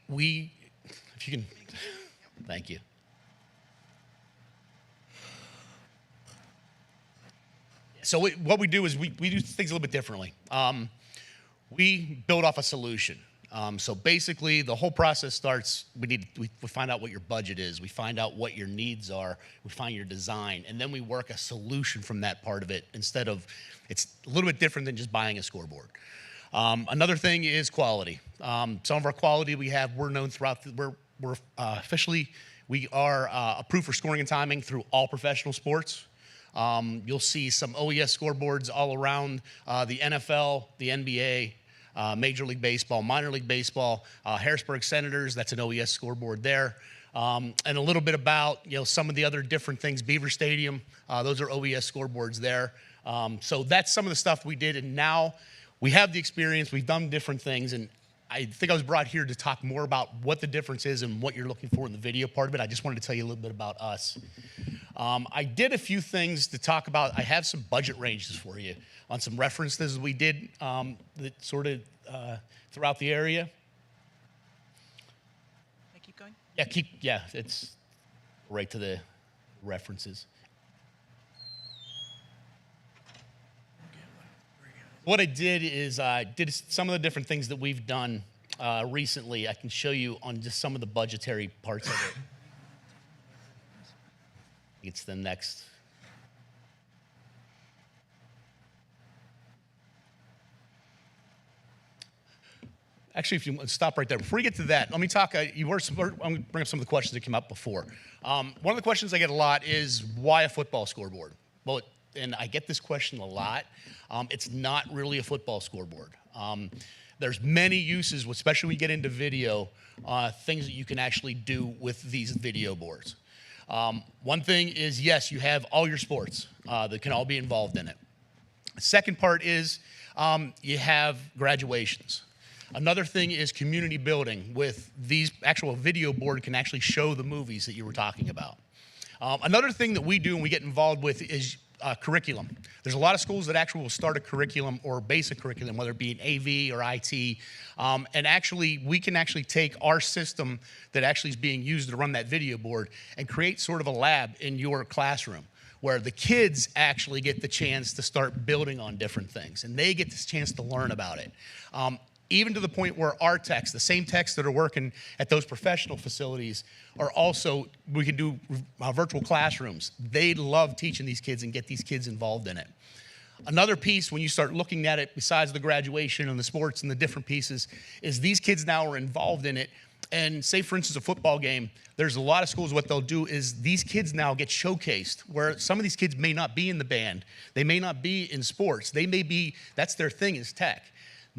Speaker 15: you can, thank you. So what we do is we do things a little bit differently. We build off a solution. So basically, the whole process starts, we find out what your budget is, we find out what your needs are, we find your design, and then we work a solution from that part of it instead of, it's a little bit different than just buying a scoreboard. Another thing is quality. Some of our quality we have, we're known throughout, we're officially, we are approved for scoring and timing through all professional sports. You'll see some OES scoreboards all around the NFL, the NBA, Major League Baseball, Minor League Baseball, Harrisburg Senators, that's an OES scoreboard there. And a little bit about some of the other different things, Beaver Stadium, those are OES scoreboards there. So that's some of the stuff we did, and now we have the experience, we've done different things, and I think I was brought here to talk more about what the difference is and what you're looking for in the video part of it. I just wanted to tell you a little bit about us. I did a few things to talk about. I have some budget ranges for you on some references we did that sort of throughout the area.
Speaker 2: Keep going?
Speaker 15: Yeah, it's right to the references. What I did is I did some of the different things that we've done recently. I can show you on just some of the budgetary parts of it. It's the next. Actually, if you stop right there. Before we get to that, let me talk. I'm going to bring up some of the questions that came up before. One of the questions I get a lot is, why a football scoreboard? Well, and I get this question a lot. It's not really a football scoreboard. There's many uses, especially when you get into video, things that you can actually do with these video boards. One thing is, yes, you have all your sports that can all be involved in it. The second part is you have graduations. Another thing is community building with these actual video board can actually show the movies that you were talking about. Another thing that we do and we get involved with is curriculum. There's a lot of schools that actually will start a curriculum or basic curriculum, whether it be an AV or IT. And actually, we can actually take our system that actually is being used to run that video board and create sort of a lab in your classroom where the kids actually get the chance to start building on different things and they get this chance to learn about it. Even to the point where our techs, the same techs that are working at those professional facilities, are also, we can do virtual classrooms. They love teaching these kids and get these kids involved in it. Another piece, when you start looking at it, besides the graduation and the sports and the different pieces, is these kids now are involved in it. And say, for instance, a football game, there's a lot of schools, what they'll do is these kids now get showcased, where some of these kids may not be in the band. They may not be in sports. They may be, that's their thing is tech.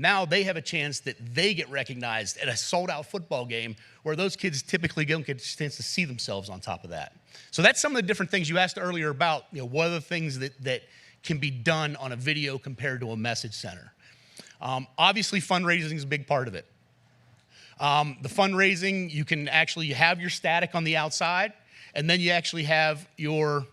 Speaker 15: Now they have a chance that they get recognized at a sold-out football game where those kids typically don't get a chance to see themselves on top of that. So that's some of the different things you asked earlier about, what are the things that can be done on a video compared to a message center. Obviously, fundraising is a big part of it. The fundraising, you can actually have your static on the outside, and then you actually have your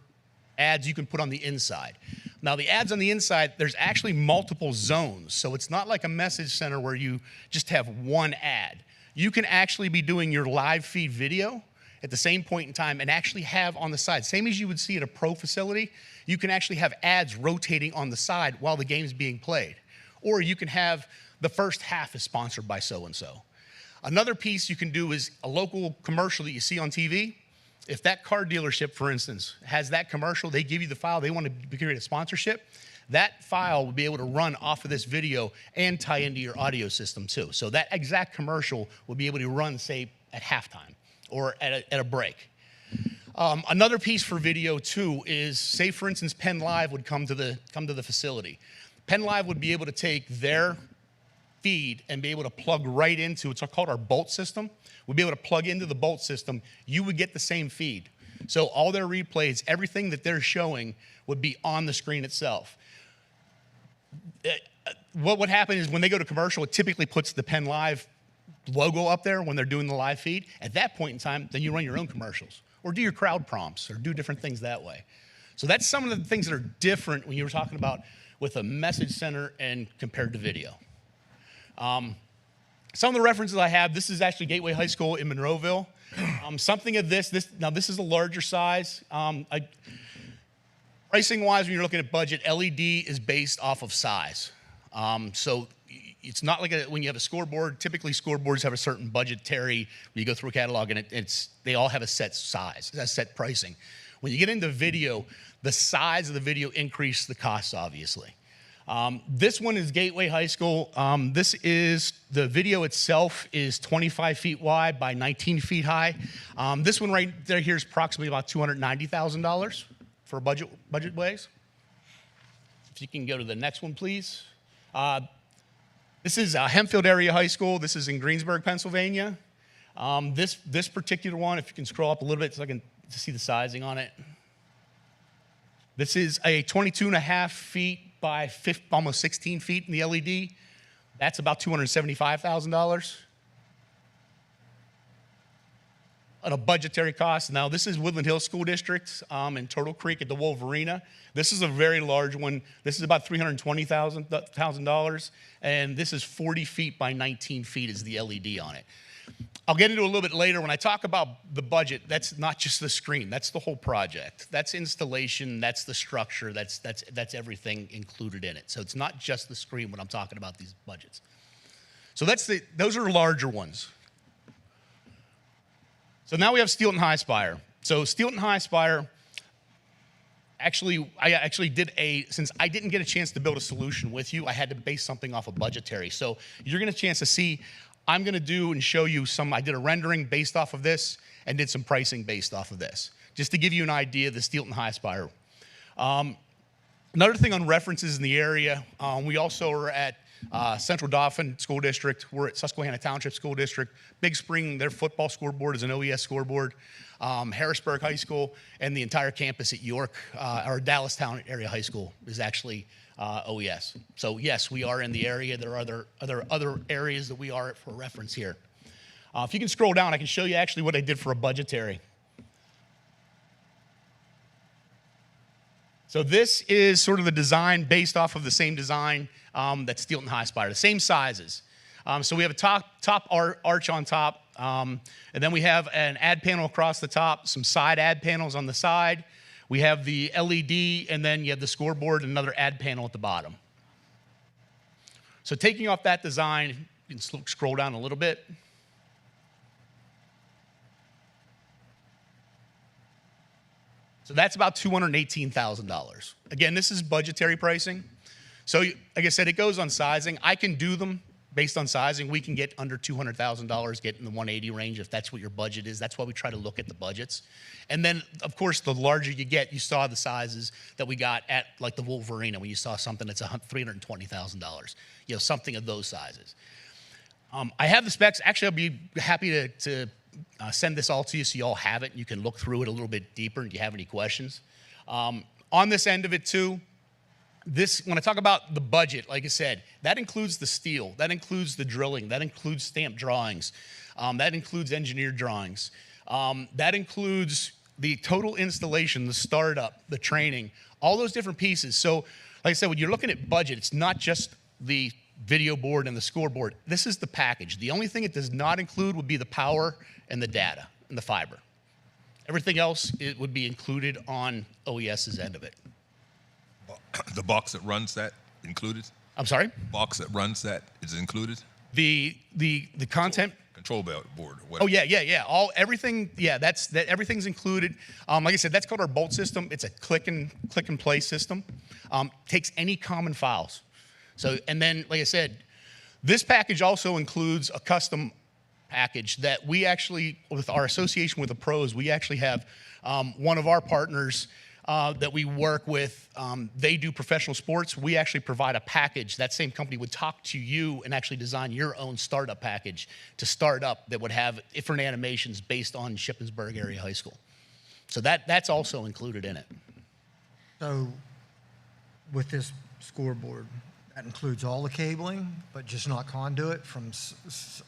Speaker 15: ads you can put on the inside. Now, the ads on the inside, there's actually multiple zones. So it's not like a message center where you just have one ad. You can actually be doing your live feed video at the same point in time and actually have on the side, same as you would see at a pro facility, you can actually have ads rotating on the side while the game's being played. Or you can have the first half is sponsored by so-and-so. Another piece you can do is a local commercial that you see on TV. If that car dealership, for instance, has that commercial, they give you the file, they want to create a sponsorship, that file will be able to run off of this video and tie into your audio system too. So that exact commercial will be able to run, say, at halftime or at a break. Another piece for video too is, say for instance, Penn Live would come to the facility. Penn Live would be able to take their feed and be able to plug right into, it's called our bolt system. We'd be able to plug into the bolt system. You would get the same feed. So all their replays, everything that they're showing would be on the screen itself. What would happen is when they go to commercial, it typically puts the Penn Live logo up there when they're doing the live feed. At that point in time, then you run your own commercials or do your crowd prompts or do different things that way. So that's some of the things that are different when you were talking about with a message center and compared to video. Some of the references I have, this is actually Gateway High School in Monroeville. Something of this is a larger size. Pricing-wise, when you're looking at budget, LED is based off of size. So it's not like when you have a scoreboard, typically scoreboards have a certain budgetary, you go through a catalog and they all have a set size, a set pricing. When you get into video, the size of the video increases the costs, obviously. This one is Gateway High School. The video itself is 25 feet wide by 19 feet high. This one right there here is approximately about $290,000 for budget ways. If you can go to the next one, please. This is Hempfield Area High School. This is in Greensburg, Pennsylvania. This particular one, if you can scroll up a little bit so I can see the sizing on it. This is a 22.5 feet by almost 16 feet in the LED. That's about $275,000. At a budgetary cost. Now, this is Woodland Hills School District in Turtle Creek at the Wolverina. This is a very large one. This is about $320,000, and this is 40 feet by 19 feet is the LED on it. I'll get into it a little bit later. When I talk about the budget, that's not just the screen. That's the whole project. That's installation. That's the structure. That's everything included in it. So it's not just the screen when I'm talking about these budgets. So those are larger ones. So now we have Steelton High Spire. So Steelton High Spire, I actually did since I didn't get a chance to build a solution with you, I had to base something off of budgetary. So you're gonna get a chance to see, I'm gonna do and show you I did a rendering based off of this and did some pricing based off of this, just to give you an idea of the Steelton High Spire. Another thing on references in the area, we also are at Central Dauphin School District. We're at Susquehanna Township School District. Big Spring, their football scoreboard is an OES scoreboard. Harrisburg High School and the entire campus at York, or Dallastown Area High School is actually OES. So yes, we are in the area. There are other areas that we are at for reference here. If you can scroll down, I can show you actually what I did for a budgetary. So this is sort of the design based off of the same design that Steelton High Spire, the same sizes. So we have a top arch on top, and then we have an ad panel across the top, some side ad panels on the side. We have the LED, and then you have the scoreboard and another ad panel at the bottom. So taking off that design, you can scroll down a little bit. So that's about $218,000. Again, this is budgetary pricing. So like I said, it goes on sizing. I can do them based on sizing. We can get under $200,000, get in the 180 range if that's what your budget is. That's why we try to look at the budgets. And then, of course, the larger you get, you saw the sizes that we got at like the Wolverina when you saw something that's $320,000, something of those sizes. I have the specs. Actually, I'll be happy to send this all to you so you all have it. You can look through it a little bit deeper if you have any questions. On this end of it too, when I talk about the budget, like I said, that includes the steel, that includes the drilling, that includes stamp drawings, that includes engineered drawings, that includes the total installation, the startup, the training, all those different pieces. So like I said, when you're looking at budget, it's not just the video board and the scoreboard. This is the package. The only thing it does not include would be the power and the data and the fiber. Everything else, it would be included on OES's end of it.
Speaker 4: The box that runs that included?
Speaker 15: I'm sorry?
Speaker 4: Box that runs that is included?
Speaker 15: The content
Speaker 4: control board or whatever.
Speaker 15: Oh yeah. Everything. Yeah, everything's included. Like I said, that's called our bolt system. It's a click and play system. Takes any common files. So, and then, like I said, this package also includes a custom package that we actually, with our association with the pros, we actually have one of our partners that we work with. They do professional sports. We actually provide a package. That same company would talk to you and actually design your own startup package to start up that would have different animations based on Shippensburg Area High School. So that's also included in it.
Speaker 1: So with this scoreboard, that includes all the cabling, but just not conduit from,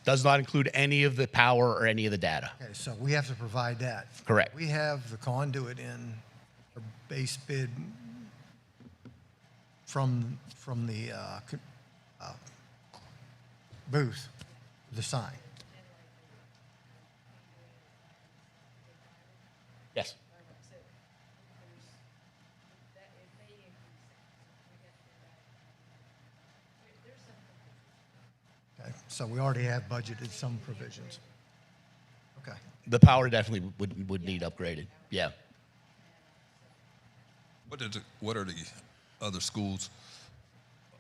Speaker 15: Does not include any of the power or any of the data.
Speaker 1: okay, so we have to provide that.
Speaker 15: Correct.
Speaker 1: We have the conduit in our base bid from the booth, the sign.
Speaker 15: Yes.
Speaker 1: Okay, so we already have budgeted some provisions. Okay.
Speaker 15: The power definitely would need upgraded. Yeah.
Speaker 4: What are the other schools?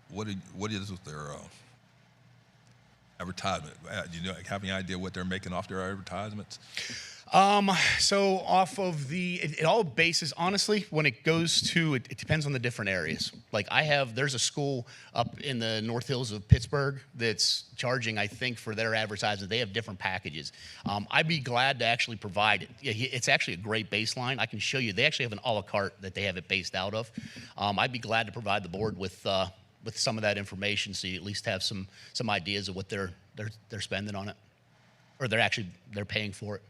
Speaker 4: What is with their advertisement? Do you have any idea what they're making off their advertisements?
Speaker 15: So off of it all bases, honestly, when it goes to, it depends on the different areas. Like there's a school up in the North Hills of Pittsburgh that's charging, I think, for their advertising. They have different packages. I'd be glad to actually provide it. Yeah, it's actually a great baseline. I can show you. They actually have an a la carte that they have it based out of. I'd be glad to provide the board with some of that information so you at least have some ideas of what they're spending on it, or they're paying for it.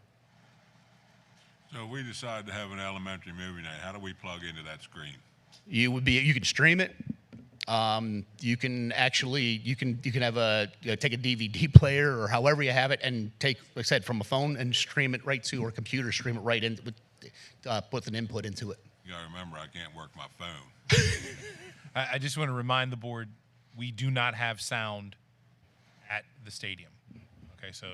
Speaker 14: So if we decide to have an elementary movie night, how do we plug into that screen?
Speaker 15: You can stream it. You can actually take a DVD player or however you have it and take, like I said, from a phone and stream it right to, or computer, stream it right in, put an input into it.
Speaker 14: You gotta remember, I can't work my phone.
Speaker 7: I just want to remind the board, we do not have sound at the stadium. Okay, so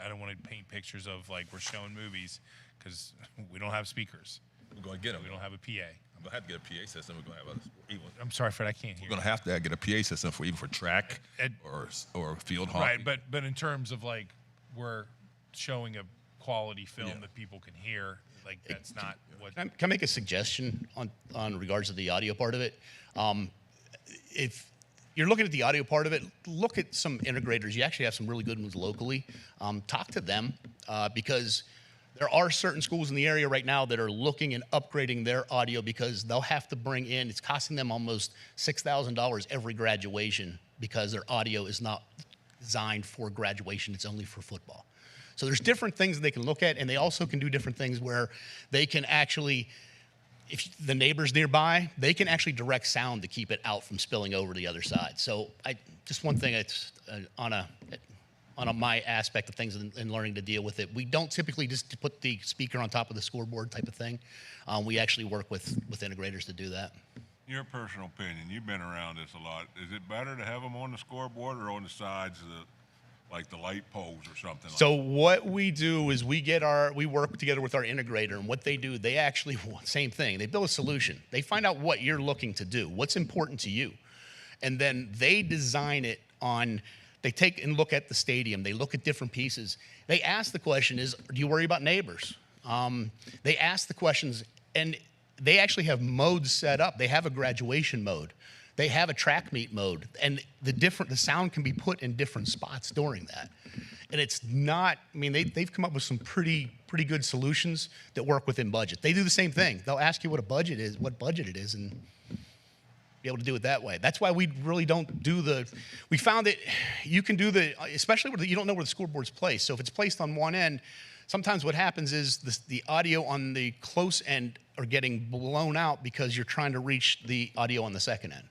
Speaker 7: I don't want to paint pictures of like we're showing movies, because we don't have speakers.
Speaker 4: We're going to get them.
Speaker 7: We don't have a PA.
Speaker 4: I'm going to have to get a PA system. We're going to have
Speaker 7: I'm sorry, Fred, I can't hear
Speaker 4: We're going to have to get a PA system for track or field hockey.
Speaker 7: Right, but in terms of like we're showing a quality film that people can hear, like that's not what.
Speaker 15: Can I make a suggestion on regards to the audio part of it? If you're looking at the audio part of it, look at some integrators. You actually have some really good ones locally. Talk to them because there are certain schools in the area right now that are looking and upgrading their audio because they'll have to bring in, it's costing them almost $6,000 every graduation because their audio is not designed for graduation, it's only for football. So there's different things that they can look at, and they also can do different things where they can actually, if the neighbor's nearby, they can actually direct sound to keep it out from spilling over to the other side. So just one thing that's on my aspect of things and learning to deal with it. We don't typically just put the speaker on top of the scoreboard type of thing. We actually work with integrators to do that.
Speaker 14: Your personal opinion, you've been around this a lot. Is it better to have them on the scoreboard or on the sides of like the light poles or something?
Speaker 15: So what we do is we work together with our integrator, and what they do, they actually, same thing, they build a solution. They find out what you're looking to do, what's important to you, and then they design it on. They take and look at the stadium. They look at different pieces. They ask the question do you worry about neighbors? They ask the questions, and they actually have modes set up. They have a graduation mode. They have a track meet mode, and the sound can be put in different spots during that. And it's not, they've come up with some pretty good solutions that work within budget. They do the same thing. They'll ask you what budget it is, and be able to do it that way. That's why we really don't do we found that you can do especially where you don't know where the scoreboard's placed. So if it's placed on one end, sometimes what happens is the audio on the close end are getting blown out because you're trying to reach the audio on the second end.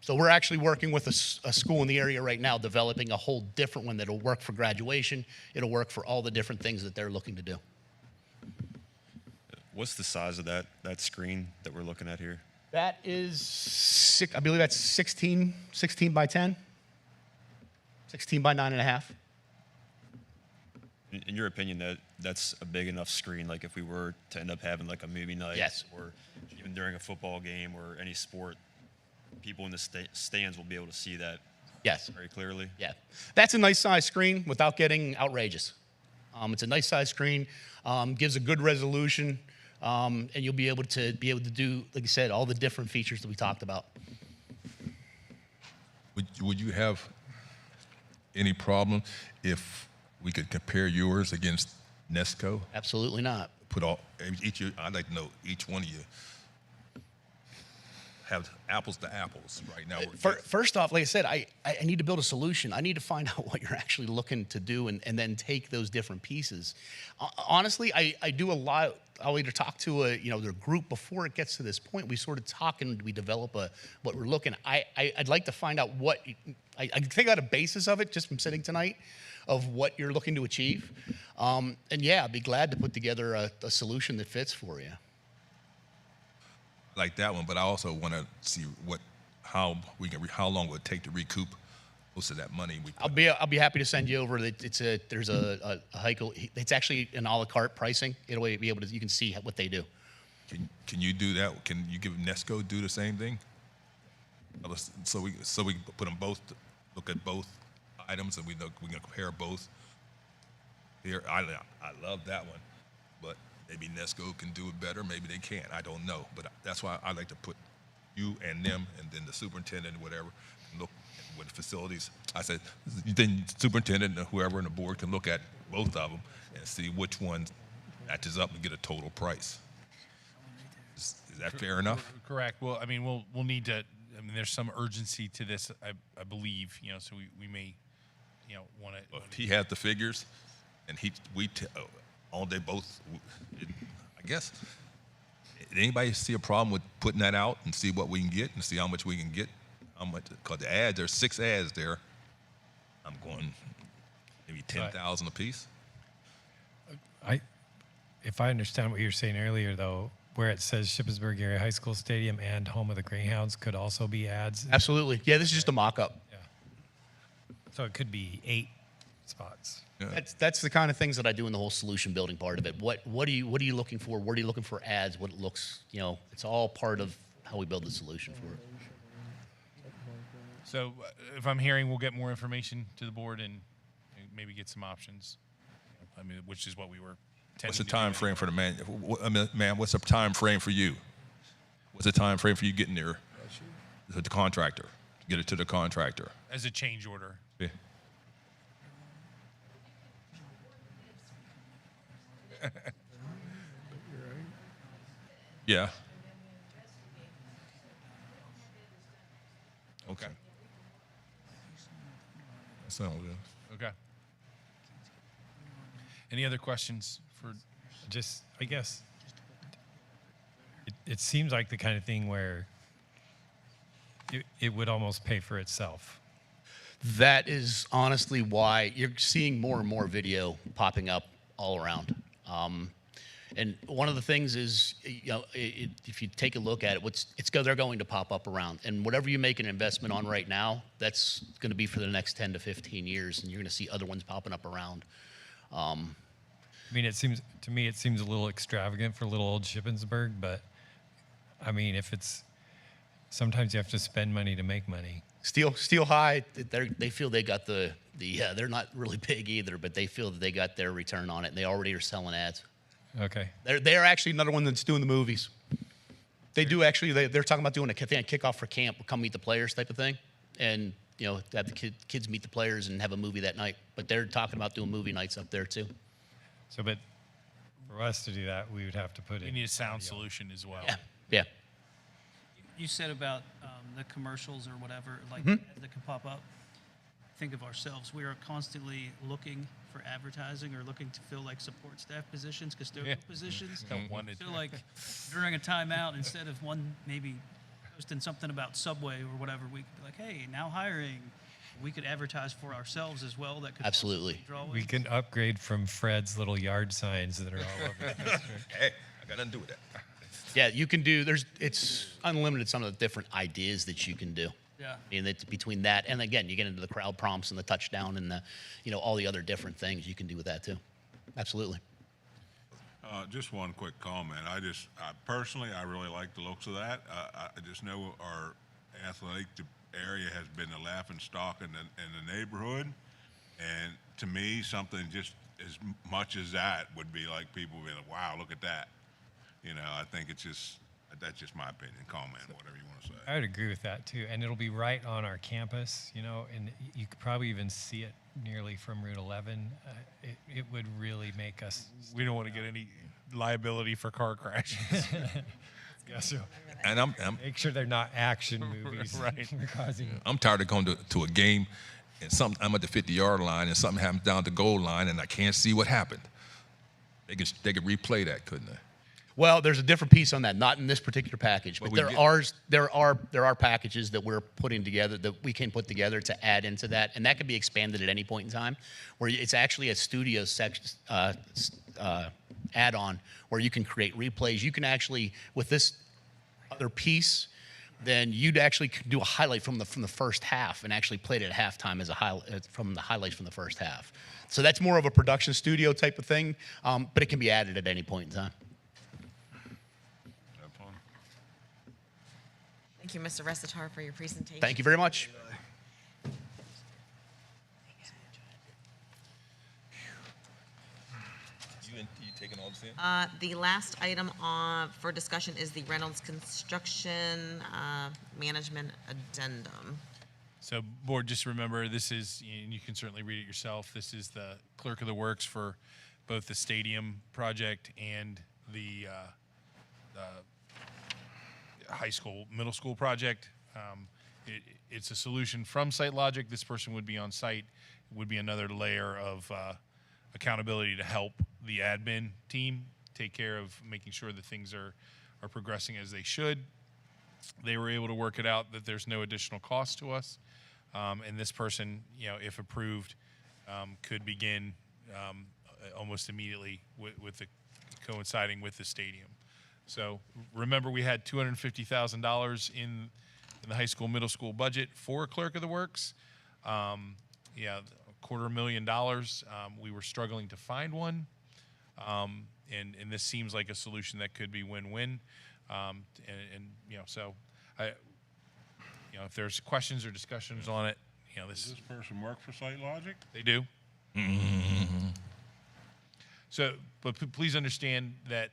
Speaker 15: So we're actually working with a school in the area right now, developing a whole different one that'll work for graduation. It'll work for all the different things that they're looking to do.
Speaker 11: What's the size of that screen that we're looking at here?
Speaker 15: That is, I believe that's 16 by 10, 16 by 9.5.
Speaker 11: In your opinion, that's a big enough screen, like if we were to end up having like a movie night,
Speaker 15: yes,
Speaker 11: or even during a football game or any sport, people in the stands will be able to see that
Speaker 15: Yes.
Speaker 11: very clearly?
Speaker 15: Yeah. That's a nice size screen without getting outrageous. It's a nice size screen, gives a good resolution, and you'll be able to do, like I said, all the different features that we talked about.
Speaker 4: Would you have any problem if we could compare yours against Nesco?
Speaker 15: Absolutely not.
Speaker 4: Put all each. I'd like to know each one of you have apples to apples right now.
Speaker 15: First off, like I said, I need to build a solution. I need to find out what you're actually looking to do and then take those different pieces. Honestly, I do a lot. I'll either talk to their group before it gets to this point. We sort of talk and we develop what we're looking. I'd like to find out what I think out a basis of it just from sitting tonight of what you're looking to achieve. And yeah, I'd be glad to put together a solution that fits for you.
Speaker 4: Like that one, but I also want to see how long will it take to recoup most of that money we put.
Speaker 15: I'll be happy to send you over. There's a Heichel. It's actually an a la carte pricing. It'll be able to, you can see what they do.
Speaker 4: Can you do that? Can you give Nesco do the same thing? So we can put them both, look at both items, and we can compare both. Here, I love that one, but maybe Nesco can do it better. Maybe they can't. I don't know. But that's why I like to put you and them, and then the superintendent, whatever, look with the facilities. I said, then superintendent and whoever on the board can look at both of them and see which one matches up and get a total price. Is that fair enough?
Speaker 7: Correct. Well, I mean, we'll need to. I mean, there's some urgency to this, I believe. So we may, want to.
Speaker 4: If he had the figures, and all they both, I guess. Did anybody see a problem with putting that out and see what we can get and see how much we can get? How much? Because the ads, there's 6 ads there. I'm going maybe 10,000 a piece.
Speaker 9: If I understand what you were saying earlier, though, where it says Shippensburg Area High School Stadium and home of the Greyhounds could also be ads.
Speaker 15: Absolutely. Yeah, this is just a mock-up.
Speaker 9: Yeah. So it could be 8 spots.
Speaker 4: Yeah.
Speaker 15: That's the kind of things that I do in the whole solution building part of it. What are you looking for? What are you looking for ads? What it looks, it's all part of how we build the solution for it.
Speaker 7: So if I'm hearing, we'll get more information to the board and maybe get some options. I mean, which is what we were.
Speaker 4: What's the time frame for the man? Ma'am, what's the time frame for you? What's the time frame for you getting there to the contractor? Get it to the contractor.
Speaker 7: As a change order.
Speaker 4: Yeah. Yeah. Okay. That sounds good.
Speaker 7: Okay. Any other questions for?
Speaker 9: Just, I guess, it seems like the kind of thing where it would almost pay for itself.
Speaker 15: That is honestly why you're seeing more and more video popping up all around. And one of the things is, if you take a look at it, they're going to pop up around. And whatever you make an investment on right now, that's going to be for the next 10 to 15 years, and you're going to see other ones popping up around.
Speaker 9: I mean, to me, it seems a little extravagant for little old Shippensburg, but I mean, sometimes you have to spend money to make money.
Speaker 15: Steel High, they feel they got they're not really big either, but they feel that they got their return on it, and they already are selling ads.
Speaker 9: Okay.
Speaker 15: They're actually another one that's doing the movies. They do actually, they're talking about doing a kickoff for camp, come meet the players type of thing, and have the kids meet the players and have a movie that night. But they're talking about doing movie nights up there too.
Speaker 9: So, but for us to do that, we would have to put
Speaker 7: We
Speaker 9: in.
Speaker 7: need a sound solution as well.
Speaker 15: Yeah.
Speaker 10: You said about the commercials or whatever, like
Speaker 15: Mm-hmm.
Speaker 10: that can pop up. Think of ourselves. We are constantly looking for advertising or looking to fill like support staff positions, custodial positions.
Speaker 7: Don't want it.
Speaker 10: So like during a timeout, instead of one maybe posting something about Subway or whatever, we could be like, hey, now hiring. We could advertise for ourselves as well. That could
Speaker 15: Absolutely.
Speaker 10: draw
Speaker 9: We can upgrade from Fred's little yard signs that are all over the district.
Speaker 4: Hey, I got nothing to do with that.
Speaker 15: Yeah, you can do. It's unlimited. Some of the different ideas that you can do.
Speaker 10: Yeah.
Speaker 15: And it's between that and again, you get into the crowd prompts and the touchdown and the, all the other different things you can do with that too. Absolutely.
Speaker 14: Just one quick comment. Personally, I really like the looks of that. I just know our athletic area has been the laughing stock in the neighborhood. And to me, something just as much as that would be like people being like, wow, look at that. You know, I think it's just, that's just my opinion, comment, whatever you want to say.
Speaker 9: I would agree with that too, and it'll be right on our campus, you know, and you could probably even see it nearly from Route 11. It would really make us.
Speaker 7: We don't want to get any liability for car crashes.
Speaker 9: Yeah, so
Speaker 4: And I'm
Speaker 9: make sure they're not action movies.
Speaker 7: Right.
Speaker 9: Causing.
Speaker 4: I'm tired of going to a game and I'm at the 50-yard line and something happens down the goal line and I can't see what happened. They could replay that, couldn't they?
Speaker 15: Well, there's a different piece on that, not in this particular package, but
Speaker 4: we
Speaker 15: there are packages that we're putting together that we can put together to add into that, and that can be expanded at any point in time. Where it's actually a studio section add-on where you can create replays. You can actually, with this other piece, then you'd actually do a highlight from the first half and actually play it at halftime as a highlight from the highlights from the first half. So that's more of a production studio type of thing, but it can be added at any point in time.
Speaker 14: Have fun.
Speaker 2: Thank you, Mr. Resitar, for your presentation.
Speaker 15: Thank you very much.
Speaker 4: You taking all this in?
Speaker 2: The last item for discussion is the Reynolds Construction Management Addendum.
Speaker 7: So, board, just remember, this is, and you can certainly read it yourself, this is the clerk of the works for both the stadium project and the high school, middle school project. It's a solution from SiteLogic. This person would be on site. It would be another layer of accountability to help the admin team take care of making sure that things are progressing as they should. They were able to work it out that there's no additional cost to us. And this person, you know, if approved, could begin almost immediately with the coinciding with the stadium. So remember, we had $250,000 in the high school, middle school budget for a clerk of the works. $250,000. We were struggling to find one. And this seems like a solution that could be win-win. So if there's questions or discussions on it,
Speaker 14: Does this person work for SiteLogic?
Speaker 7: They do. So, but please understand that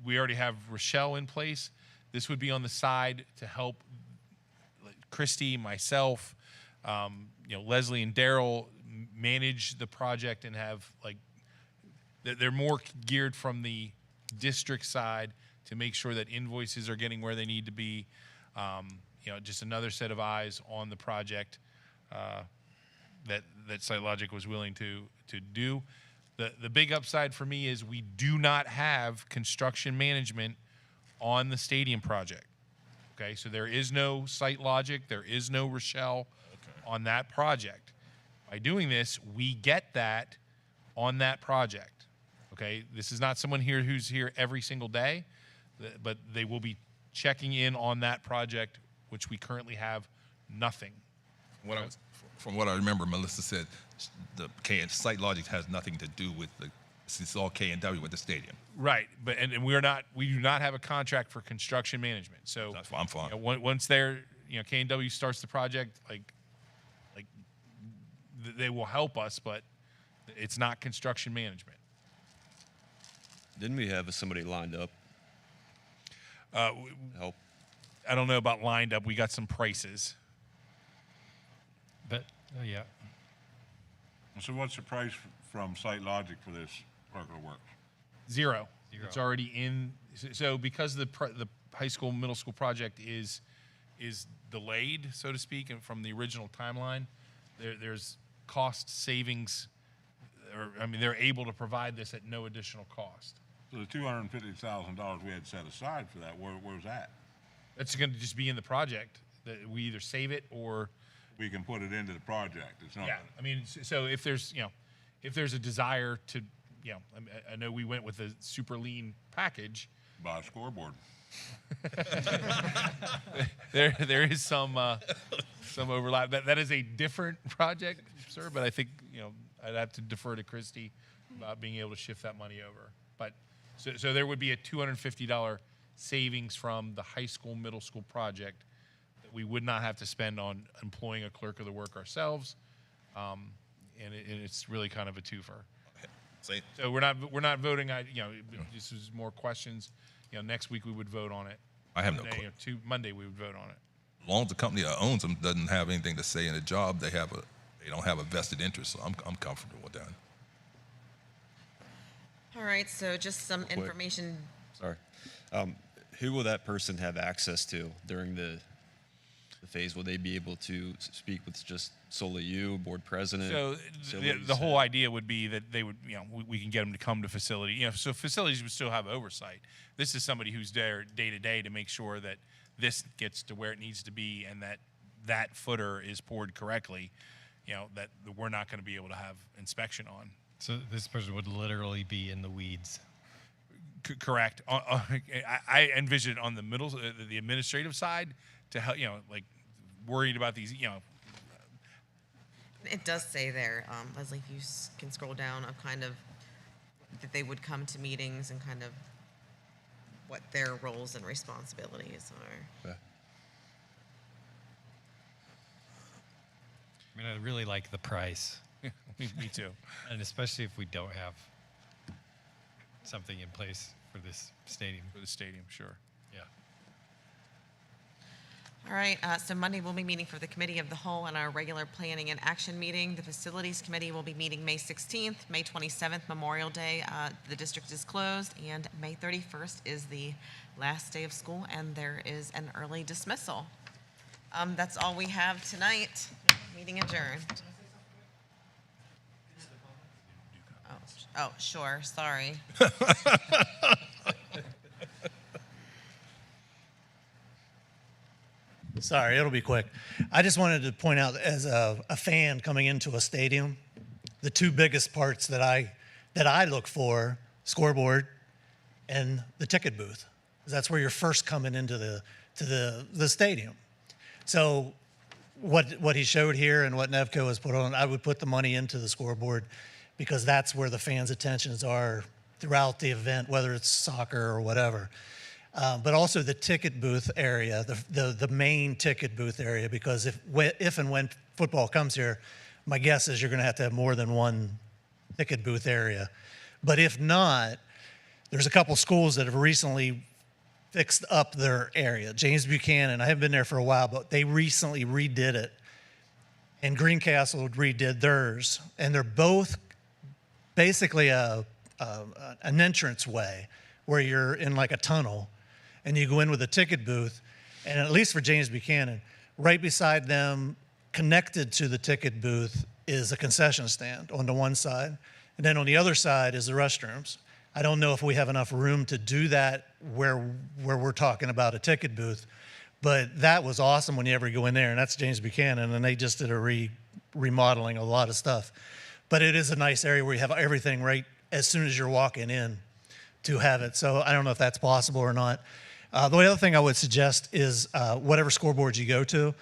Speaker 7: we already have Rochelle in place. This would be on the side to help Christy, myself, Leslie and Daryl manage the project and have they're more geared from the district side to make sure that invoices are getting where they need to be. Just another set of eyes on the project that SiteLogic was willing to do. The big upside for me is we do not have construction management on the stadium project. Okay, so there is no SiteLogic, there is no Rochelle on that project. By doing this, we get that on that project. Okay, this is not someone here who's here every single day, but they will be checking in on that project, which we currently have nothing.
Speaker 4: From what I remember, Melissa said the SiteLogic has nothing to do with it's all K&W with the stadium.
Speaker 7: Right, but and we do not have a contract for construction management. So
Speaker 4: That's why I'm fine.
Speaker 7: Once K&W starts the project, they will help us, but it's not construction management.
Speaker 11: Didn't we have somebody lined up? Help.
Speaker 7: I don't know about lined up. We got some prices.
Speaker 9: But yeah,
Speaker 14: So what's the price from SiteLogic for this clerk of the works?
Speaker 7: Zero. It's already in. So because the high school, middle school project is delayed, so to speak, and from the original timeline, there's cost savings. They're able to provide this at no additional cost.
Speaker 14: So the $250,000 we had set aside for that, where's that?
Speaker 7: That's going to just be in the project. That we either save it or
Speaker 14: We can put it into the project. It's not.
Speaker 7: yeah. So if there's a desire to, I know we went with a super lean package.
Speaker 14: Buy a scoreboard.
Speaker 7: There is some overlap. That is a different project, sir. But I think I'd have to defer to Christy about being able to shift that money over. But so there would be a $250 savings from the high school, middle school project that we would not have to spend on employing a clerk of the work ourselves, and it's really kind of a twofer.
Speaker 4: Say,
Speaker 7: So we're not voting. This is more questions. Next week we would vote on it.
Speaker 4: I have no
Speaker 7: Monday, Monday we would vote on it.
Speaker 4: as long as the company that owns them doesn't have anything to say in the job, they don't have a vested interest. So I'm comfortable with that.
Speaker 2: All right, so just some
Speaker 11: Quick.
Speaker 2: information.
Speaker 11: Sorry. Who will that person have access to during the phase? Will they be able to speak with just solely you, board president?
Speaker 7: So the whole idea would be that they would, we can get them to come to facility. So facilities would still have oversight. This is somebody who's there day to day to make sure that this gets to where it needs to be and that footer is poured correctly. That we're not going to be able to have inspection on.
Speaker 9: So this person would literally be in the weeds.
Speaker 7: Correct. I envision it on the middle, the administrative side to help. Like worried about these.
Speaker 2: It does say there, Leslie, if you can scroll down, of kind of that they would come to meetings and kind of what their roles and responsibilities are.
Speaker 11: Okay.
Speaker 9: I mean, I really like the price.
Speaker 7: Me too.
Speaker 9: And especially if we don't have something in place for this stadium.
Speaker 7: For the stadium, sure.
Speaker 9: Yeah.
Speaker 2: All right, so Monday we'll be meeting for the Committee of the Whole and our regular Planning and Action meeting. The Facilities Committee will be meeting May 16th, May 27th, Memorial Day. The district is closed, and May 31st is the last day of school, and there is an early dismissal. That's all we have tonight. Meeting adjourned. Oh, sure, sorry.
Speaker 12: Sorry, it'll be quick. I just wanted to point out, as a fan coming into a stadium, the two biggest parts that I look for: scoreboard and the ticket booth. 'Cause that's where you're first coming into the stadium. So what he showed here and what Nevco has put on, I would put the money into the scoreboard because that's where the fans' attentions are throughout the event, whether it's soccer or whatever. But also the ticket booth area, the main ticket booth area, because if and when football comes here, my guess is you're going to have more than one ticket booth area. But if not, there's a couple schools that have recently fixed up their area. James Buchanan, I haven't been there for a while, but they recently redid it. And Greencastle redid theirs. And they're both basically an entrance way where you're in like a tunnel and you go in with a ticket booth. And at least for James Buchanan, right beside them, connected to the ticket booth, is a concession stand on the one side. And then on the other side is the restrooms. I don't know if we have enough room to do that where we're talking about a ticket booth, but that was awesome when you ever go in there, and that's James Buchanan, and they just did a remodeling a lot of stuff. But it is a nice area where you have everything right as soon as you're walking in to have it. So I don't know if that's possible or not. The other thing I would suggest is whatever scoreboards you go to,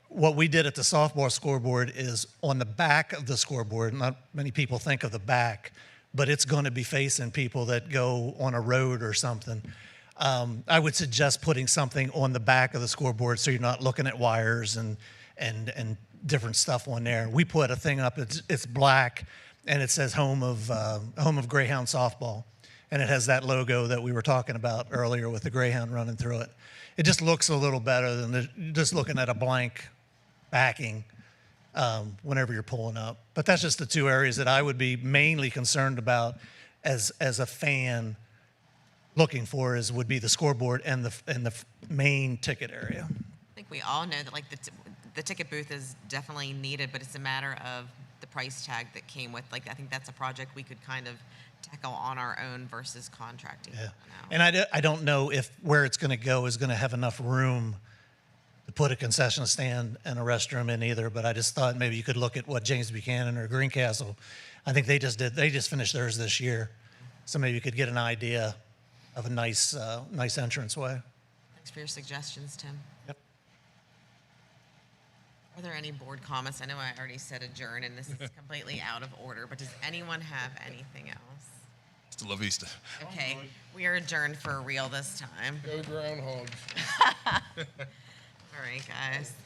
Speaker 12: what we did at the softball scoreboard is on the back of the scoreboard. Not many people think of the back, but it's going to be facing people that go on a road or something. I would suggest putting something on the back of the scoreboard so you're not looking at wires and different stuff on there. We put a thing up. It's black, and it says home of Greyhound softball, and it has that logo that we were talking about earlier with the Greyhound running through it. It just looks a little better than just looking at a blank backing whenever you're pulling up. But that's just the two areas that I would be mainly concerned about as a fan looking for would be the scoreboard and the main ticket area.
Speaker 2: I think we all know that the ticket booth is definitely needed, but it's a matter of the price tag that came with. I think that's a project we could kind of tackle on our own versus contracting.
Speaker 12: Yeah. And I don't know if where it's going to go is going to have enough room to put a concession stand and a restroom in either, but I just thought maybe you could look at what James Buchanan or Greencastle, I think they just finished theirs this year. So maybe you could get an idea of a nice entranceway.
Speaker 2: Thanks for your suggestions, Tim.
Speaker 12: Yep.
Speaker 2: Are there any board comments? I know I already said adjourn, and this is completely out of order, but does anyone have anything else?
Speaker 4: Hasta la vista.
Speaker 2: Okay, we are adjourned for real this time.
Speaker 13: Go Groundhogs.
Speaker 2: All right, guys.